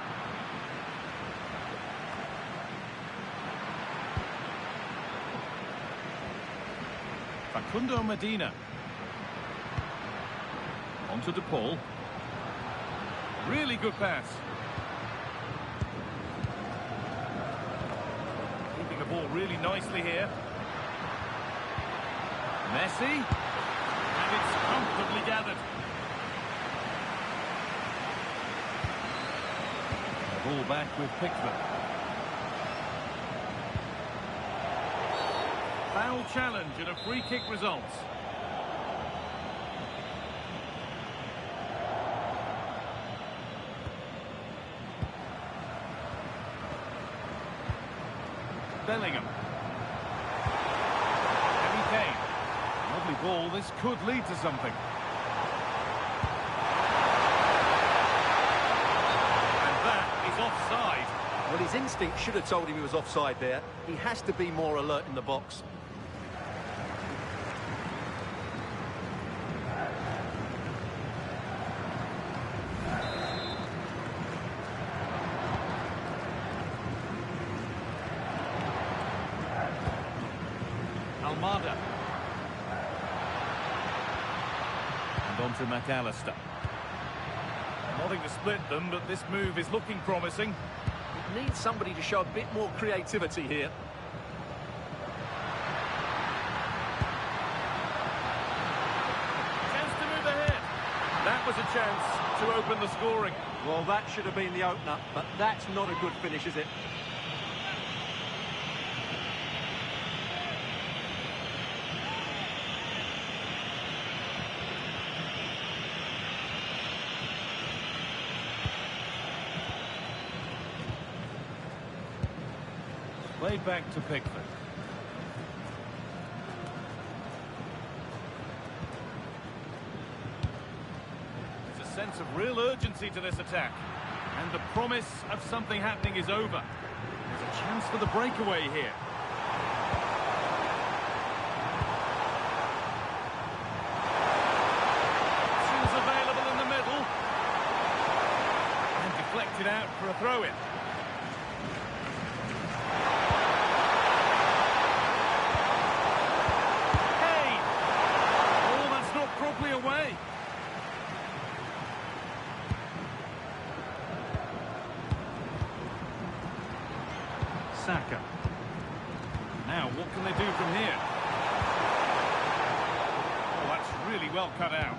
Facundo Medina. On to De Paul. Really good pass. Keeping the ball really nicely here. Messi. And it's comfortably gathered. Ball back with Pickford. Foul challenge and a free kick results. Bellingham. Harry Kane. Lovely ball. This could lead to something. And that is offside. Well, his instinct should have told him he was offside there. He has to be more alert in the box. Almada. And on to McAllister. Nothing to split them, but this move is looking promising. It needs somebody to show a bit more creativity here. Chance to move ahead. That was a chance to open the scoring. Well, that should have been the opener, but that's not a good finish, is it? Played back to Pickford. There's a sense of real urgency to this attack. And the promise of something happening is over. There's a chance for the breakaway here. Options available in the middle. And deflected out for a throw-in. Away. Saka. Now, what can they do from here? Oh, that's really well cut out.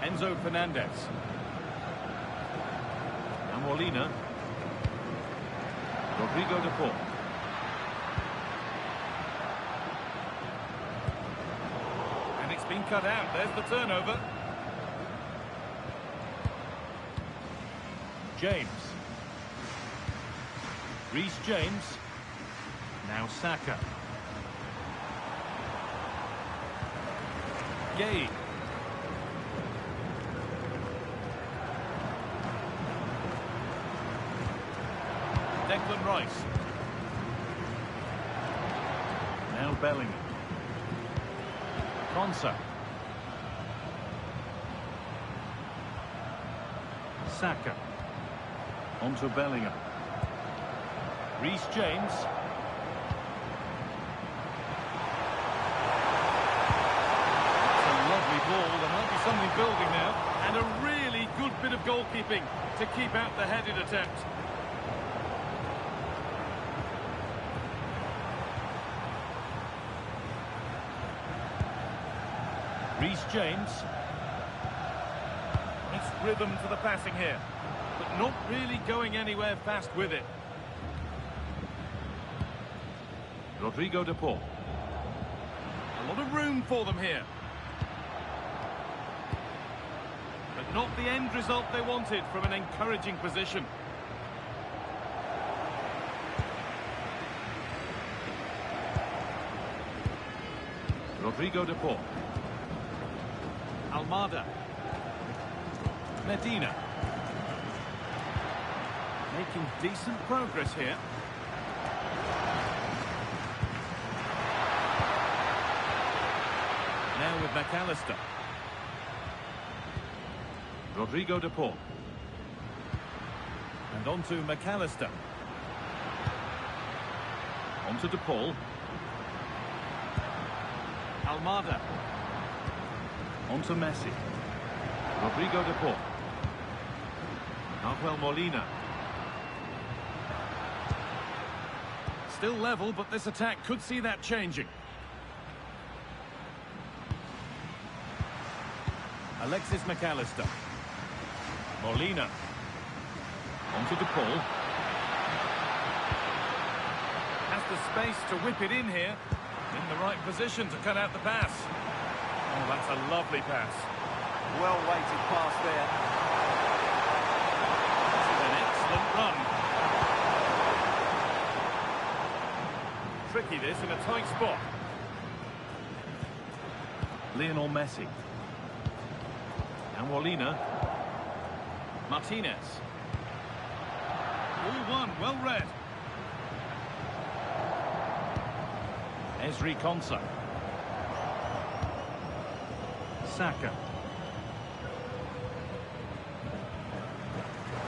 Enzo Fernandez. And Molina. Rodrigo de Paul. Been cut out. There's the turnover. James. Reece James. Now Saka. Gay. Declan Rice. Now Bellingham. Konsa. Saka. Onto Bellingham. Reece James. It's a lovely ball. There might be something building now. And a really good bit of goalkeeping to keep out the headed attempt. Reece James. Nice rhythm to the passing here, but not really going anywhere fast with it. Rodrigo de Paul. A lot of room for them here. But not the end result they wanted from an encouraging position. Rodrigo de Paul. Almada. Medina. Making decent progress here. Now with McAllister. Rodrigo de Paul. And on to McAllister. On to de Paul. Almada. On to Messi. Rodrigo de Paul. Nahuel Molina. Still level, but this attack could see that changing. Alexis McAllister. Molina. On to de Paul. Has the space to whip it in here. In the right position to cut out the pass. Oh, that's a lovely pass. Well-weighted pass there. This is an excellent run. Tricky this in a tight spot. Lionel Messi. And Molina. Martinez. All one, well read. Ezri Konsa. Saka.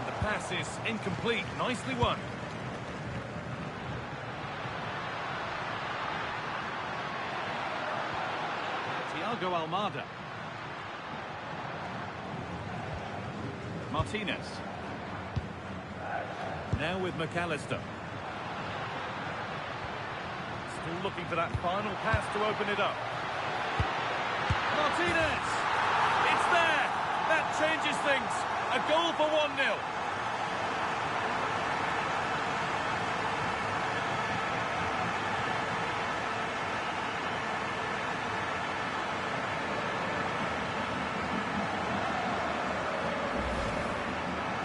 The pass is incomplete. Nicely won. Thiago Almada. Martinez. Now with McAllister. Still looking for that final pass to open it up. Martinez! It's there! That changes things. A goal for 1-0.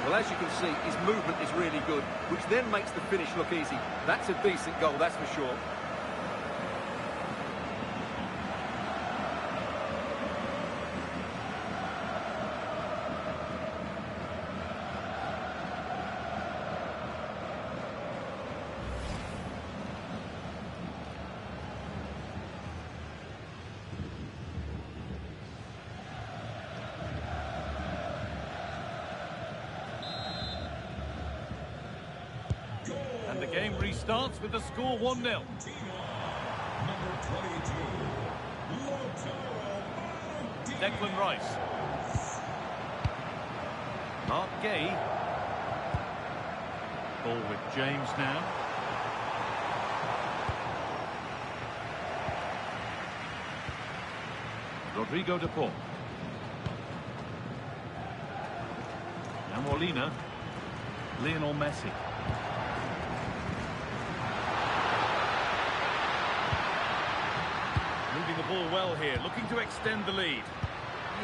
Well, as you can see, his movement is really good, which then makes the finish look easy. That's a decent goal, that's for sure. And the game restarts with the score 1-0. Number 22. Declan Rice. Mark Gay. Ball with James now. Rodrigo de Paul. And Molina. Lionel Messi. Moving the ball well here, looking to extend the lead.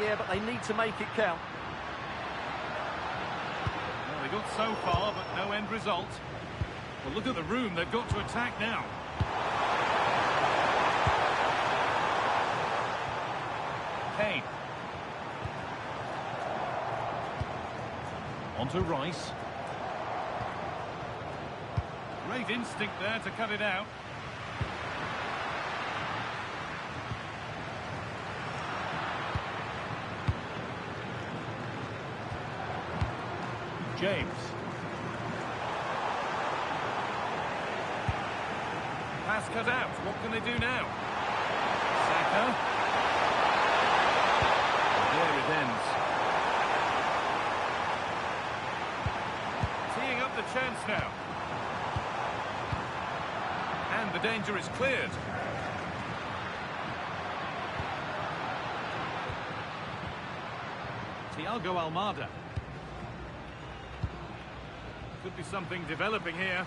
Yeah, but they need to make it count. Well, he got so far, but no end result. Well, look at the room they've got to attack now. Kane. On to Rice. Great instinct there to cut it out. James. Pass cut out. What can they do now? Saka. There it ends. Teeing up the chance now. And the danger is cleared. Thiago Almada. Could be something developing here.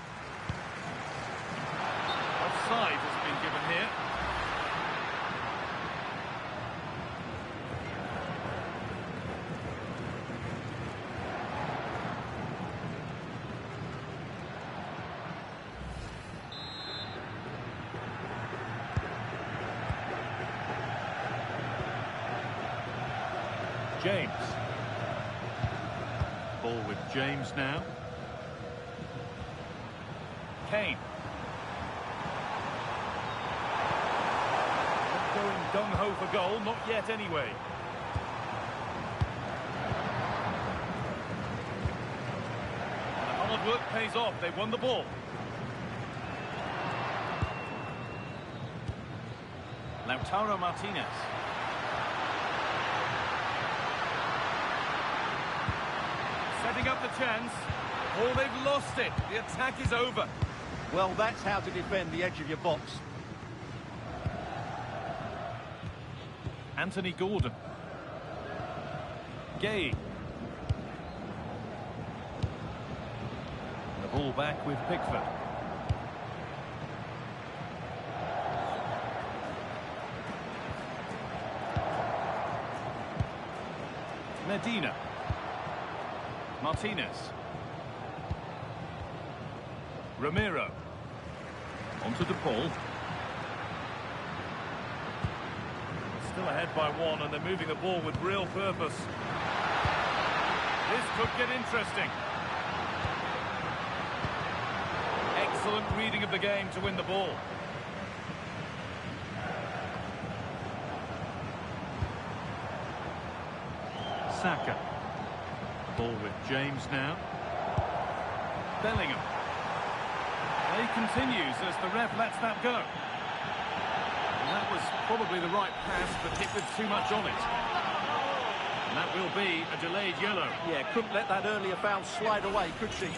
Offside has been given here. James. Ball with James now. Kane. Not going gung-ho for goal, not yet anyway. And the hard work pays off, they won the ball. Lautaro Martinez. Setting up the chance. Oh, they've lost it. The attack is over. Well, that's how to defend the edge of your box. Anthony Gordon. Gay. The ball back with Pickford. Medina. Martinez. Romero. Onto the ball. Still ahead by one, and they're moving the ball with real purpose. This could get interesting. Excellent reading of the game to win the ball. Saka. Ball with James now. Bellingham. Play continues as the ref lets that go. And that was probably the right pass, but hit with too much on it. And that will be a delayed yellow. Yeah, couldn't let that earlier foul slide away, could she?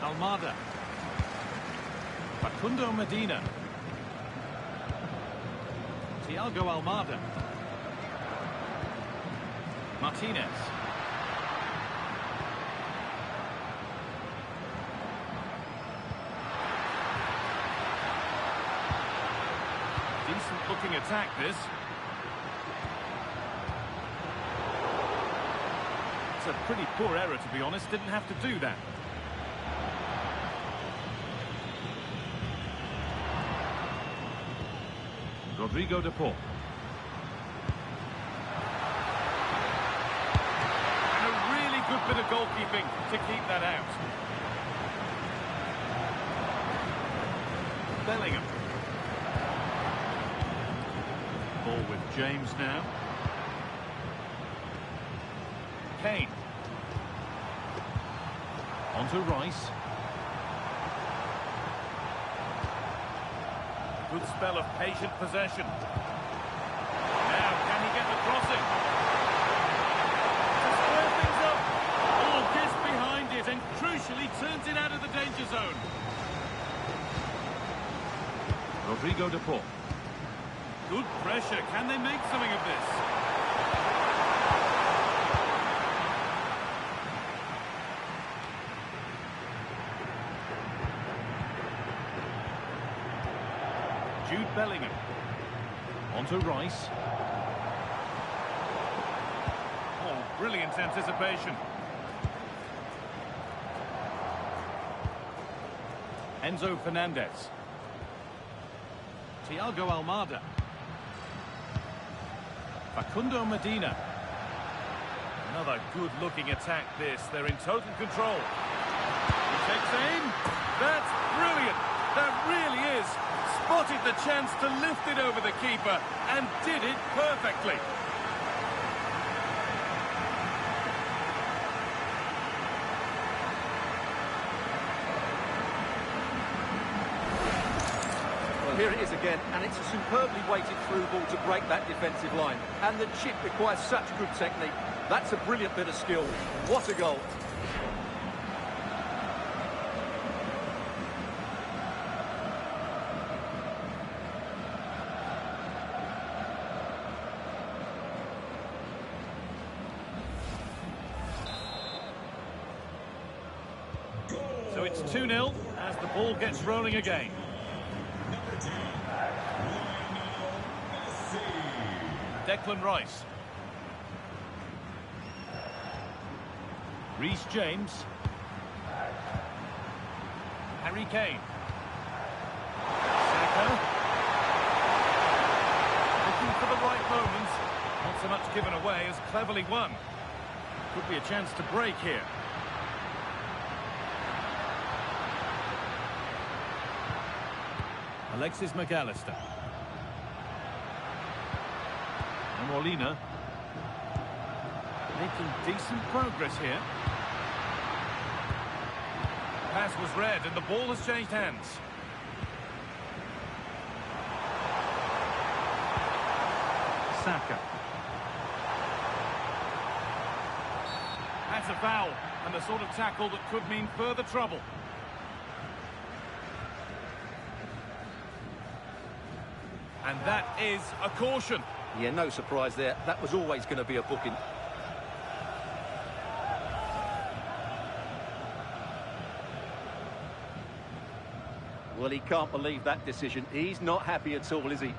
Almada. Facundo Medina. Thiago Almada. Martinez. Decent looking attack, this. It's a pretty poor error, to be honest. Didn't have to do that. Rodrigo de Paul. And a really good bit of goalkeeping to keep that out. Bellingham. Ball with James now. Kane. On to Rice. Good spell of patient possession. Now, can he get the crossing? To square things up. Oh, gets behind it and crucially turns it out of the danger zone. Rodrigo de Paul. Good pressure. Can they make something of this? Jude Bellingham. On to Rice. Oh, brilliant anticipation. Enzo Fernandez. Thiago Almada. Facundo Medina. Another good-looking attack this. They're in total control. He takes aim. That's brilliant. That really is. Spotted the chance to lift it over the keeper and did it perfectly. Well, here it is again, and it's a superbly weighted through ball to break that defensive line. And the chip requires such good technique. That's a brilliant bit of skill. What a goal. So it's 2-0 as the ball gets rolling again. Declan Rice. Reece James. Harry Kane. Saka. Looking for the right moment. Not so much given away as cleverly won. Could be a chance to break here. Alexis McAllister. And Molina. Making decent progress here. Pass was read and the ball has changed hands. Saka. That's a foul, and the sort of tackle that could mean further trouble. And that is a caution. Yeah, no surprise there. That was always going to be a booking. Well, he can't believe that decision. He's not happy at all, is he?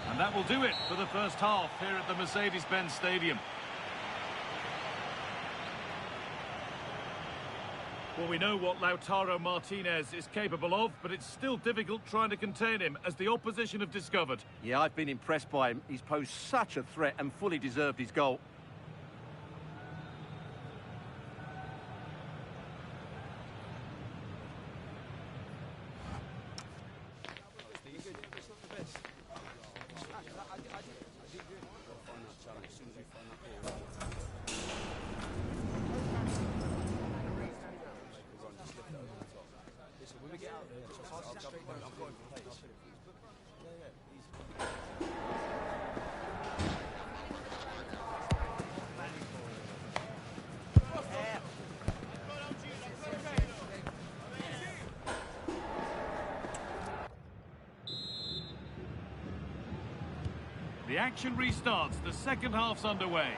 And that will do it for the first half here at the Mercedes-Benz Stadium. Well, we know what Lautaro Martinez is capable of, but it's still difficult trying to contain him as the opposition have discovered. Yeah, I've been impressed by him. He's posed such a threat and fully deserved his goal. The action restarts. The second half's underway.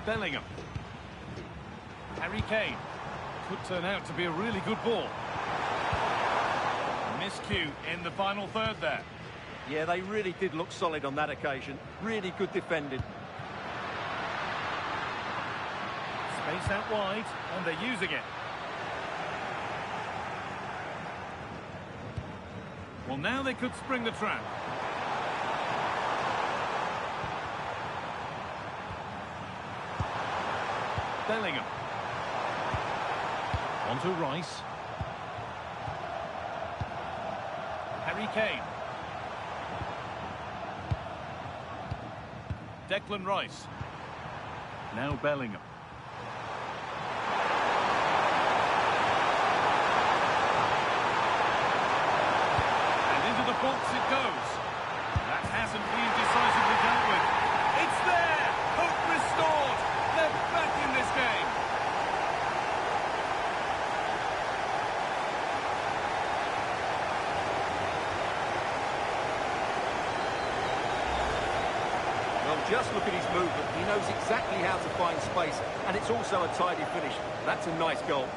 Bellingham. Harry Kane. Could turn out to be a really good ball. Miscue in the final third there. Yeah, they really did look solid on that occasion. Really good defending. Space out wide, and they're using it. Well, now they could spring the trap. Bellingham. On to Rice. Harry Kane. Declan Rice. Now Bellingham. And into the box it goes. That hasn't been decisively dealt with. It's there! Hope restored! They're back in this game! Well, just look at his movement. He knows exactly how to find space, and it's also a tidy finish. That's a nice goal.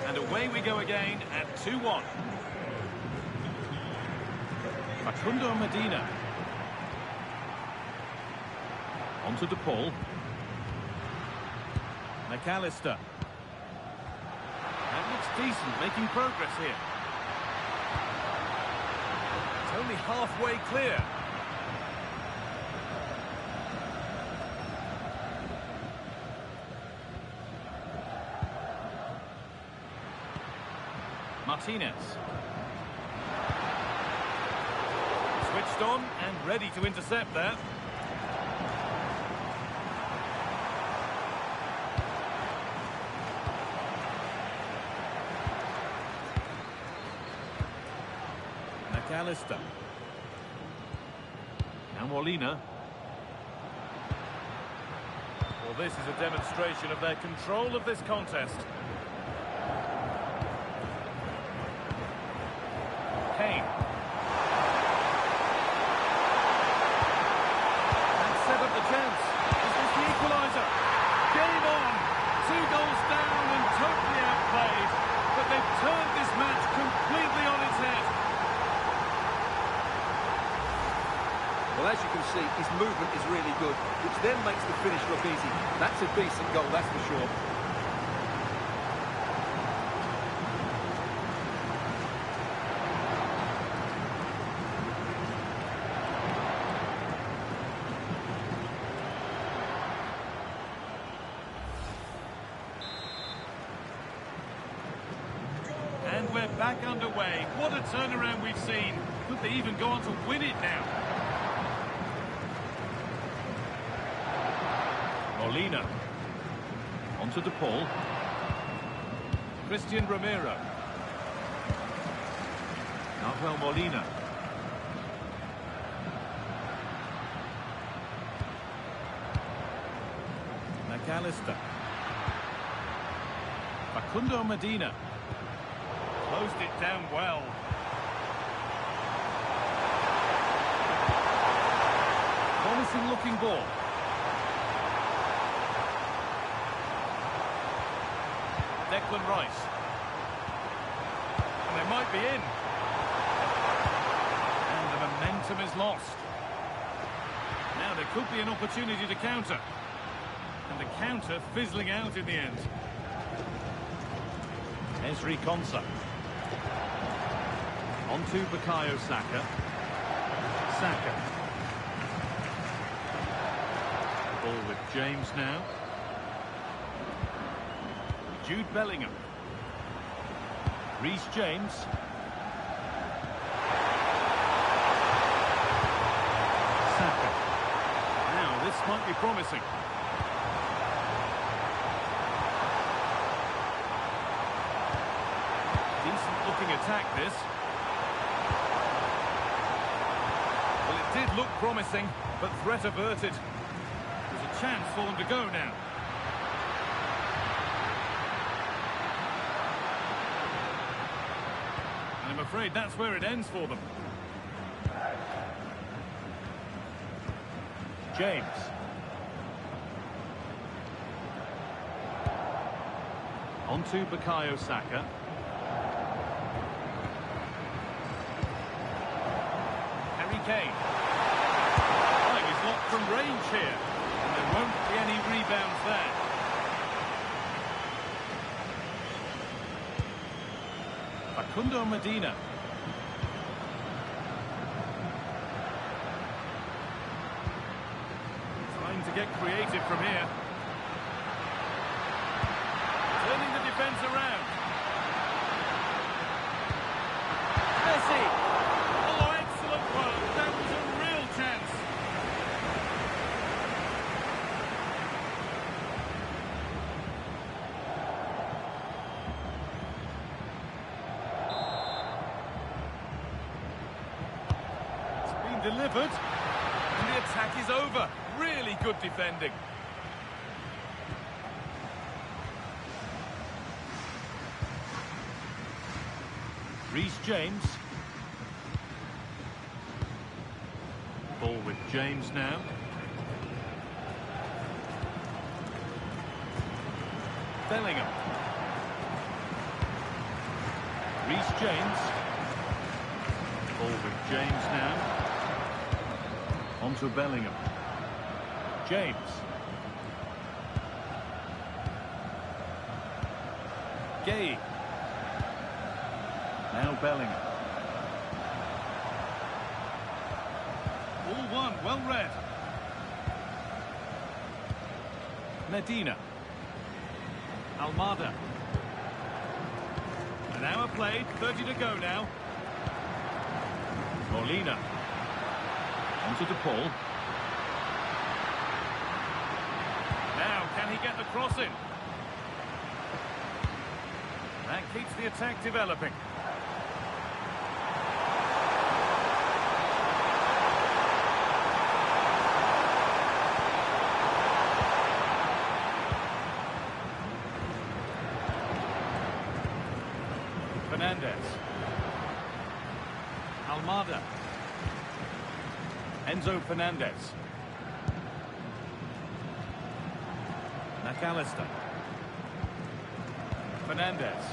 And away we go again at 2-1. Facundo Medina. Onto DePaul. McAllister. That looks decent, making progress here. It's only halfway clear. Martinez. Switched on and ready to intercept that. McAllister. Now Molina. Well, this is a demonstration of their control of this contest. Kane. And set up the chance. Is this the equaliser? Game on! 2 goals down and totally outplayed. But they've turned this match completely on its head. Well, as you can see, his movement is really good, which then makes the finish look easy. That's a decent goal, that's for sure. And we're back underway. What a turnaround we've seen. Could they even go on to win it now? Molina. Onto DePaul. Christian Romero. Nahuel Molina. McAllister. Facundo Medina. Closed it down well. Promising looking ball. Declan Rice. And they might be in. And the momentum is lost. Now there could be an opportunity to counter. And the counter fizzling out in the end. Ezri Konsa. Onto Bukayo Saka. Saka. Ball with James now. Jude Bellingham. Reece James. Saka. Now this might be promising. Decent looking attack this. Well, it did look promising, but threat averted. There's a chance for them to go now. I'm afraid that's where it ends for them. James. Onto Bukayo Saka. Harry Kane. Oh, he's locked from range here. And there won't be any rebounds there. Facundo Medina. get creative from here. Turning the defence around. Messi! Oh, excellent work. That was a real chance. It's been delivered. And the attack is over. Really good defending. Reece James. Ball with James now. Bellingham. Reece James. Ball with James now. On to Bellingham. James. Gay. Now Bellingham. All one, well read. Medina. Almada. An hour played, 30 to go now. Molina. Onto DePaul. Now, can he get the cross in? That keeps the attack developing. Fernandez. Almada. Enzo Fernandez. McAllister. Fernandez.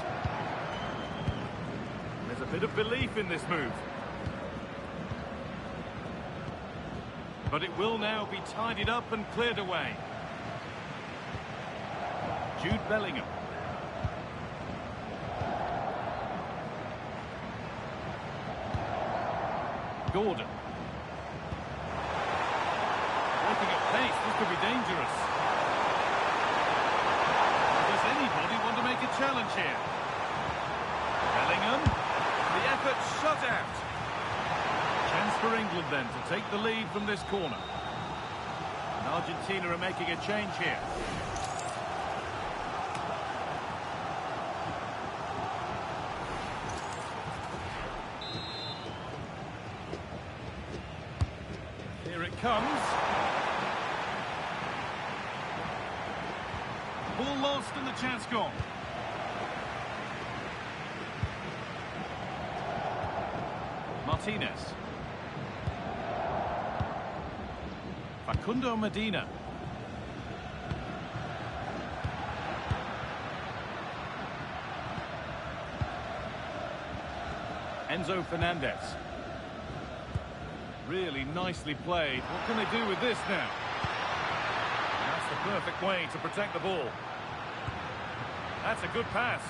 There's a bit of belief in this move. But it will now be tidied up and cleared away. Jude Bellingham. Gordon. Working at pace, this could be dangerous. Does anybody want to make a challenge here? Bellingham. The effort shut out. Chance for England then to take the lead from this corner. And Argentina are making a change here. Here it comes. Ball lost and the chance gone. Martinez. Facundo Medina. Enzo Fernandez. Really nicely played. What can they do with this now? That's the perfect way to protect the ball. That's a good pass.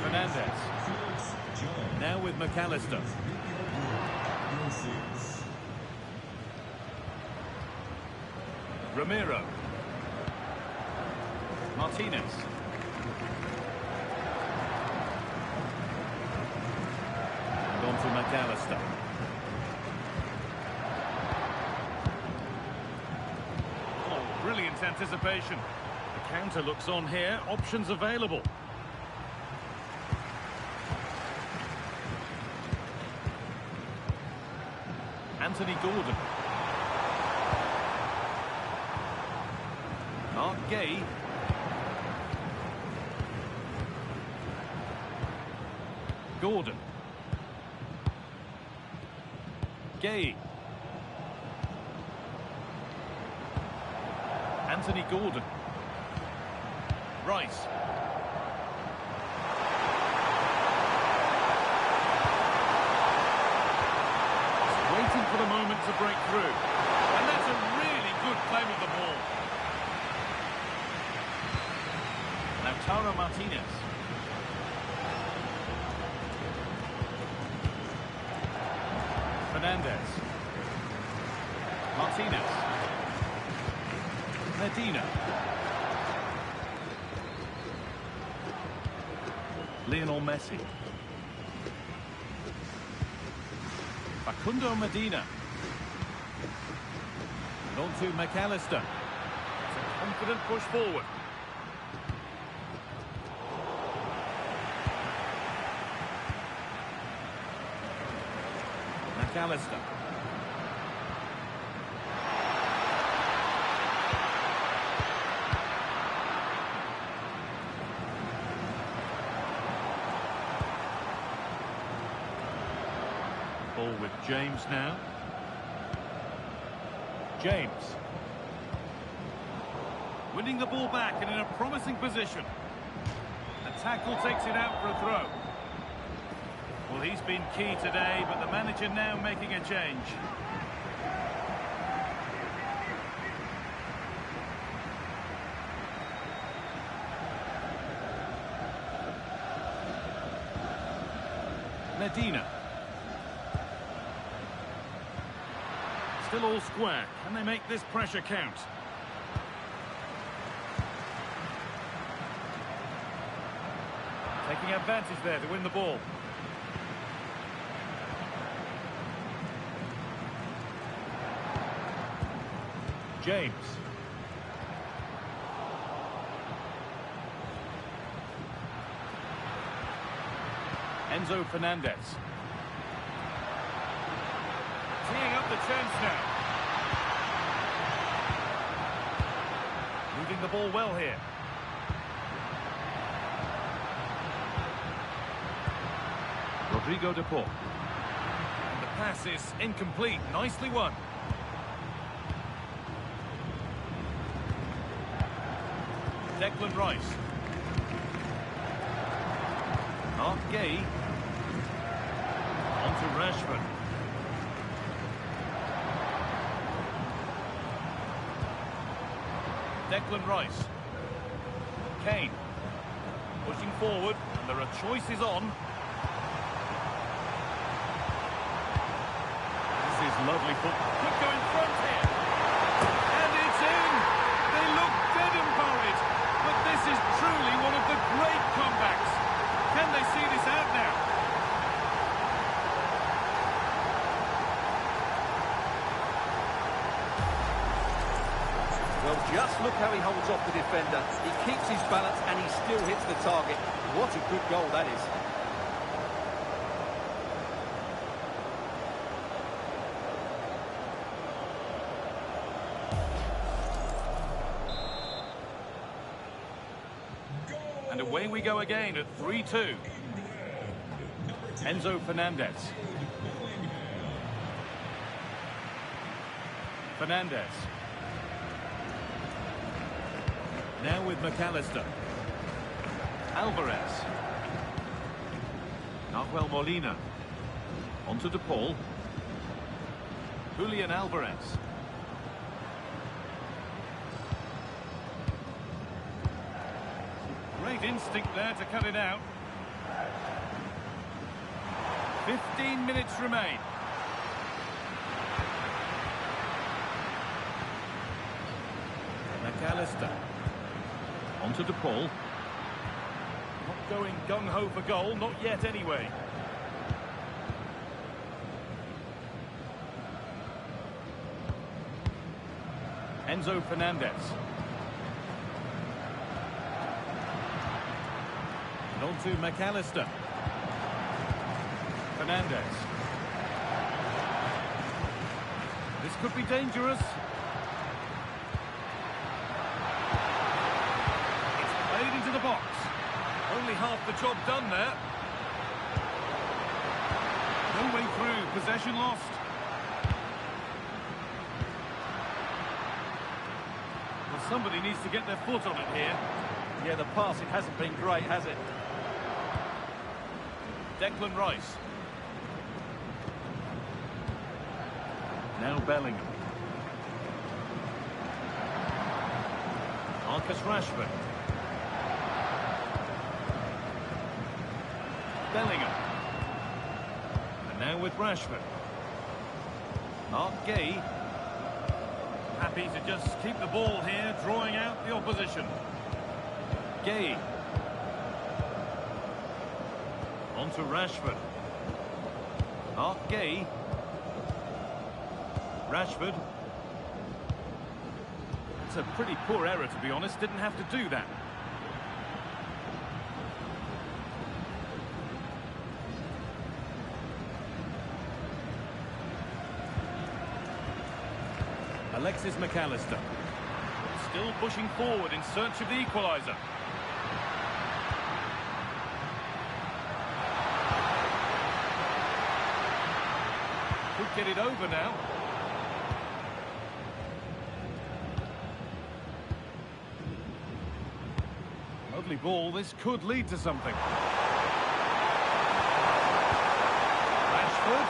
Fernandez. Now with McAllister. Ramiro. Martinez. And on to McAllister. Oh, brilliant anticipation. The counter looks on here. Options available. Anthony Gordon. Mark Gay. Gordon. Gay. Anthony Gordon. Rice. Waiting for the moment to break through. And that's a really good claim of the ball. Lautaro Martinez. Fernandez. Martinez. Medina. Lionel Messi. Facundo Medina. And on to McAllister. It's a confident push forward. McAllister. Ball with James now. James. Winning the ball back and in a promising position. The tackle takes it out for a throw. Well, he's been key today, but the manager now making a change. Medina. Still all square. Can they make this pressure count? Taking advantage there to win the ball. James. Enzo Fernandez. Teeing up the chance now. Moving the ball well here. Rodrigo de Paul. And the pass is incomplete. Nicely won. Declan Rice. Mark Gay. On to Rashford. Declan Rice. Kane. Pushing forward, and there are choices on. This is lovely football. Could go in front here. And it's in! They look dead and buried. But this is truly one of the great comebacks. Can they see this out now? Well, just look how he holds off the defender. He keeps his balance and he still hits the target. What a good goal that is. And away we go again at 3-2. Enzo Fernandez. Fernandez. Now with McAllister. Alvarez. Nahuel Molina. On to De Paul. Julian Alvarez. Great instinct there to cut it out. 15 minutes remain. McAllister. On to De Paul. Not going gung-ho for goal, not yet anyway. Enzo Fernandez. And on to McAllister. Fernandez. This could be dangerous. It's played into the box. Only half the job done there. No way through. Possession lost. Well, somebody needs to get their foot on it here. Yeah, the passing hasn't been great, has it? Declan Rice. Now Bellingham. Marcus Rashford. Bellingham. And now with Rashford. Gay. Happy to just keep the ball here, drawing out the opposition. Gay. On to Rashford. Gay. Rashford. It's a pretty poor error, to be honest. Didn't have to do that. Alexis McAllister. Still pushing forward in search of the equaliser. Could get it over now. Lovely ball. This could lead to something. Rashford.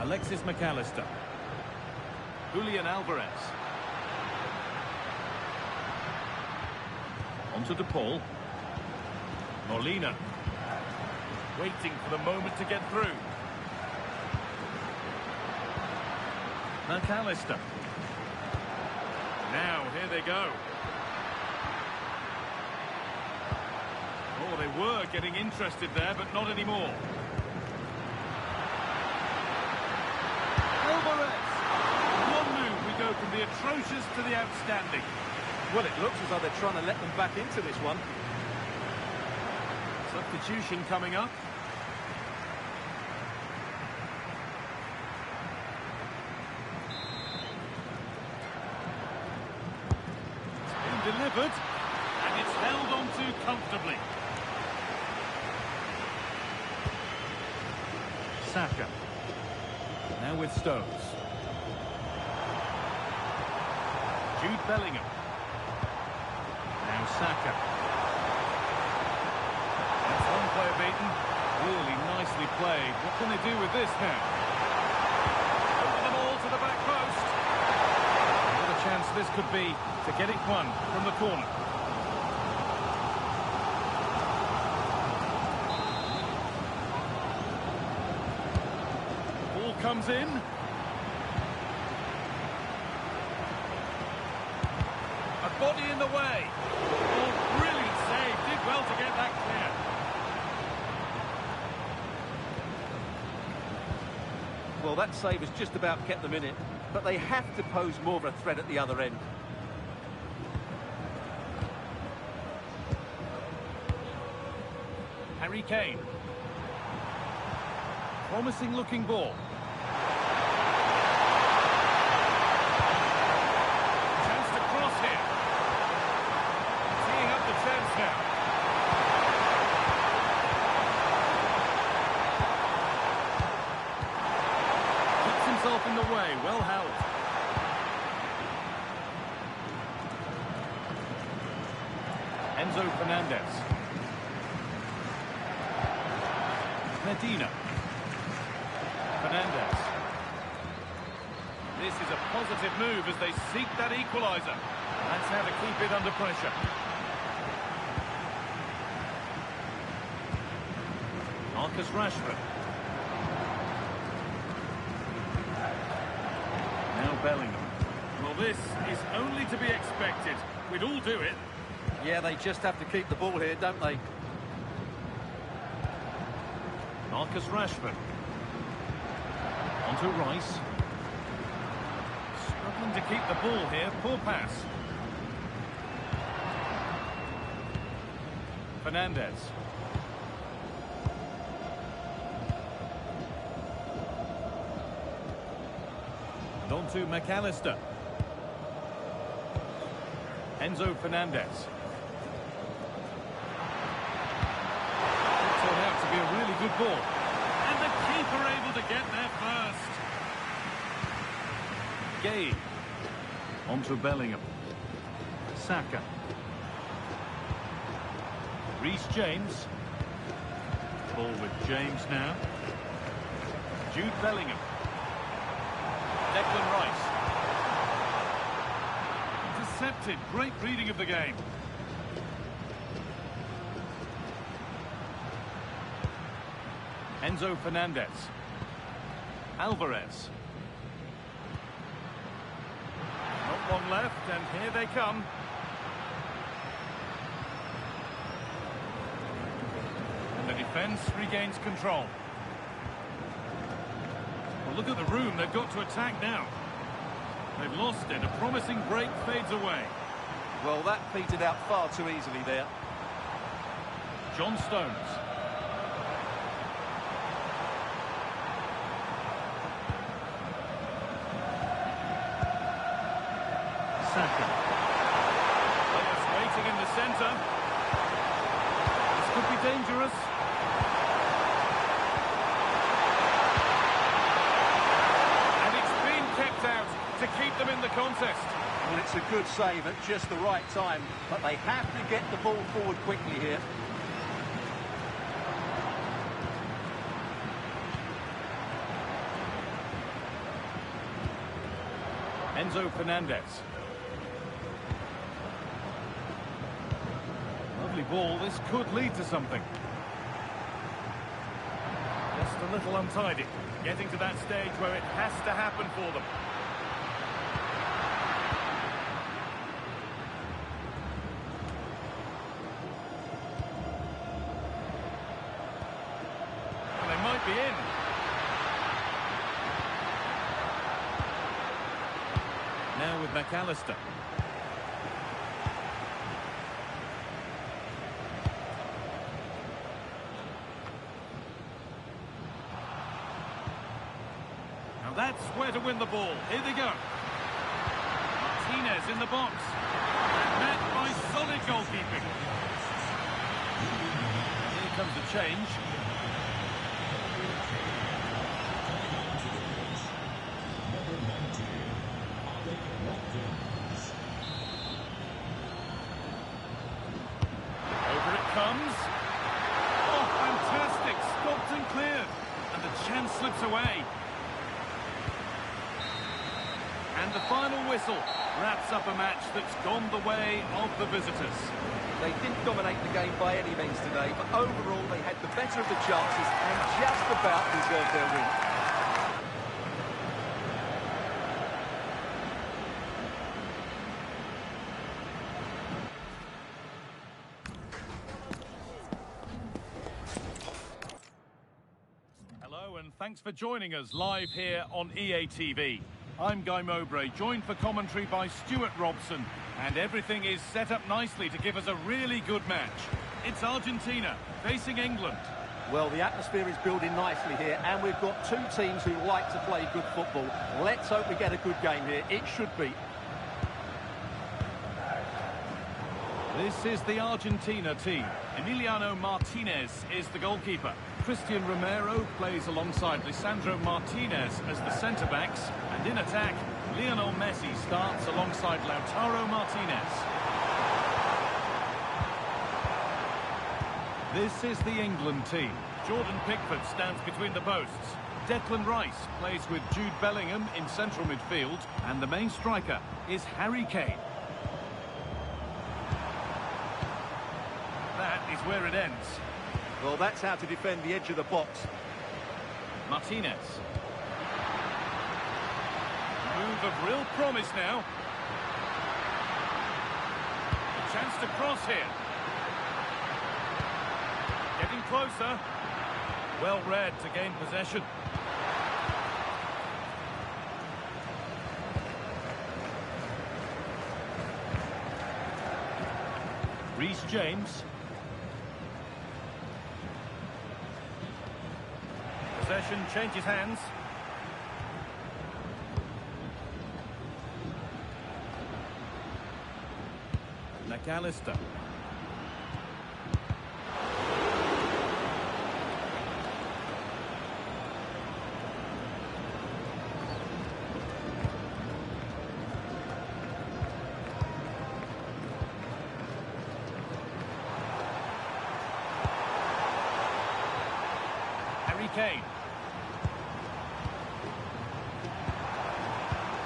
Alexis McAllister. Julian Alvarez. On to DePaul. Molina. Waiting for the moment to get through. McAllister. Now, here they go. Oh, they were getting interested there, but not anymore. Go from the atrocious to the outstanding. Well, it looks as though they're trying to let them back into this one. Substitution coming up. It's been delivered, and it's held on to comfortably. Saka. Now with Stones. Jude Bellingham. Now Saka. That's one player beaten. Really nicely played. What can they do with this now? Over the ball to the back post. What a chance this could be to get it won from the corner. Ball comes in. Body in the way. Oh, brilliant save. Did well to get that clear. Well, that save has just about kept them in it, but they have to pose more of a threat at the other end. Harry Kane. Promising looking ball. In the way, well held. Enzo Fernandez. Medina. Fernandez. This is a positive move as they seek that equaliser. That's how to keep it under pressure. Marcus Rashford. Bellingham. Well, this is only to be expected. We'd all do it. Yeah, they just have to keep the ball here, don't they? Marcus Rashford. On to Rice. Struggling to keep the ball here. Poor pass. Fernandez. On to McAllister. Enzo Fernandez. It turned out to be a really good ball. And the keeper able to get there first. Gay. On to Bellingham. Saka. Reece James. Ball with James now. Jude Bellingham. Declan Rice. Intercepted. Great reading of the game. Enzo Fernandez. Alvarez. Not long left, and here they come. And the defence regains control. Well, look at the room they've got to attack now. They've lost it. A promising break fades away. Well, that petered out far too easily there. John Stones. Saka. Players waiting in the centre. This could be dangerous. And it's been kept out to keep them in the contest. Well, it's a good save at just the right time, but they have to get the ball forward quickly here. Enzo Fernandez. Lovely ball. This could lead to something. Just a little untidy. Getting to that stage where it has to happen for them. Well, they might be in. Now with McAllister. Now that's where to win the ball. Here they go. Martinez in the box. And met by solid goalkeeping. Here comes a change. Over it comes. Oh, fantastic. Stopped and cleared. And the chance slips away. And the final whistle wraps up a match that's gone the way of the visitors. They didn't dominate the game by any means today, but overall they had the better of the chances and just about deserved their win. Hello and thanks for joining us live here on EA TV. I'm Guy Mowbray, joined for commentary by Stuart Robson, and everything is set up nicely to give us a really good match. It's Argentina facing England. Well, the atmosphere is building nicely here, and we've got two teams who like to play good football. Let's hope we get a good game here. It should be. This is the Argentina team. Emiliano Martinez is the goalkeeper. Christian Romero plays alongside Lisandro Martinez as the centre-backs. And in attack, Lionel Messi starts alongside Lautaro Martinez. This is the England team. Jordan Pickford stands between the posts. Declan Rice plays with Jude Bellingham in central midfield. And the main striker is Harry Kane. That is where it ends. Well, that's how to defend the edge of the box. Martinez. Move of real promise now. A chance to cross here. Getting closer. Well read to gain possession. Reece James. Possession changes hands. McAllister. Harry Kane.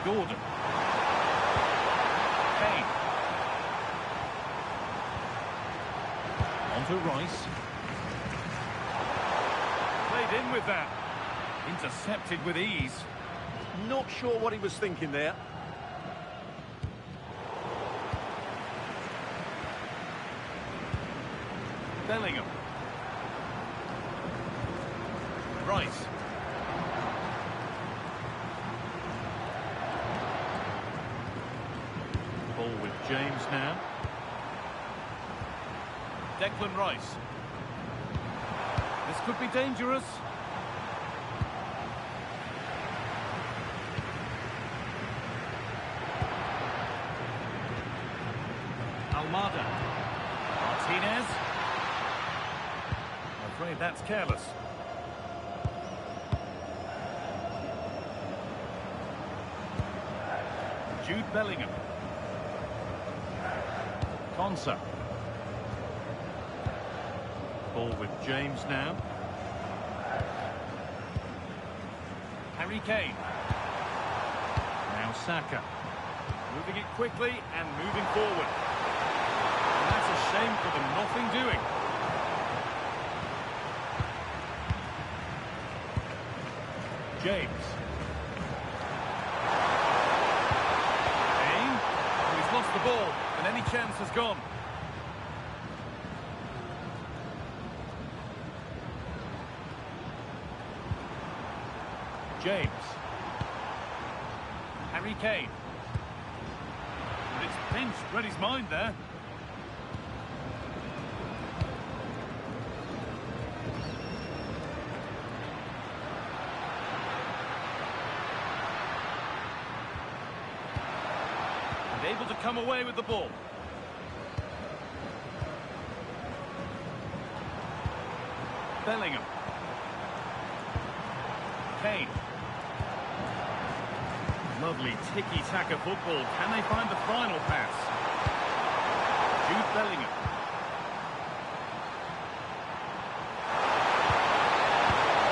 Gordon. Kane. On to Rice. Played in with that. Intercepted with ease. Not sure what he was thinking there. Bellingham. Rice. Ball with James now. Declan Rice. This could be dangerous. Almada. Martinez. I'm afraid that's careless. Jude Bellingham. Konsa. Ball with James now. Harry Kane. Now Saka. Moving it quickly and moving forward. And that's a shame for them, nothing doing. James. Kane. Oh, he's lost the ball, and any chance has gone. James. Harry Kane. And it's pinched, read his mind there. And able to come away with the ball. Bellingham. Kane. Lovely tiki-taka football. Can they find the final pass? Jude Bellingham.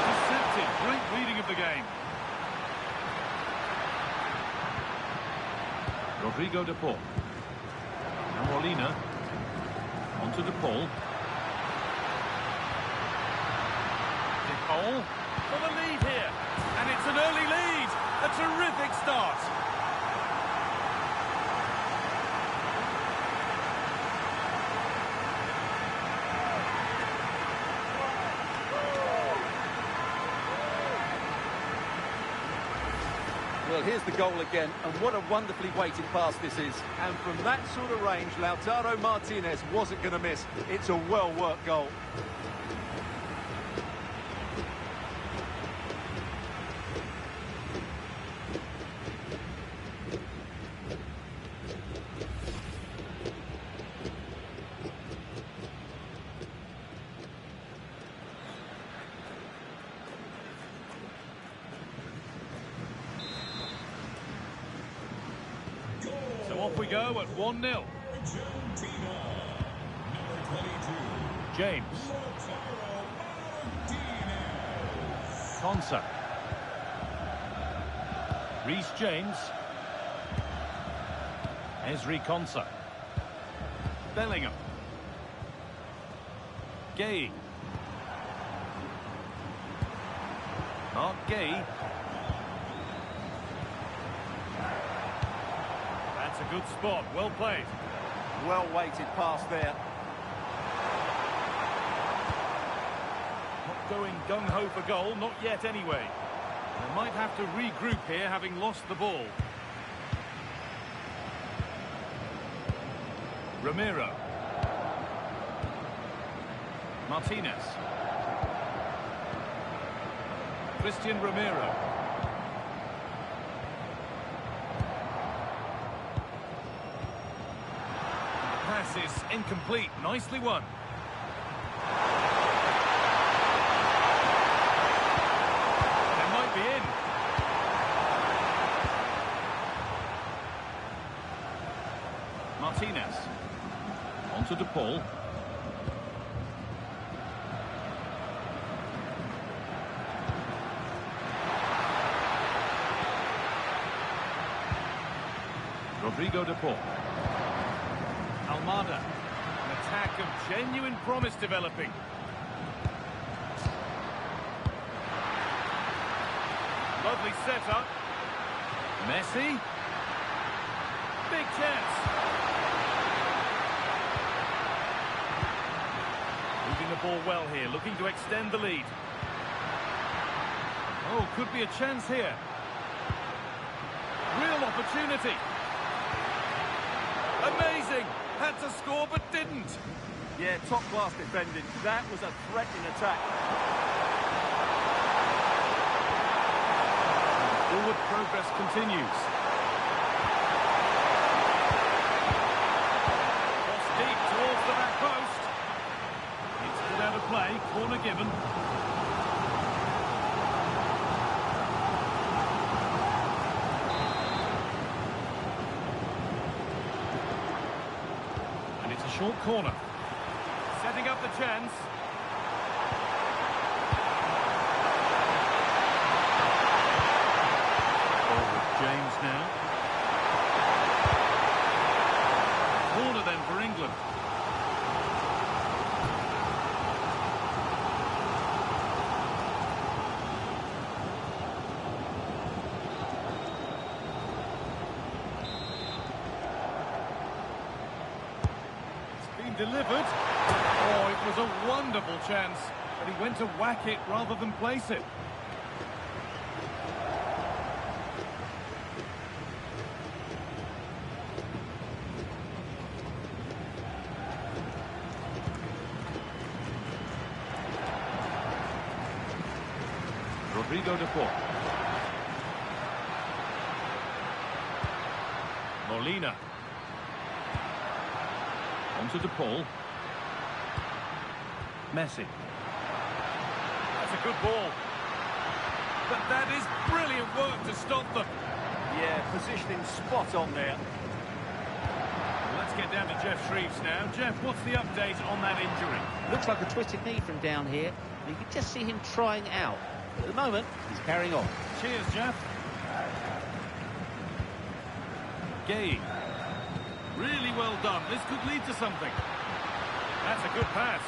Intercepted. Great reading of the game. Rodrigo de Paul. Now Molina. On to de Paul. De Paul. For the lead here. And it's an early lead. A terrific start. Well, here's the goal again, and what a wonderfully weighted pass this is. And from that sort of range, Lautaro Martinez wasn't going to miss. It's a well-worked goal. So off we go at 1-0. Argentina, number 22. James. Konsa. Reece James. Ezri Konsa. Bellingham. Gay. Mark Gay. That's a good spot, well played. Well-weighted pass there. Not going gung-ho for goal, not yet anyway. They might have to regroup here, having lost the ball. Ramiro. Martinez. Christian Ramiro. Pass is incomplete. Nicely won. They might be in. Martinez. On to de Paul. Rodrigo de Paul. Almada. An attack of genuine promise developing. Lovely setup. Messi. Big chance. Moving the ball well here, looking to extend the lead. Oh, could be a chance here. Real opportunity. Amazing. Had to score but didn't. Yeah, top-class defending. That was a threatening attack. Forward progress continues. Cross deep towards the back post. It's put out of play. Corner given. And it's a short corner. Setting up the chance. James now. Corner then for England. It's been delivered. Oh, it was a wonderful chance, but he went to whack it rather than place it. Rodrigo de Paul. Molina. Onto de Paul. Messi. That's a good ball. But that is brilliant work to stop them. Yeah, positioning spot on there. Let's get down to Jeff Shreves now. Jeff, what's the update on that injury? Looks like a twisted knee from down here. You can just see him trying out. At the moment, he's carrying on. Cheers, Jeff. Gay. Really well done. This could lead to something. That's a good pass.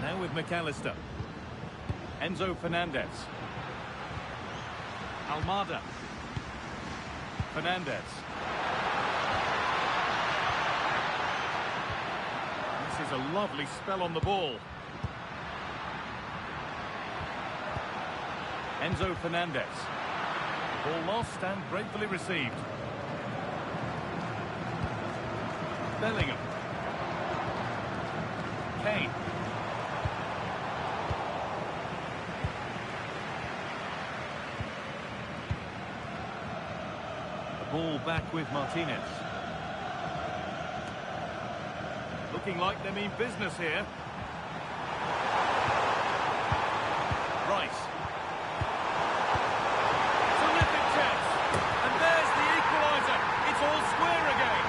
Now with McAllister. Enzo Fernandez. Almada. Fernandez. This is a lovely spell on the ball. Enzo Fernandez. Ball lost and gratefully received. Bellingham. Kane. The ball back with Martinez. Looking like they mean business here. Rice. Terrific chance. And there's the equaliser. It's all square again.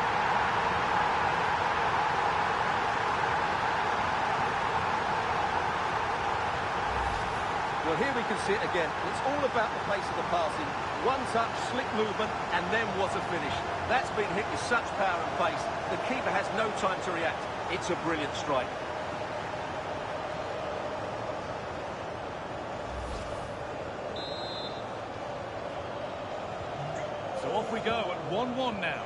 Well, here we can see it again. It's all about the pace of the passing. One touch, slick movement, and then what a finish. That's been hit with such power and pace. The keeper has no time to react. It's a brilliant strike. So off we go at 1-1 now.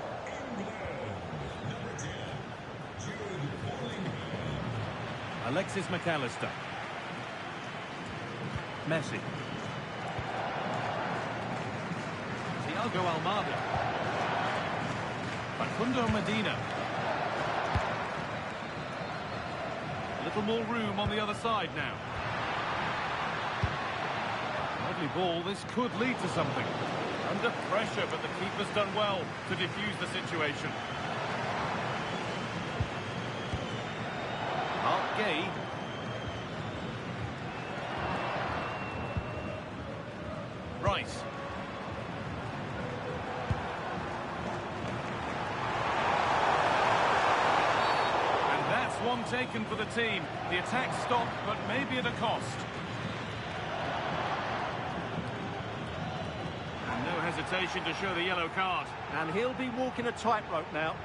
Alexis McAllister. Messi. Thiago Almada. Facundo Medina. A little more room on the other side now. Lovely ball. This could lead to something. Under pressure, but the keeper's done well to defuse the situation. Mark Gay. Rice. And that's one taken for the team. The attack stopped, but maybe at a cost. And no hesitation to show the yellow card. And he'll be walking a tightrope now.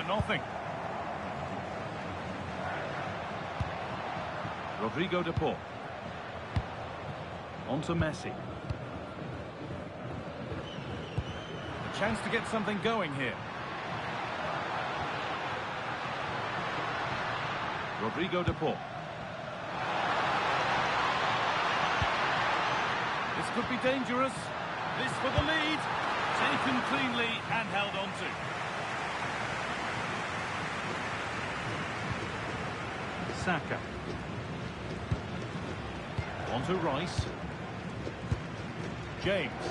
1-0. Rodrigo de Paul. On to Messi. A chance to get something going here. Rodrigo de Paul. This could be dangerous. This for the lead. Taken cleanly and held on to. Saka. On to Rice. James.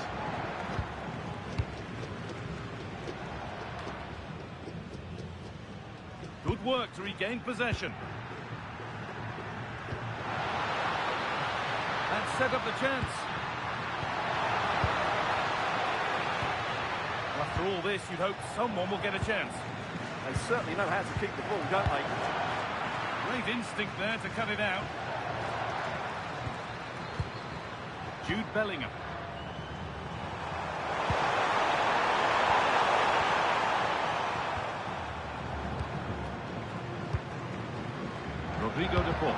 Good work to regain possession. That set up the chance. After all this, you'd hope someone will get a chance. They certainly know how to keep the ball, don't they? Great instinct there to cut it out. Jude Bellingham. Rodrigo de Paul.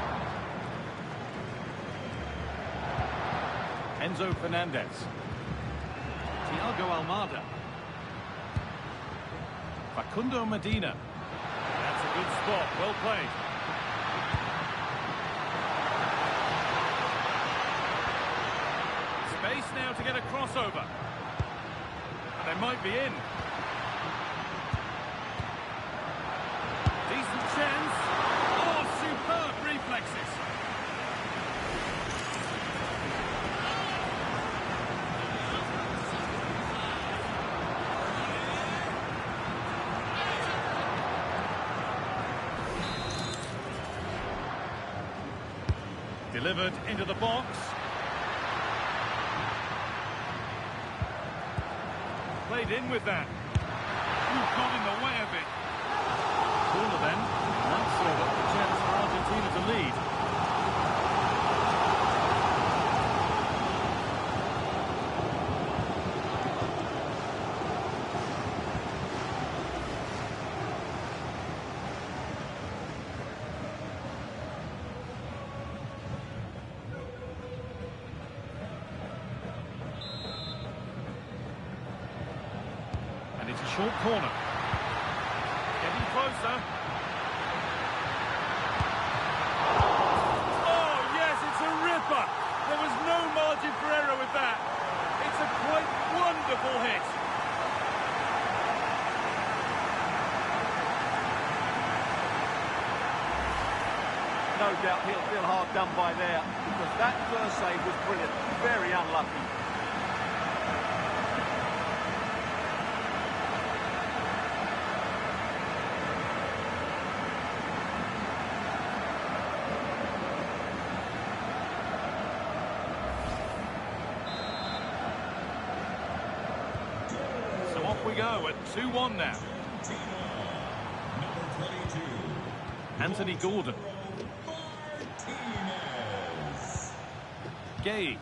Enzo Fernandez. Thiago Almada. Facundo Medina. That's a good spot. Well played. Space now to get a crossover. And they might be in. Decent chance. Oh, superb reflexes. Delivered into the box. Played in with that. Got in the way of it. Corner then. Might serve up the chance for Argentina to lead. And it's a short corner. Getting closer. Oh, yes, it's a ripper. There was no margin for error with that. It's a quite wonderful hit. No doubt he'll feel hard done by there, because that first save was brilliant. Very unlucky. We go at 2-1 now. Anthony Gordon. Gay.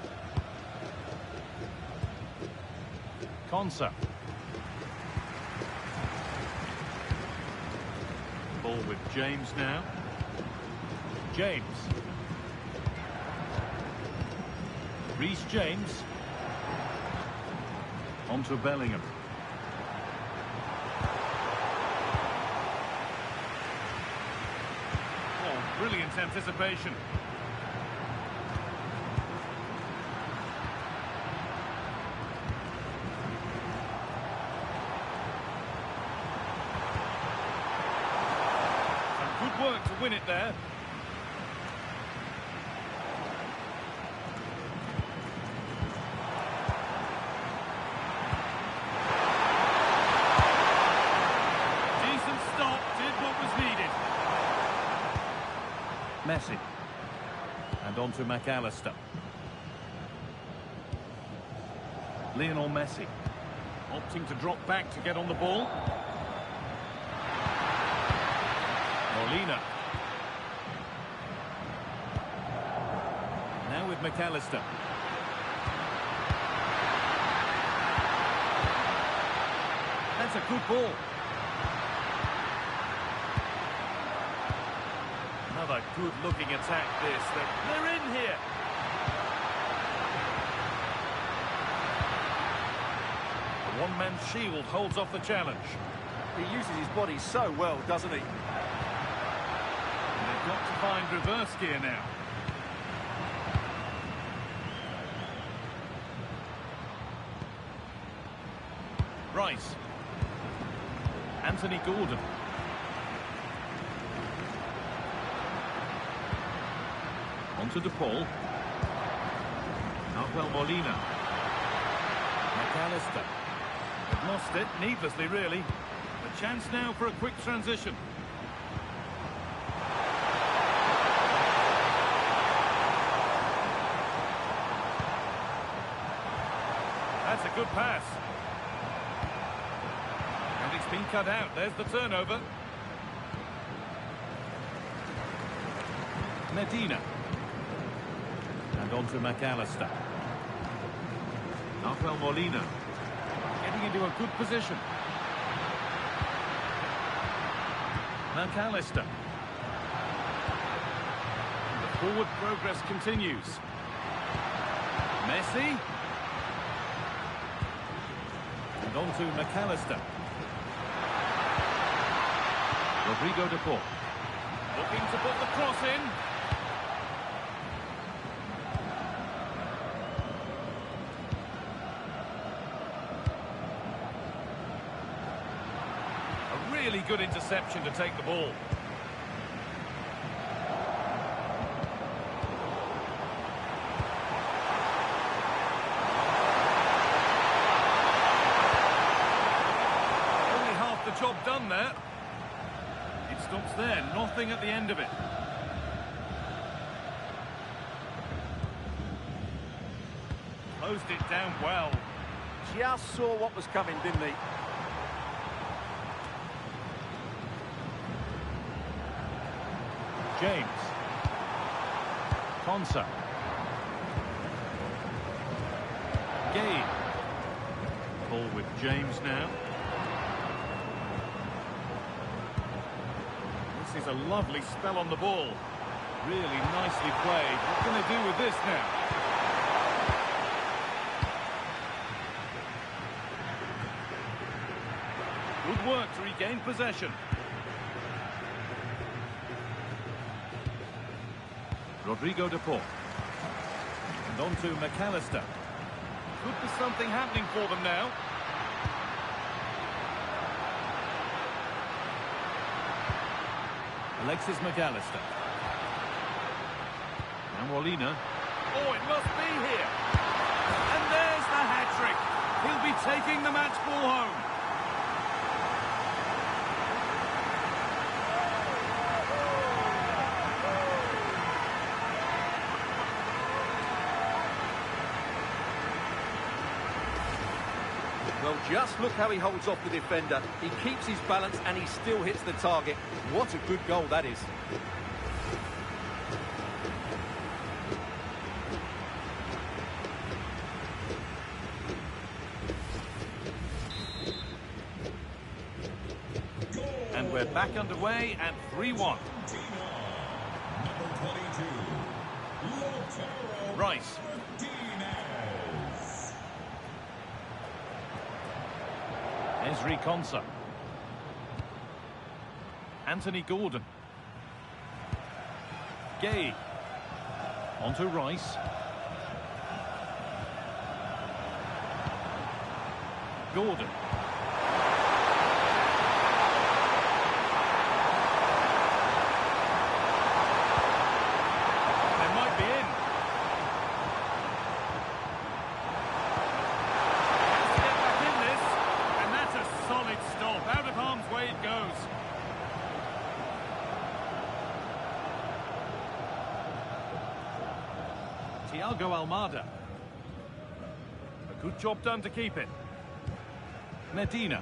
Konsa. Ball with James now. James. Reece James. On to Bellingham. Brilliant anticipation. And good work to win it there. Decent stop, did what was needed. Messi. And on to McAllister. Lionel Messi. Opting to drop back to get on the ball. Molina. Now with McAllister. That's a good ball. Good-looking attack, this. They're in here. A one-man shield holds off the challenge. He uses his body so well, doesn't he? And they've got to find reverse gear now. Rice. Anthony Gordon. On to DePaul. Nahuel Molina. McAllister. They've lost it, needlessly really. A chance now for a quick transition. That's a good pass. And it's been cut out. There's the turnover. Medina. And on to McAllister. Nahuel Molina. Getting into a good position. McAllister. The forward progress continues. Messi. And on to McAllister. Rodrigo de Paul. Looking to put the cross in. A really good interception to take the ball. Only half the job done there. It stops there, nothing at the end of it. Closed it down well. Just saw what was coming, didn't he? James. Konsa. Gay. Ball with James now. This is a lovely spell on the ball. Really nicely played. What can they do with this now? Good work to regain possession. Rodrigo de Paul. And on to McAllister. Could be something happening for them now. Alexis McAllister. And Molina. Oh, it must be here. And there's the hat-trick. He'll be taking the match ball home. Well, just look how he holds off the defender. He keeps his balance and he still hits the target. What a good goal that is. And we're back underway at 3-1. Rice. Ezri Konsa. Anthony Gordon. Gay. On to Rice. Gordon. They might be in. Has to get back in this, and that's a solid stop. Out of harm's way it goes. Thiago Almada. A good job done to keep it. Medina.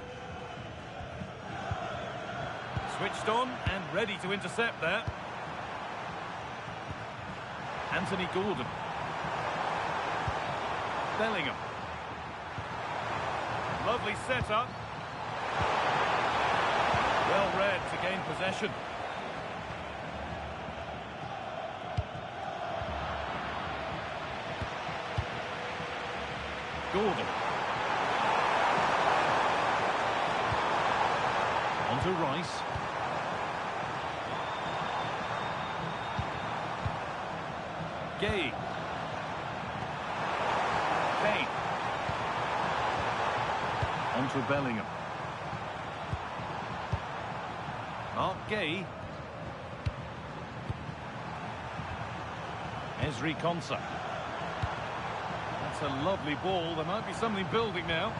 Switched on and ready to intercept there. Anthony Gordon. Bellingham. Lovely setup. Well read to gain possession. Gordon. On to Rice. Gay. Kane. On to Bellingham. Mark Gay. Ezri Konsa. That's a lovely ball. There might be something building now.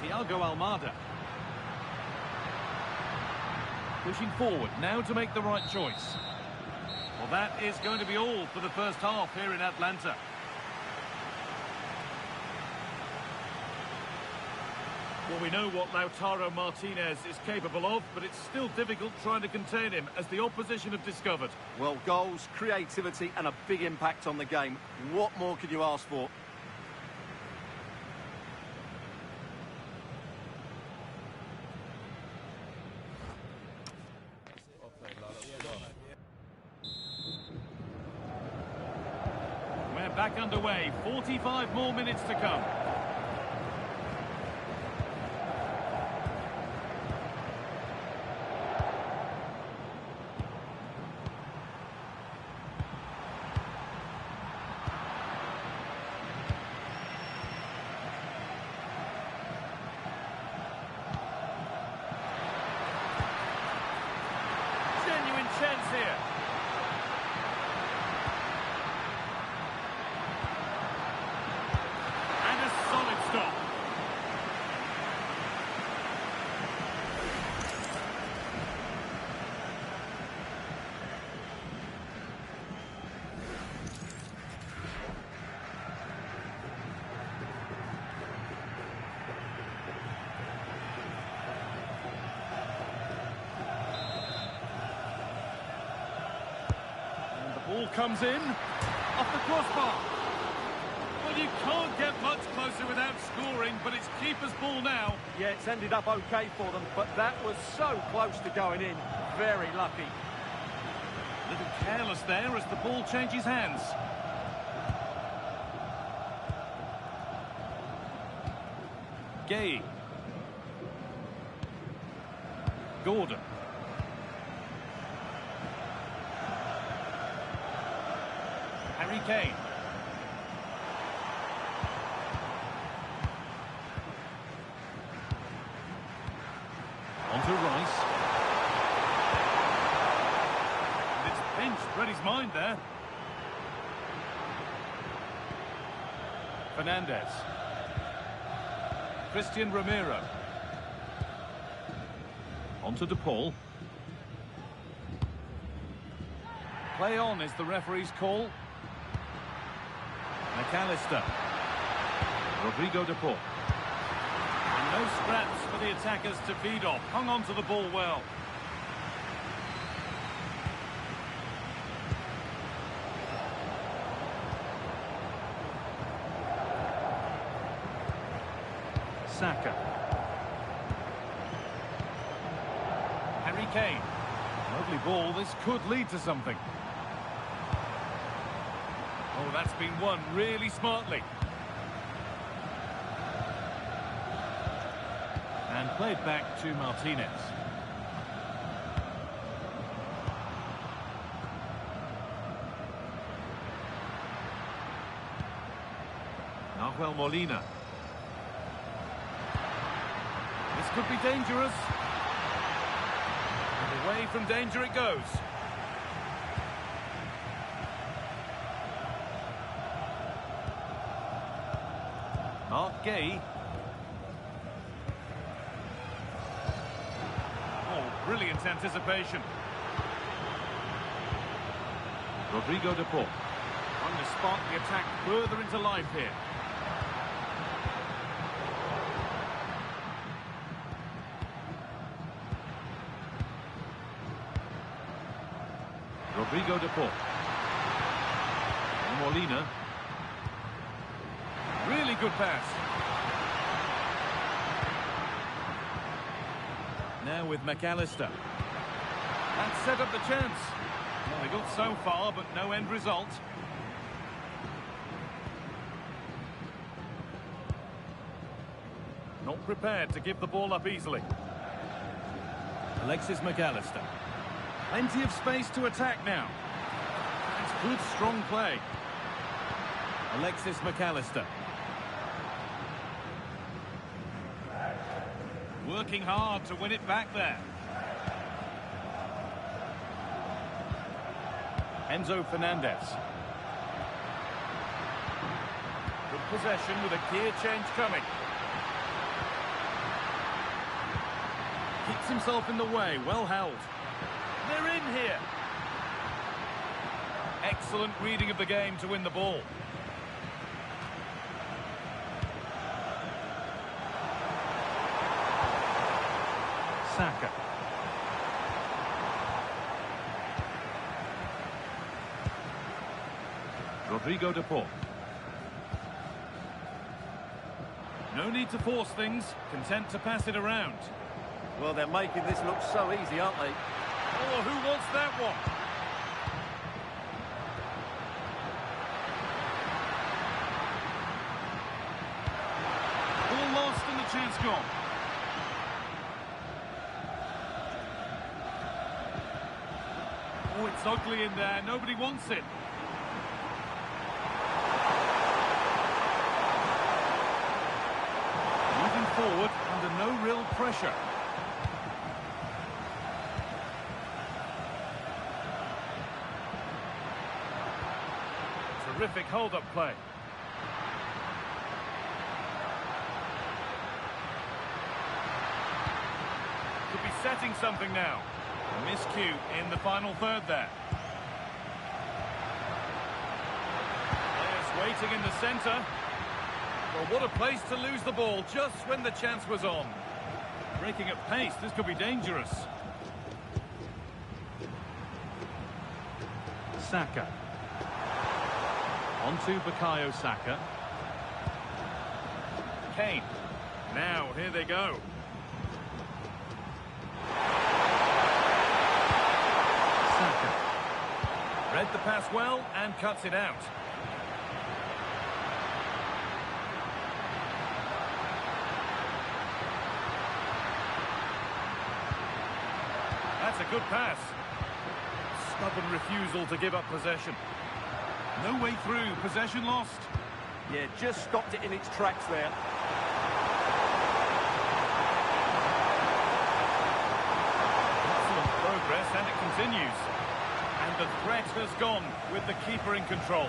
Thiago Almada. Pushing forward now to make the right choice. Well, that is going to be all for the first half here in Atlanta. Well, we know what Lautaro Martinez is capable of, but it's still difficult trying to contain him as the opposition have discovered. Well, goals, creativity and a big impact on the game. What more could you ask for? We're back underway. 45 more minutes to come. Chance here. And a solid stop. Ball comes in, off the crossbar. Well, you can't get much closer without scoring, but it's keeper's ball now. Yeah, it's ended up okay for them, but that was so close to going in. Very lucky. A little careless there as the ball changes hands. Gay. Gordon. Harry Kane. On to Rice. And it's pinched Reddy's mind there. Fernandez. Christian Romero. On to DePaul. Play on is the referee's call. McAllister. Rodrigo DePaul. And no scraps for the attackers to feed off. Hung on to the ball well. Saka. Harry Kane. Lovely ball. This could lead to something. Oh, that's been won really smartly. And played back to Martinez. Nahuel Molina. This could be dangerous. And away from danger it goes. Mark Gay. Oh, brilliant anticipation. Rodrigo DePaul. Trying to spark the attack further into life here. Rodrigo DePaul. And Molina. Really good pass. Now with McAllister. That set up the chance. Well, they got so far, but no end result. Not prepared to give the ball up easily. Alexis McAllister. Plenty of space to attack now. That's good, strong play. Alexis McAllister. Working hard to win it back there. Enzo Fernandez. Good possession with a gear change coming. Keeps himself in the way, well held. They're in here. Excellent reading of the game to win the ball. Saka. Rodrigo de Paul. No need to force things, content to pass it around. Well, they're making this look so easy, aren't they? Oh, who wants that one? Ball lost and the chance gone. Oh, it's ugly in there. Nobody wants it. Moving forward under no real pressure. Terrific hold-up play. Could be setting something now. A miscue in the final third there. Players waiting in the centre. Well, what a place to lose the ball just when the chance was on. Breaking at pace, this could be dangerous. Saka. On to Bukayo Saka. Kane. Now, here they go. Saka. Read the pass well and cuts it out. That's a good pass. Stubborn refusal to give up possession. No way through, possession lost. Yeah, just stopped it in its tracks there. Excellent progress, and it continues. And the threat has gone with the keeper in control.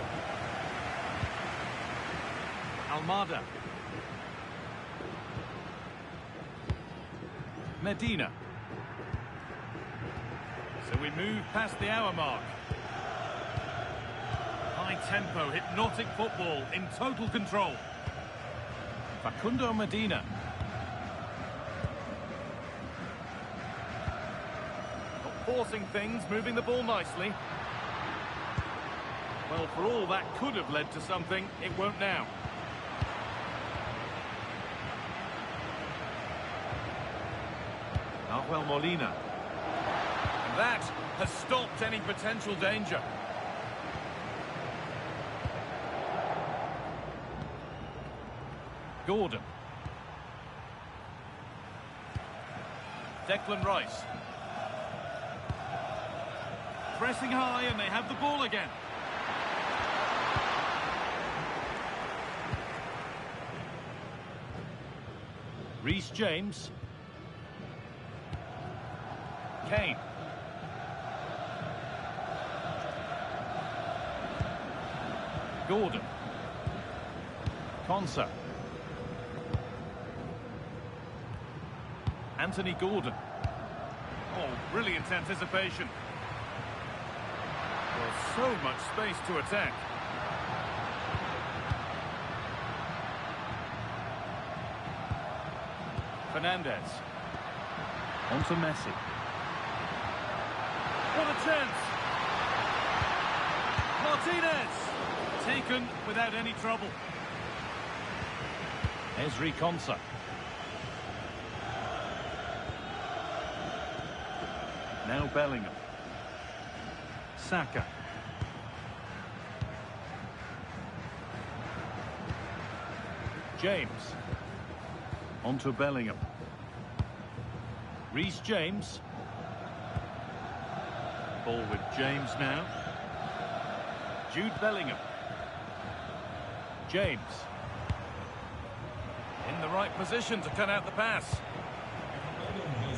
Almada. Medina. So we move past the hour mark. High tempo, hypnotic football in total control. Facundo Medina. Not forcing things, moving the ball nicely. Well, for all that could have led to something, it won't now. Nahuel Molina. And that has stopped any potential danger. Gordon. Declan Rice. Pressing high and they have the ball again. Reece James. Kane. Gordon. Konsa. Anthony Gordon. Oh, brilliant anticipation. Well, so much space to attack. Fernandez. On to Messi. What a chance! Martinez! Taken without any trouble. Ezri Konsa. Now Bellingham. Saka. James. On to Bellingham. Reece James. Ball with James now. Jude Bellingham. James. In the right position to cut out the pass. Has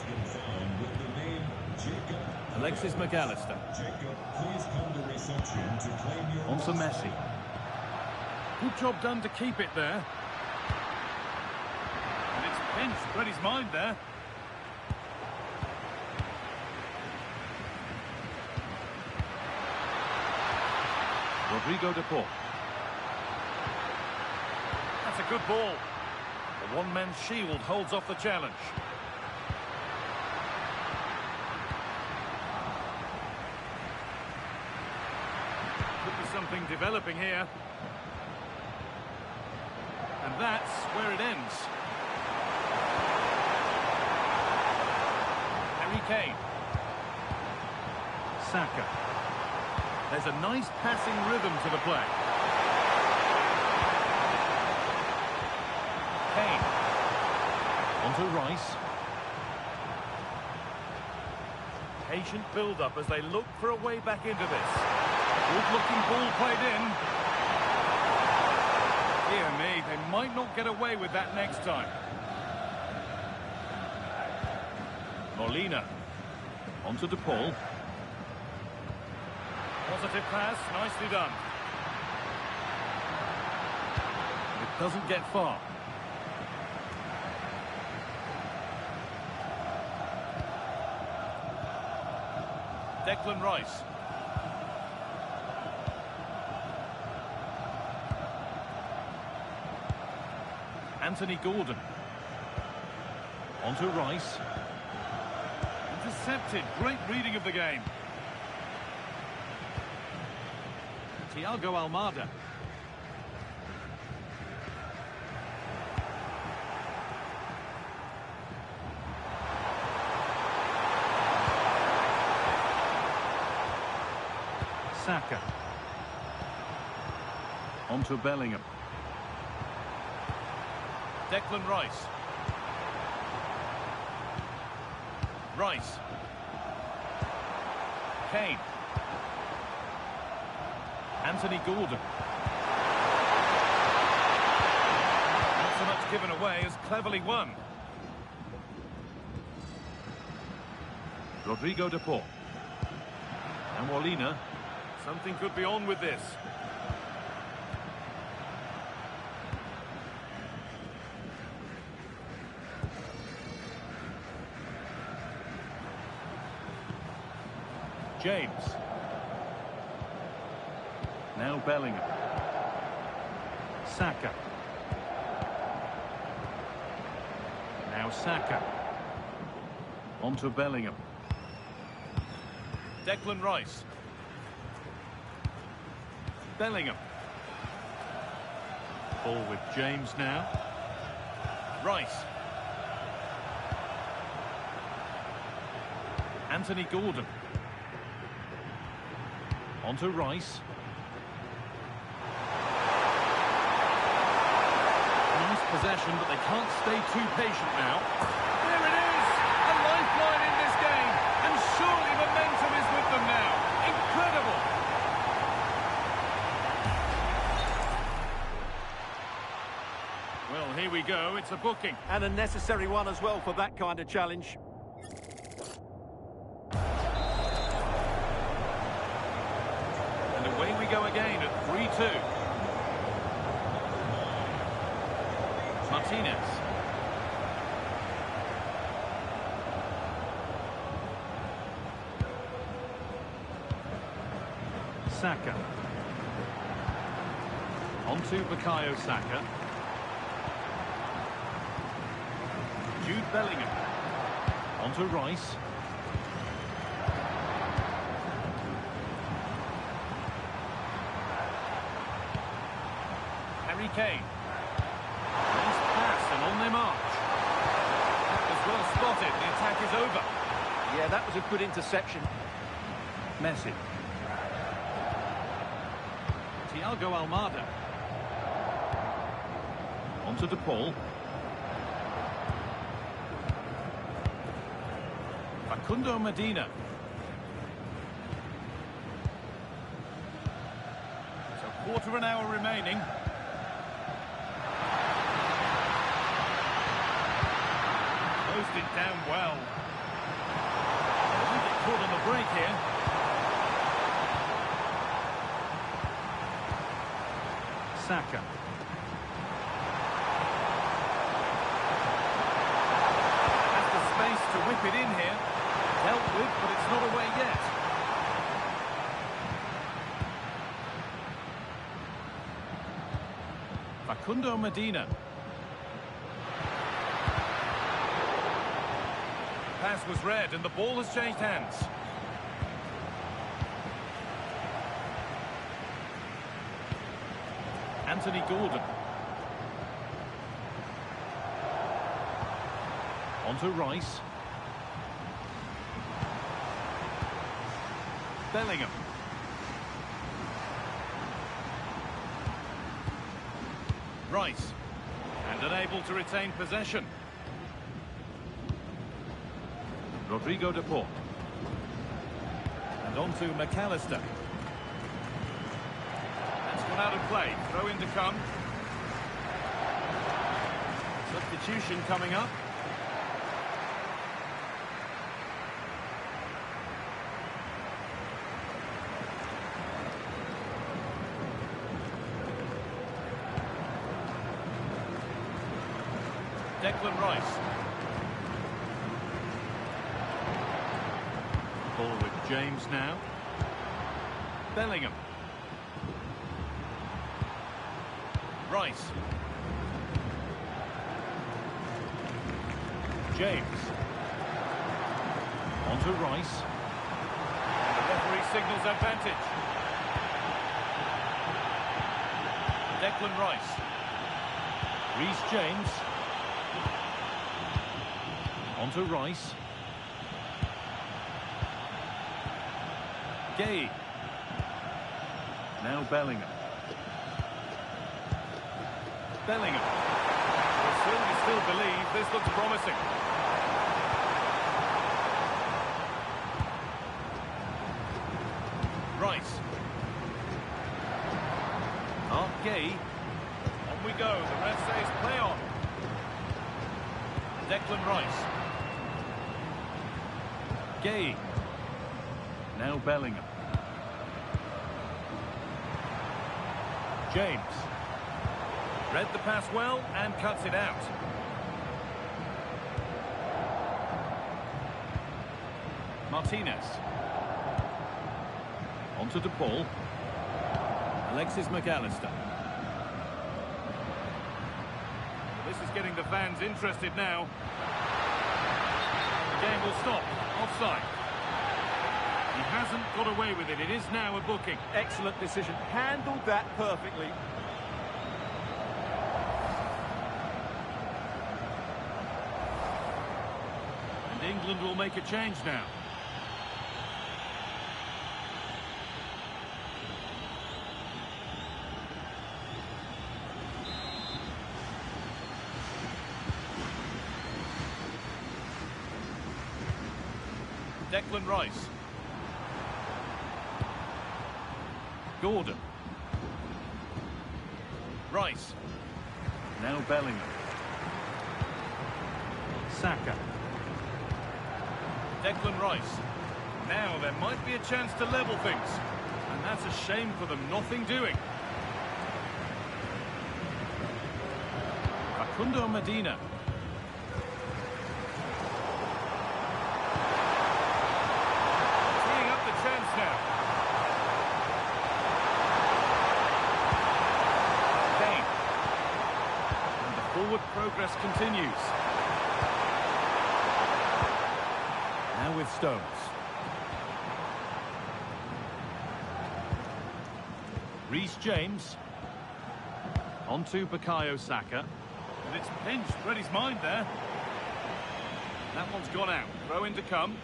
been found with the name Jacob. Alexis McAllister. Jacob, please come to reception to claim your... On to Messi. Good job done to keep it there. And it's pinched, read his mind there. Rodrigo de Paul. That's a good ball. The one-man shield holds off the challenge. Could be something developing here. And that's where it ends. Harry Kane. Saka. There's a nice passing rhythm to the play. Kane. On to Rice. Patient build-up as they look for a way back into this. Good-looking ball played in. Dear me, they might not get away with that next time. Molina. On to De Paul. Positive pass, nicely done. It doesn't get far. Declan Rice. Anthony Gordon. On to Rice. Intercepted. Great reading of the game. Thiago Almada. Saka. On to Bellingham. Declan Rice. Rice. Kane. Anthony Gordon. Not so much given away as cleverly won. Rodrigo de Paul. And Molina. Something could be on with this. James. Now Bellingham. Saka. Now Saka. On to Bellingham. Declan Rice. Bellingham. Ball with James now. Rice. Anthony Gordon. On to Rice. Nice possession, but they can't stay too patient now. There it is! A lifeline in this game, and surely momentum is with them now. Incredible! Well, here we go. It's a booking. And a necessary one as well for that kind of challenge. And away we go again at 3-2. Martinez. Saka. On to Bukayo Saka. Jude Bellingham. On to Rice. Harry Kane. Nice pass and on their march. That was well spotted. The attack is over. Yeah, that was a good interception. Messi. Thiago Almada. Onto De Paul. Facundo Medina. So quarter of an hour remaining. Closed it down well. They get caught on the break here. Saka. Has the space to whip it in here. Dealt with, but it's not away yet. Facundo Medina. Pass was read and the ball has changed hands. Anthony Gordon. On to Rice. Bellingham. Rice. And unable to retain possession. Rodrigo De Paul. And on to McAllister. That's gone out of play. Throw in to come. Substitution coming up. Declan Rice. Ball with James now. Bellingham. Rice. James. On to Rice. And the referee signals advantage. Declan Rice. Reece James. On to Rice. Gay. Now Bellingham. Bellingham. We'll certainly still believe this looks promising. Rice. Gay. On we go. The ref says play on. Declan Rice. Gay. Now Bellingham. James. Read the pass well and cuts it out. Martinez. On to De Paul. Alexis McAllister. This is getting the fans interested now. The game will stop. Offside. He hasn't got away with it. It is now a booking. Excellent decision. Handled that perfectly. And England will make a change now. Declan Rice. Gordon. Rice. Now Bellingham. Saka. Declan Rice. Now there might be a chance to level things. And that's a shame for them. Nothing doing. Facundo Medina. Teeing up the chance now. Forward progress continues. Now with Stones. Reece James. On to Bukayo Saka. And it's pinched. Read his mind there. That one's gone out. Throw in to come.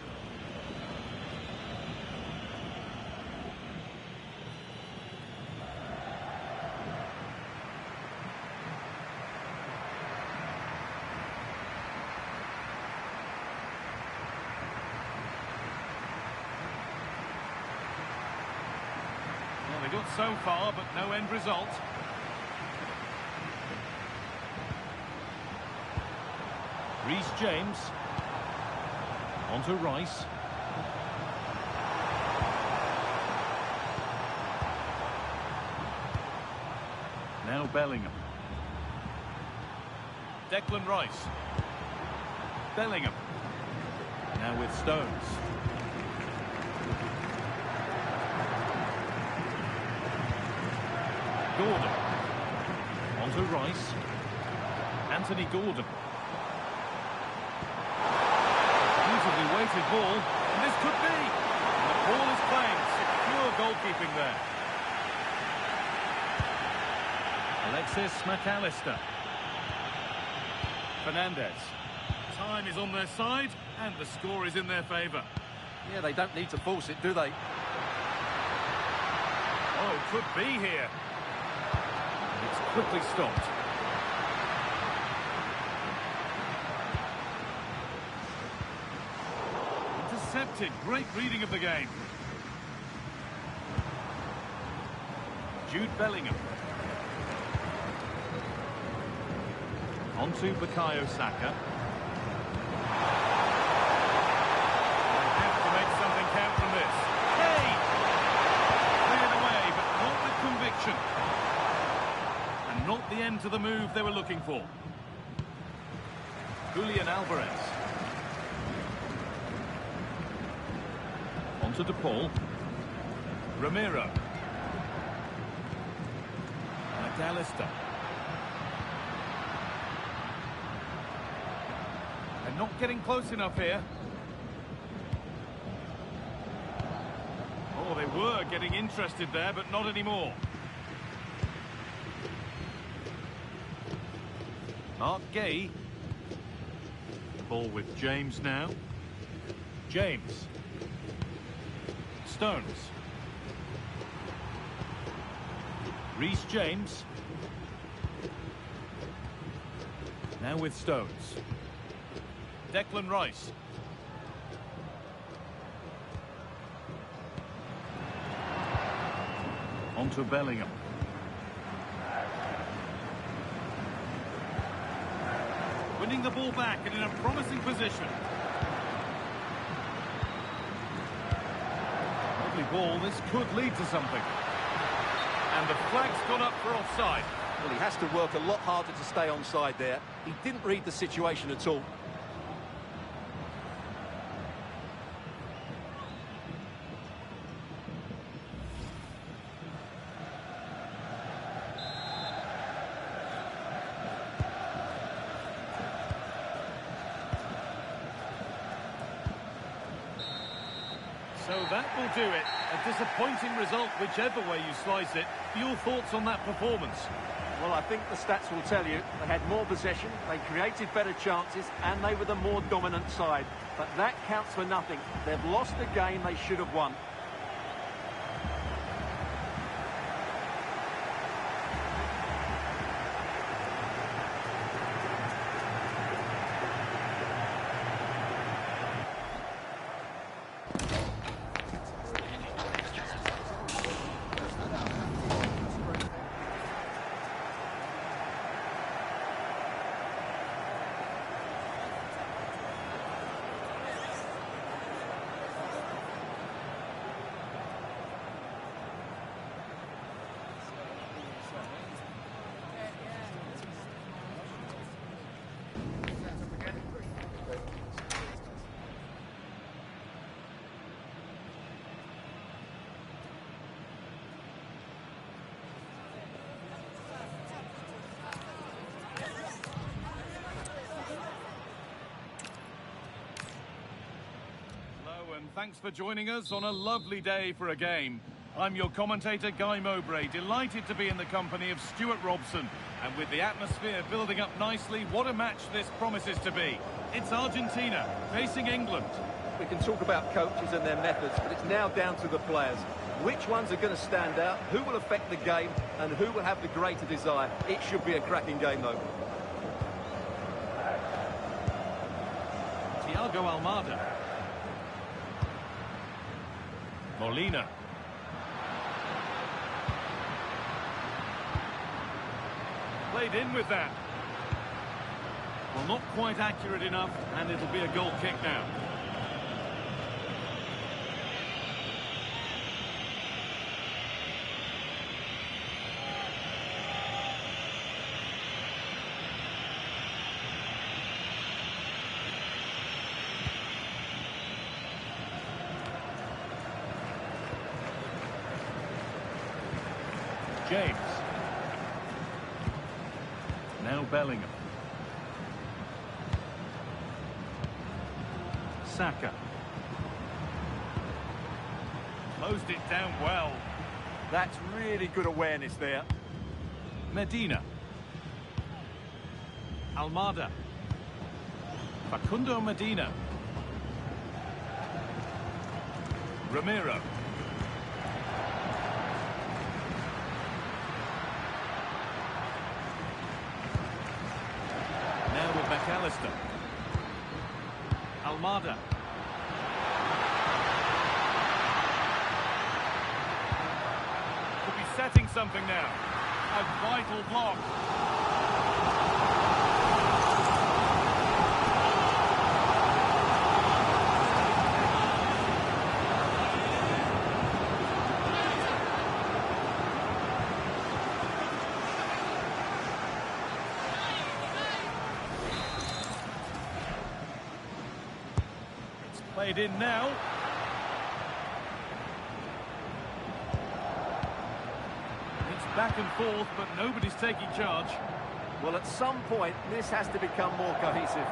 got so far, but no end result. Reece James. On to Rice. Now Bellingham. Declan Rice. Bellingham. Now with Stones. Gordon. On to Rice. Anthony Gordon. Beautifully weighted ball, and this could be. And the ball is claimed. Secure goalkeeping there. Alexis McAllister. Fernandez. Time is on their side, and the score is in their favour. Yeah, they don't need to force it, do they? Oh, could be here. It's quickly stopped. Intercepted. Great reading of the game. Jude Bellingham. On to Bukayo Saka. They have to make something count from this. Hey! Cleared away, but not with conviction. And not the end to the move they were looking for. Julian Alvarez. On to DePaul. Ramiro. McAllister. They're not getting close enough here. Oh, they were getting interested there, but not anymore. Mark Gay. The ball with James now. James. Stones. Reece James. Now with Stones. Declan Rice. On to Bellingham. Winning the ball back and in a promising position. Lovely ball, this could lead to something. And the flag's gone up for offside. Well, he has to work a lot harder to stay onside there. He didn't read the situation at all. So that will do it. A disappointing result, whichever way you slice it. Your thoughts on that performance? Well, I think the stats will tell you they had more possession, they created better chances, and they were the more dominant side. But that counts for nothing. They've lost the game they should have won. And thanks for joining us on a lovely day for a game. I'm your commentator, Guy Mowbray, delighted to be in the company of Stuart Robson. And with the atmosphere building up nicely, what a match this promises to be. It's Argentina facing England. We can talk about coaches and their methods, but it's now down to the players. Which ones are going to stand out, who will affect the game, and who will have the greater desire? It should be a cracking game, though. Thiago Almada. Molina. played in with that. Well, not quite accurate enough, and it'll be a goal kick now. James. Now Bellingham. Saka. Closed it down well. That's really good awareness there. Medina. Almada. Facundo Medina. Romero. Now with McAllister. Almada. Could be setting something now. A vital block. Played in now. It's back and forth, but nobody's taking charge. Well, at some point, this has to become more cohesive.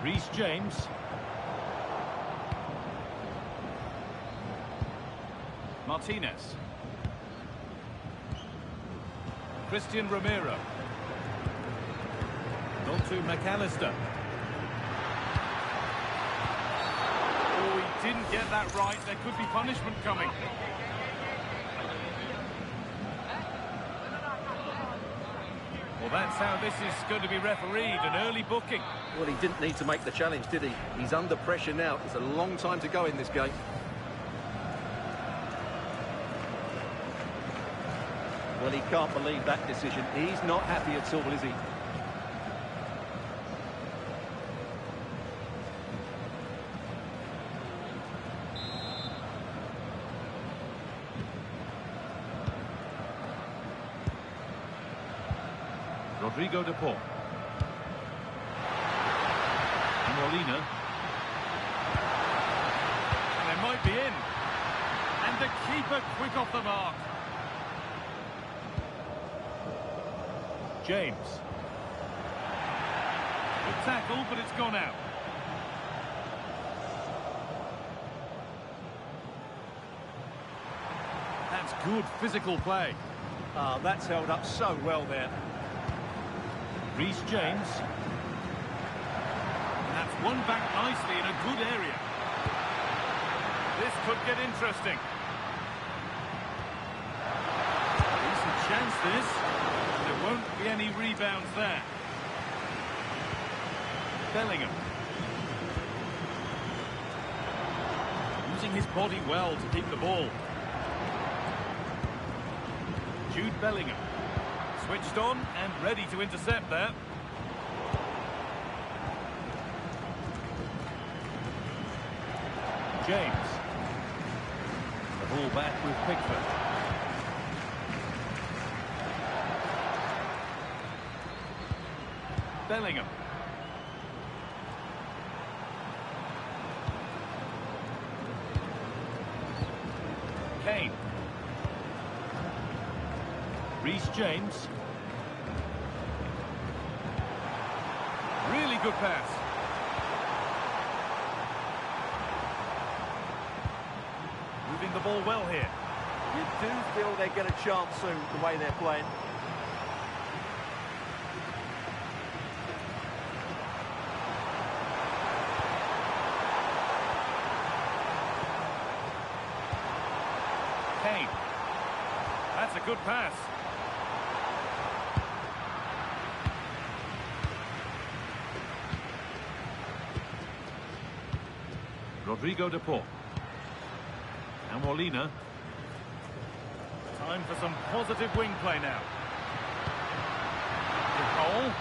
Reece James. Martinez. Christian Romero. On to McAllister. Didn't get that right. There could be punishment coming. Well, that's how this is going to be refereed, an early booking. Well, he didn't need to make the challenge, did he? He's under pressure now. There's a long time to go in this game. Well, he can't believe that decision. He's not happy at all, is he? Rodrigo de Paul. Molina. And they might be in. And the keeper quick off the mark. James. Good tackle, but it's gone out. That's good physical play. Ah, that's held up so well there. Reece James. That's won back nicely in a good area. This could get interesting. Decent chance this. There won't be any rebounds there. Bellingham. Using his body well to keep the ball. Jude Bellingham. Switched on and ready to intercept there. James. The ball back with Pickford. Bellingham. Kane. Reece James. Really good pass. Moving the ball well here. You do feel they get a chance soon, the way they're playing. Kane. That's a good pass. Rodrigo de Paul. And Molina. Time for some positive wing play now. goal.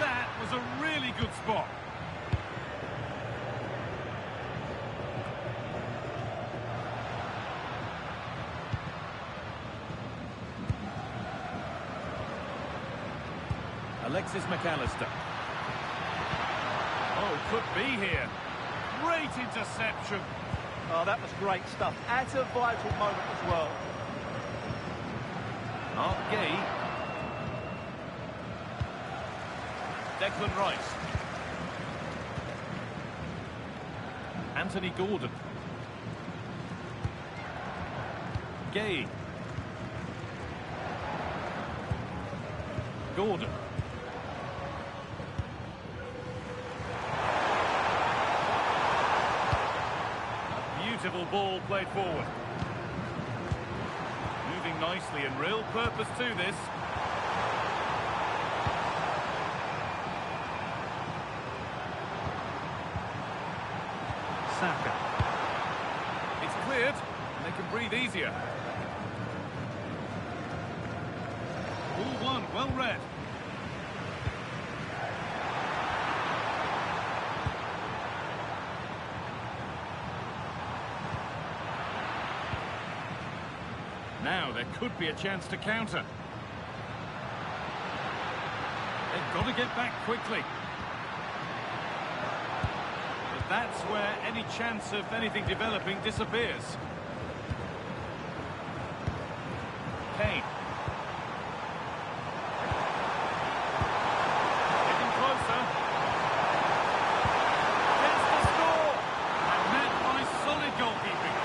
That was a really good spot. Alexis McAllister. Oh, could be here. Great interception. Oh, that was great stuff. At a vital moment as well. Not Gay. Declan Rice. Anthony Gordon. Gay. Gordon. Beautiful ball played forward. Moving nicely and real purpose to this. Saka. It's cleared, and they can breathe easier. All one, well read. Now there could be a chance to counter. They've got to get back quickly. But that's where any chance of anything developing disappears. Kane. Getting closer. Gets the score. And met by solid goalkeeping.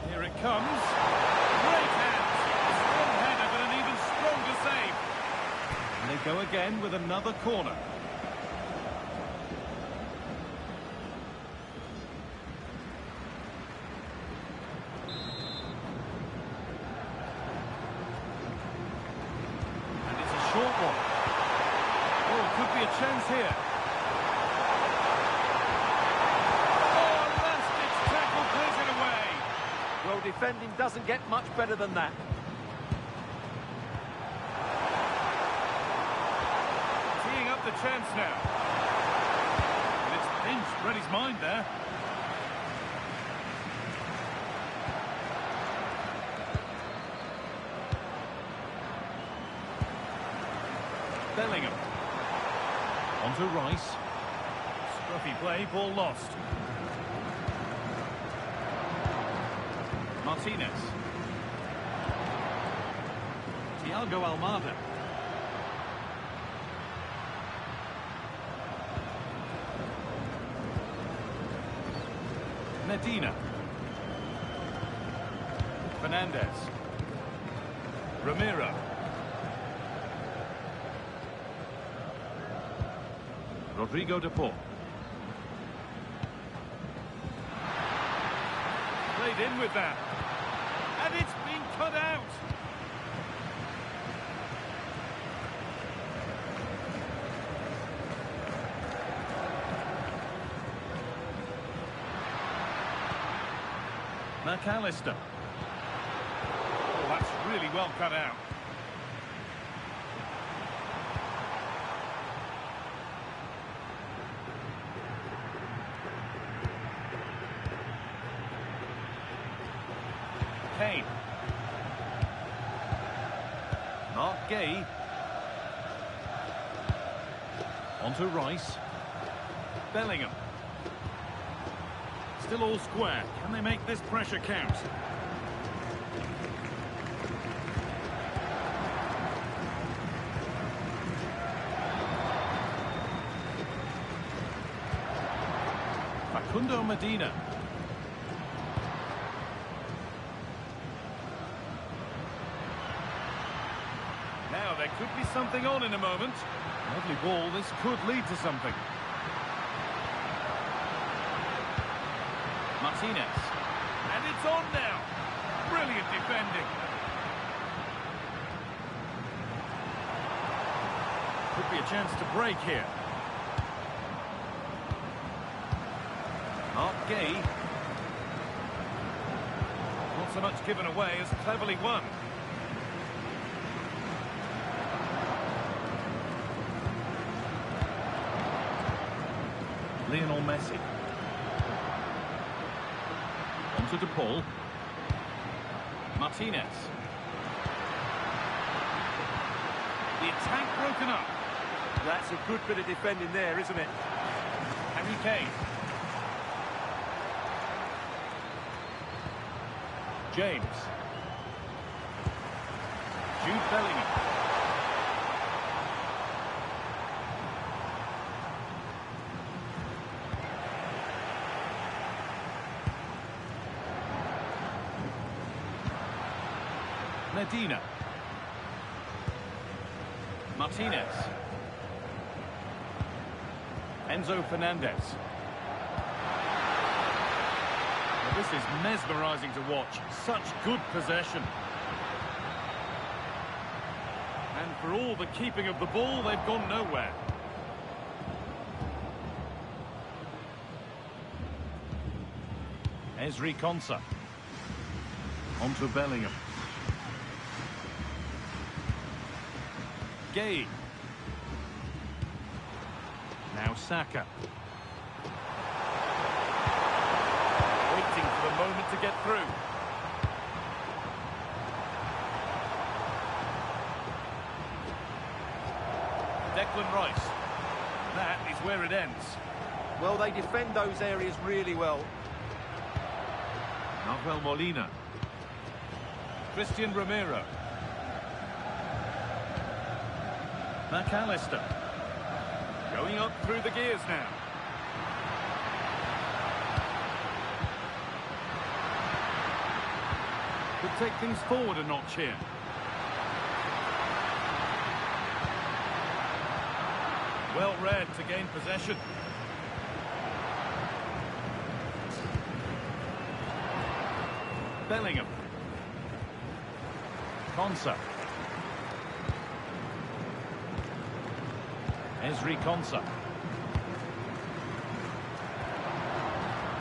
Here it comes. Great hands. A strong header, but an even stronger save. And they go again with another corner. And it's a short one. Oh, could be a chance here. Oh, last-ditch tackle clears it away. Well, defending doesn't get much better than that. Teeing up the chance now. And it's pinched Reddy's mind there. Bellingham. On to Rice. Scruffy play, ball lost. Martinez. Thiago Almada. Medina. Fernandez. Ramiro. Rodrigo de Paul. Played in with that. And it's been cut out. McAllister. Oh, that's really well cut out. Kane. Mark Gay. On to Rice. Bellingham. Still all square. Can they make this pressure count? Facundo Medina. Now there could be something on in a moment. Lovely ball, this could lead to something. Martinez. And it's on now. Brilliant defending. Could be a chance to break here. Mark Gay. Not so much given away as cleverly won. Lionel Messi. Onto De Paul. Martinez. The attack broken up. That's a good bit of defending there, isn't it? Harry Kane. James. Jude Bellingham. Medina. Martinez. Enzo Fernandez. Well, this is mesmerising to watch. Such good possession. And for all the keeping of the ball, they've gone nowhere. Ezri Konsa. Onto Bellingham. Gay. Now Saka. Waiting for the moment to get through. Declan Rice. That is where it ends. Well, they defend those areas really well. Nahuel Molina. Christian Romero. McAllister. Going up through the gears now. Could take things forward a notch here. Well read to gain possession. Bellingham. Konsa. Ezri Konsa.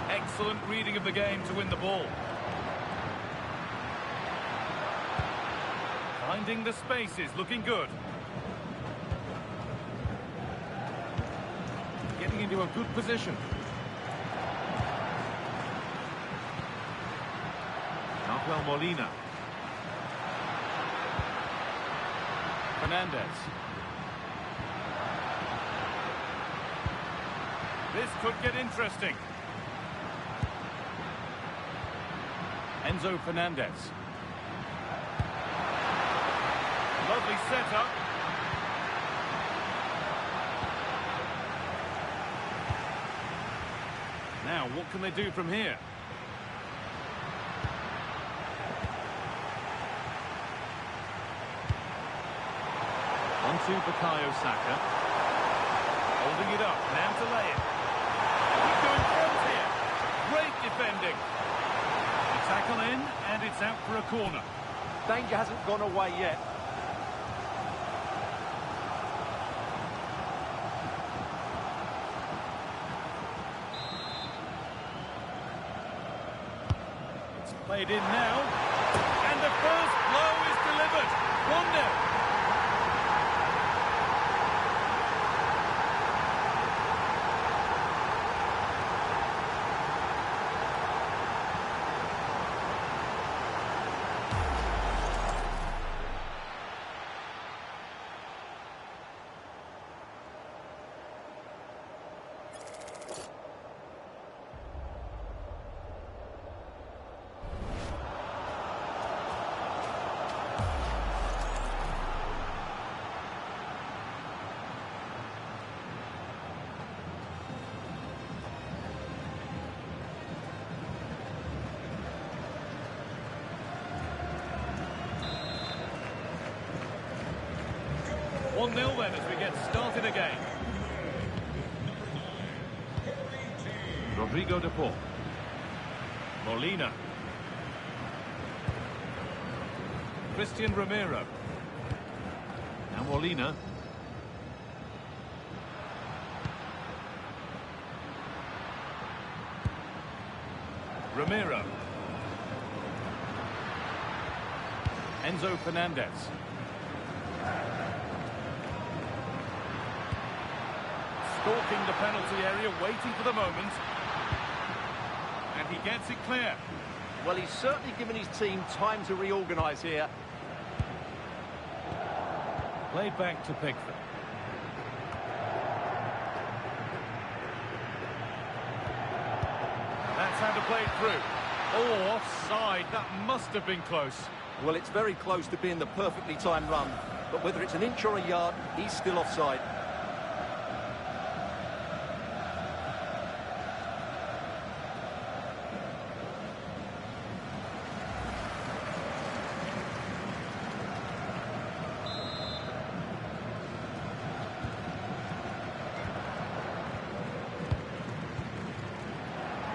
Excellent reading of the game to win the ball. Finding the spaces, looking good. Getting into a good position. Nahuel Molina. Fernandez. This could get interesting. Enzo Fernandez. Lovely setup. Now, what can they do from here? Onto Bukayo Saka. Holding it up, now to lay it. He's going front here. Great defending. The tackle in, and it's out for a corner. Danger hasn't gone away yet. It's played in now. And the first blow is delivered. 1-0. Then as we get started again. Rodrigo De Paul. Molina. Christian Romero. Now Molina. Romero. Enzo Fernandez. Stalking the penalty area, waiting for the moment. And he gets it clear. Well, he's certainly given his team time to reorganise here. Played back to Pickford. That's how to play it through. Oh, offside. That must have been close. Well, it's very close to being the perfectly timed run. But whether it's an inch or a yard, he's still offside.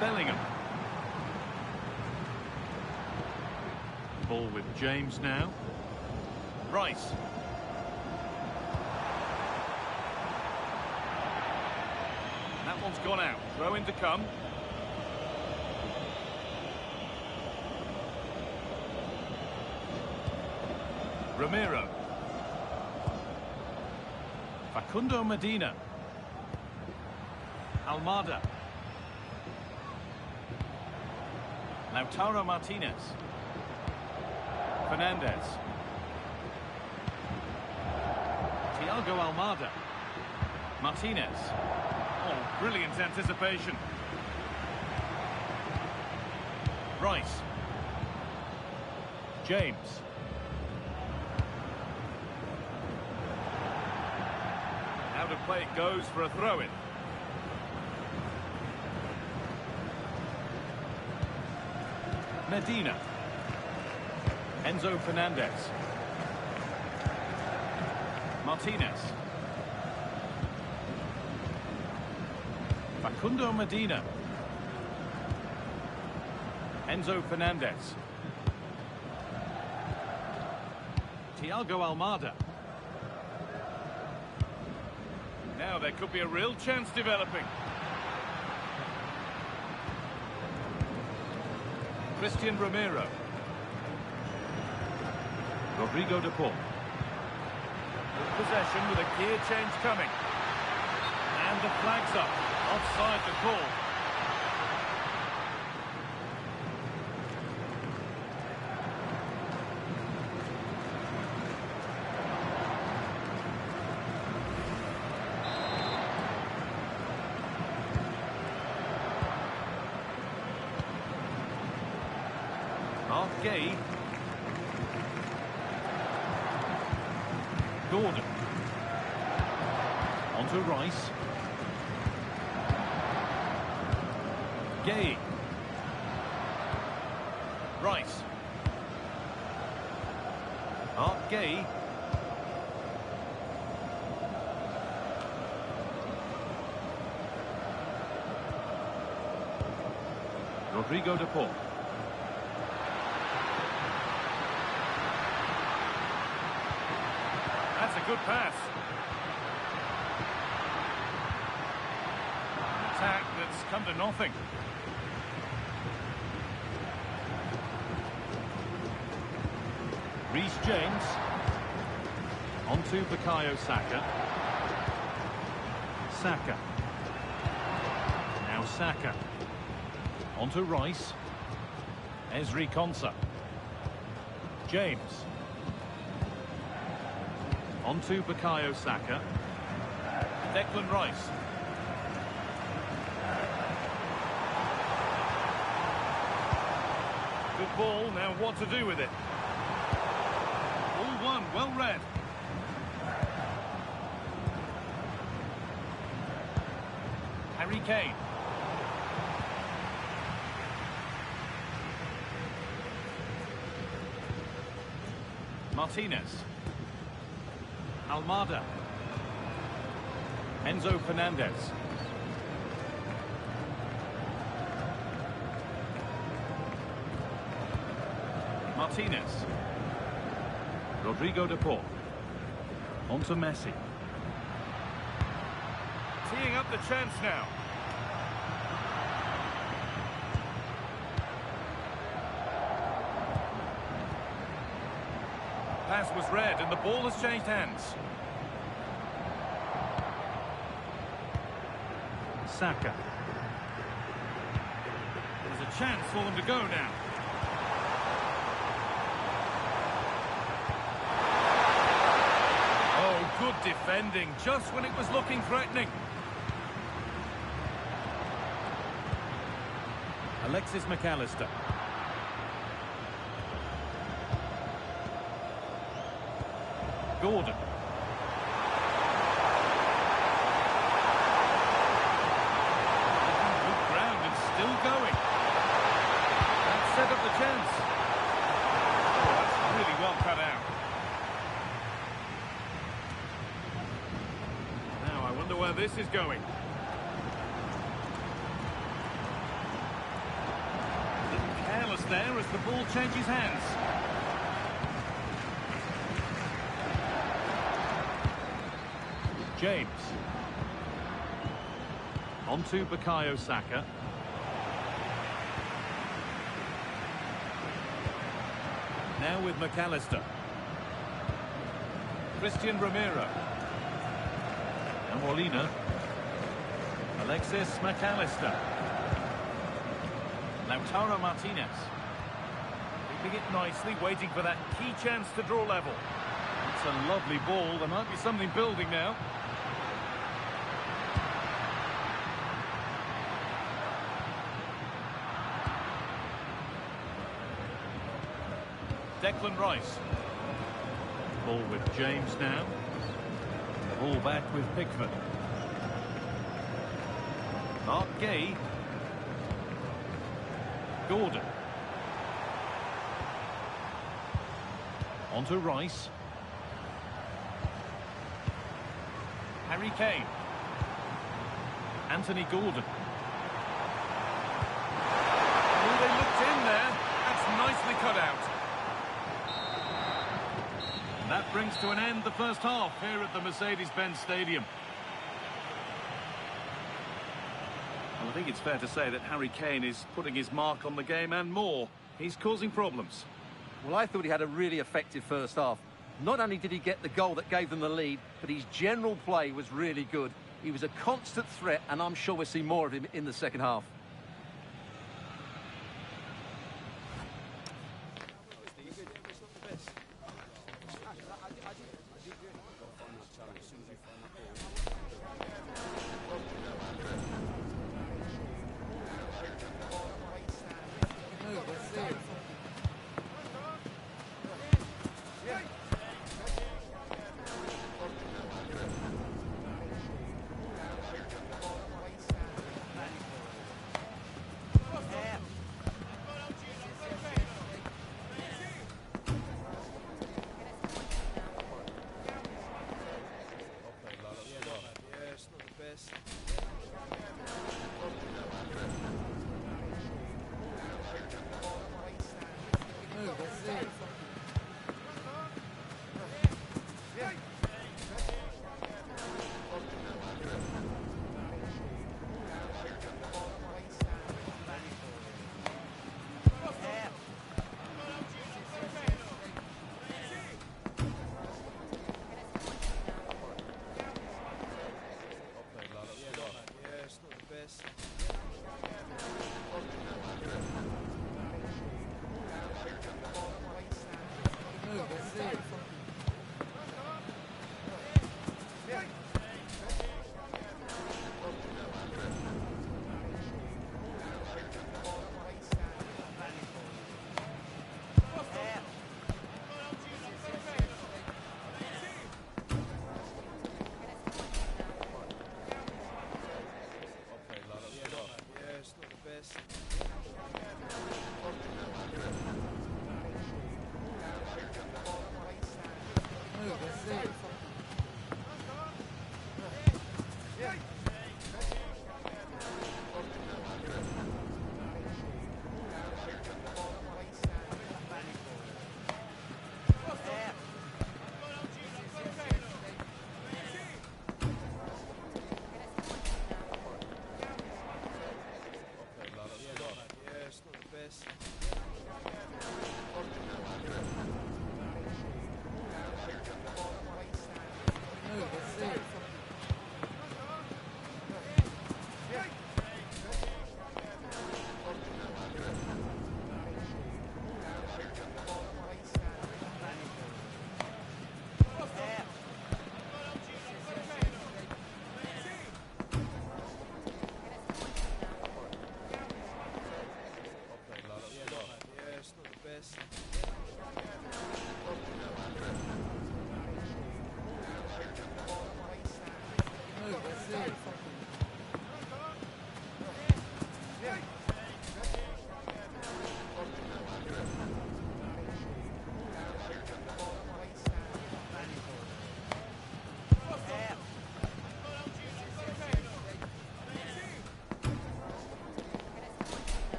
Bellingham. Ball with James now. Rice. That one's gone out. Throw in to come. Romero. Facundo Medina. Almada. Lautaro Martinez. Fernandez. Thiago Almada. Martinez. Oh, brilliant anticipation. Rice. James. Out of play it goes for a throw-in. Medina. Enzo Fernandez. Martinez. Facundo Medina. Enzo Fernandez. Thiago Almada. Now there could be a real chance developing. Christian Romero. Rodrigo de Paul. Possession with a gear change coming. And the flag's up. Offside the call. Gay. Gordon. Onto Rice. Gay. Rice. Gay. Rodrigo de Paul. That's a good pass. An attack that's come to nothing. Reece James. Onto Bukayo Saka. Saka. Now Saka. Onto Rice. Ezri Konsa. James. Onto Bukayo Saka. Declan Rice. Good ball, now what to do with it? All one, well read. Harry Kane. Martinez. Almada. Enzo Fernandez. Martinez. Rodrigo de Paul. Onto Messi. Teeing up the chance now. pass was read and the ball has changed hands. Saka. There's a chance for them to go now. Oh, good defending, just when it was looking threatening. Alexis McAllister. Gordon. Good ground and still going. That set up the chance. Oh, that's really well cut out. Now I wonder where this is going. Careless there as the ball changes hands. James. On to Bukayo Saka. Now with McAllister. Christian Romero. And Molina. Alexis McAllister. Lautaro Martinez. Keeping it nicely, waiting for that key chance to draw level. It's a lovely ball. There might be something building now. Declan Rice. Ball with James now. The ball back with Pickford. Mark Gay. Gordon. On to Rice. Harry Kane. Anthony Gordon. Oh, they looked in there. That's nicely cut out. And that brings to an end the first half here at the Mercedes-Benz Stadium. Well, I think it's fair to say that Harry Kane is putting his mark on the game and more. He's causing problems. Well, I thought he had a really effective first half. Not only did he get the goal that gave them the lead, but his general play was really good. He was a constant threat, and I'm sure we'll see more of him in the second half.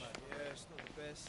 Yeah, it's not the best.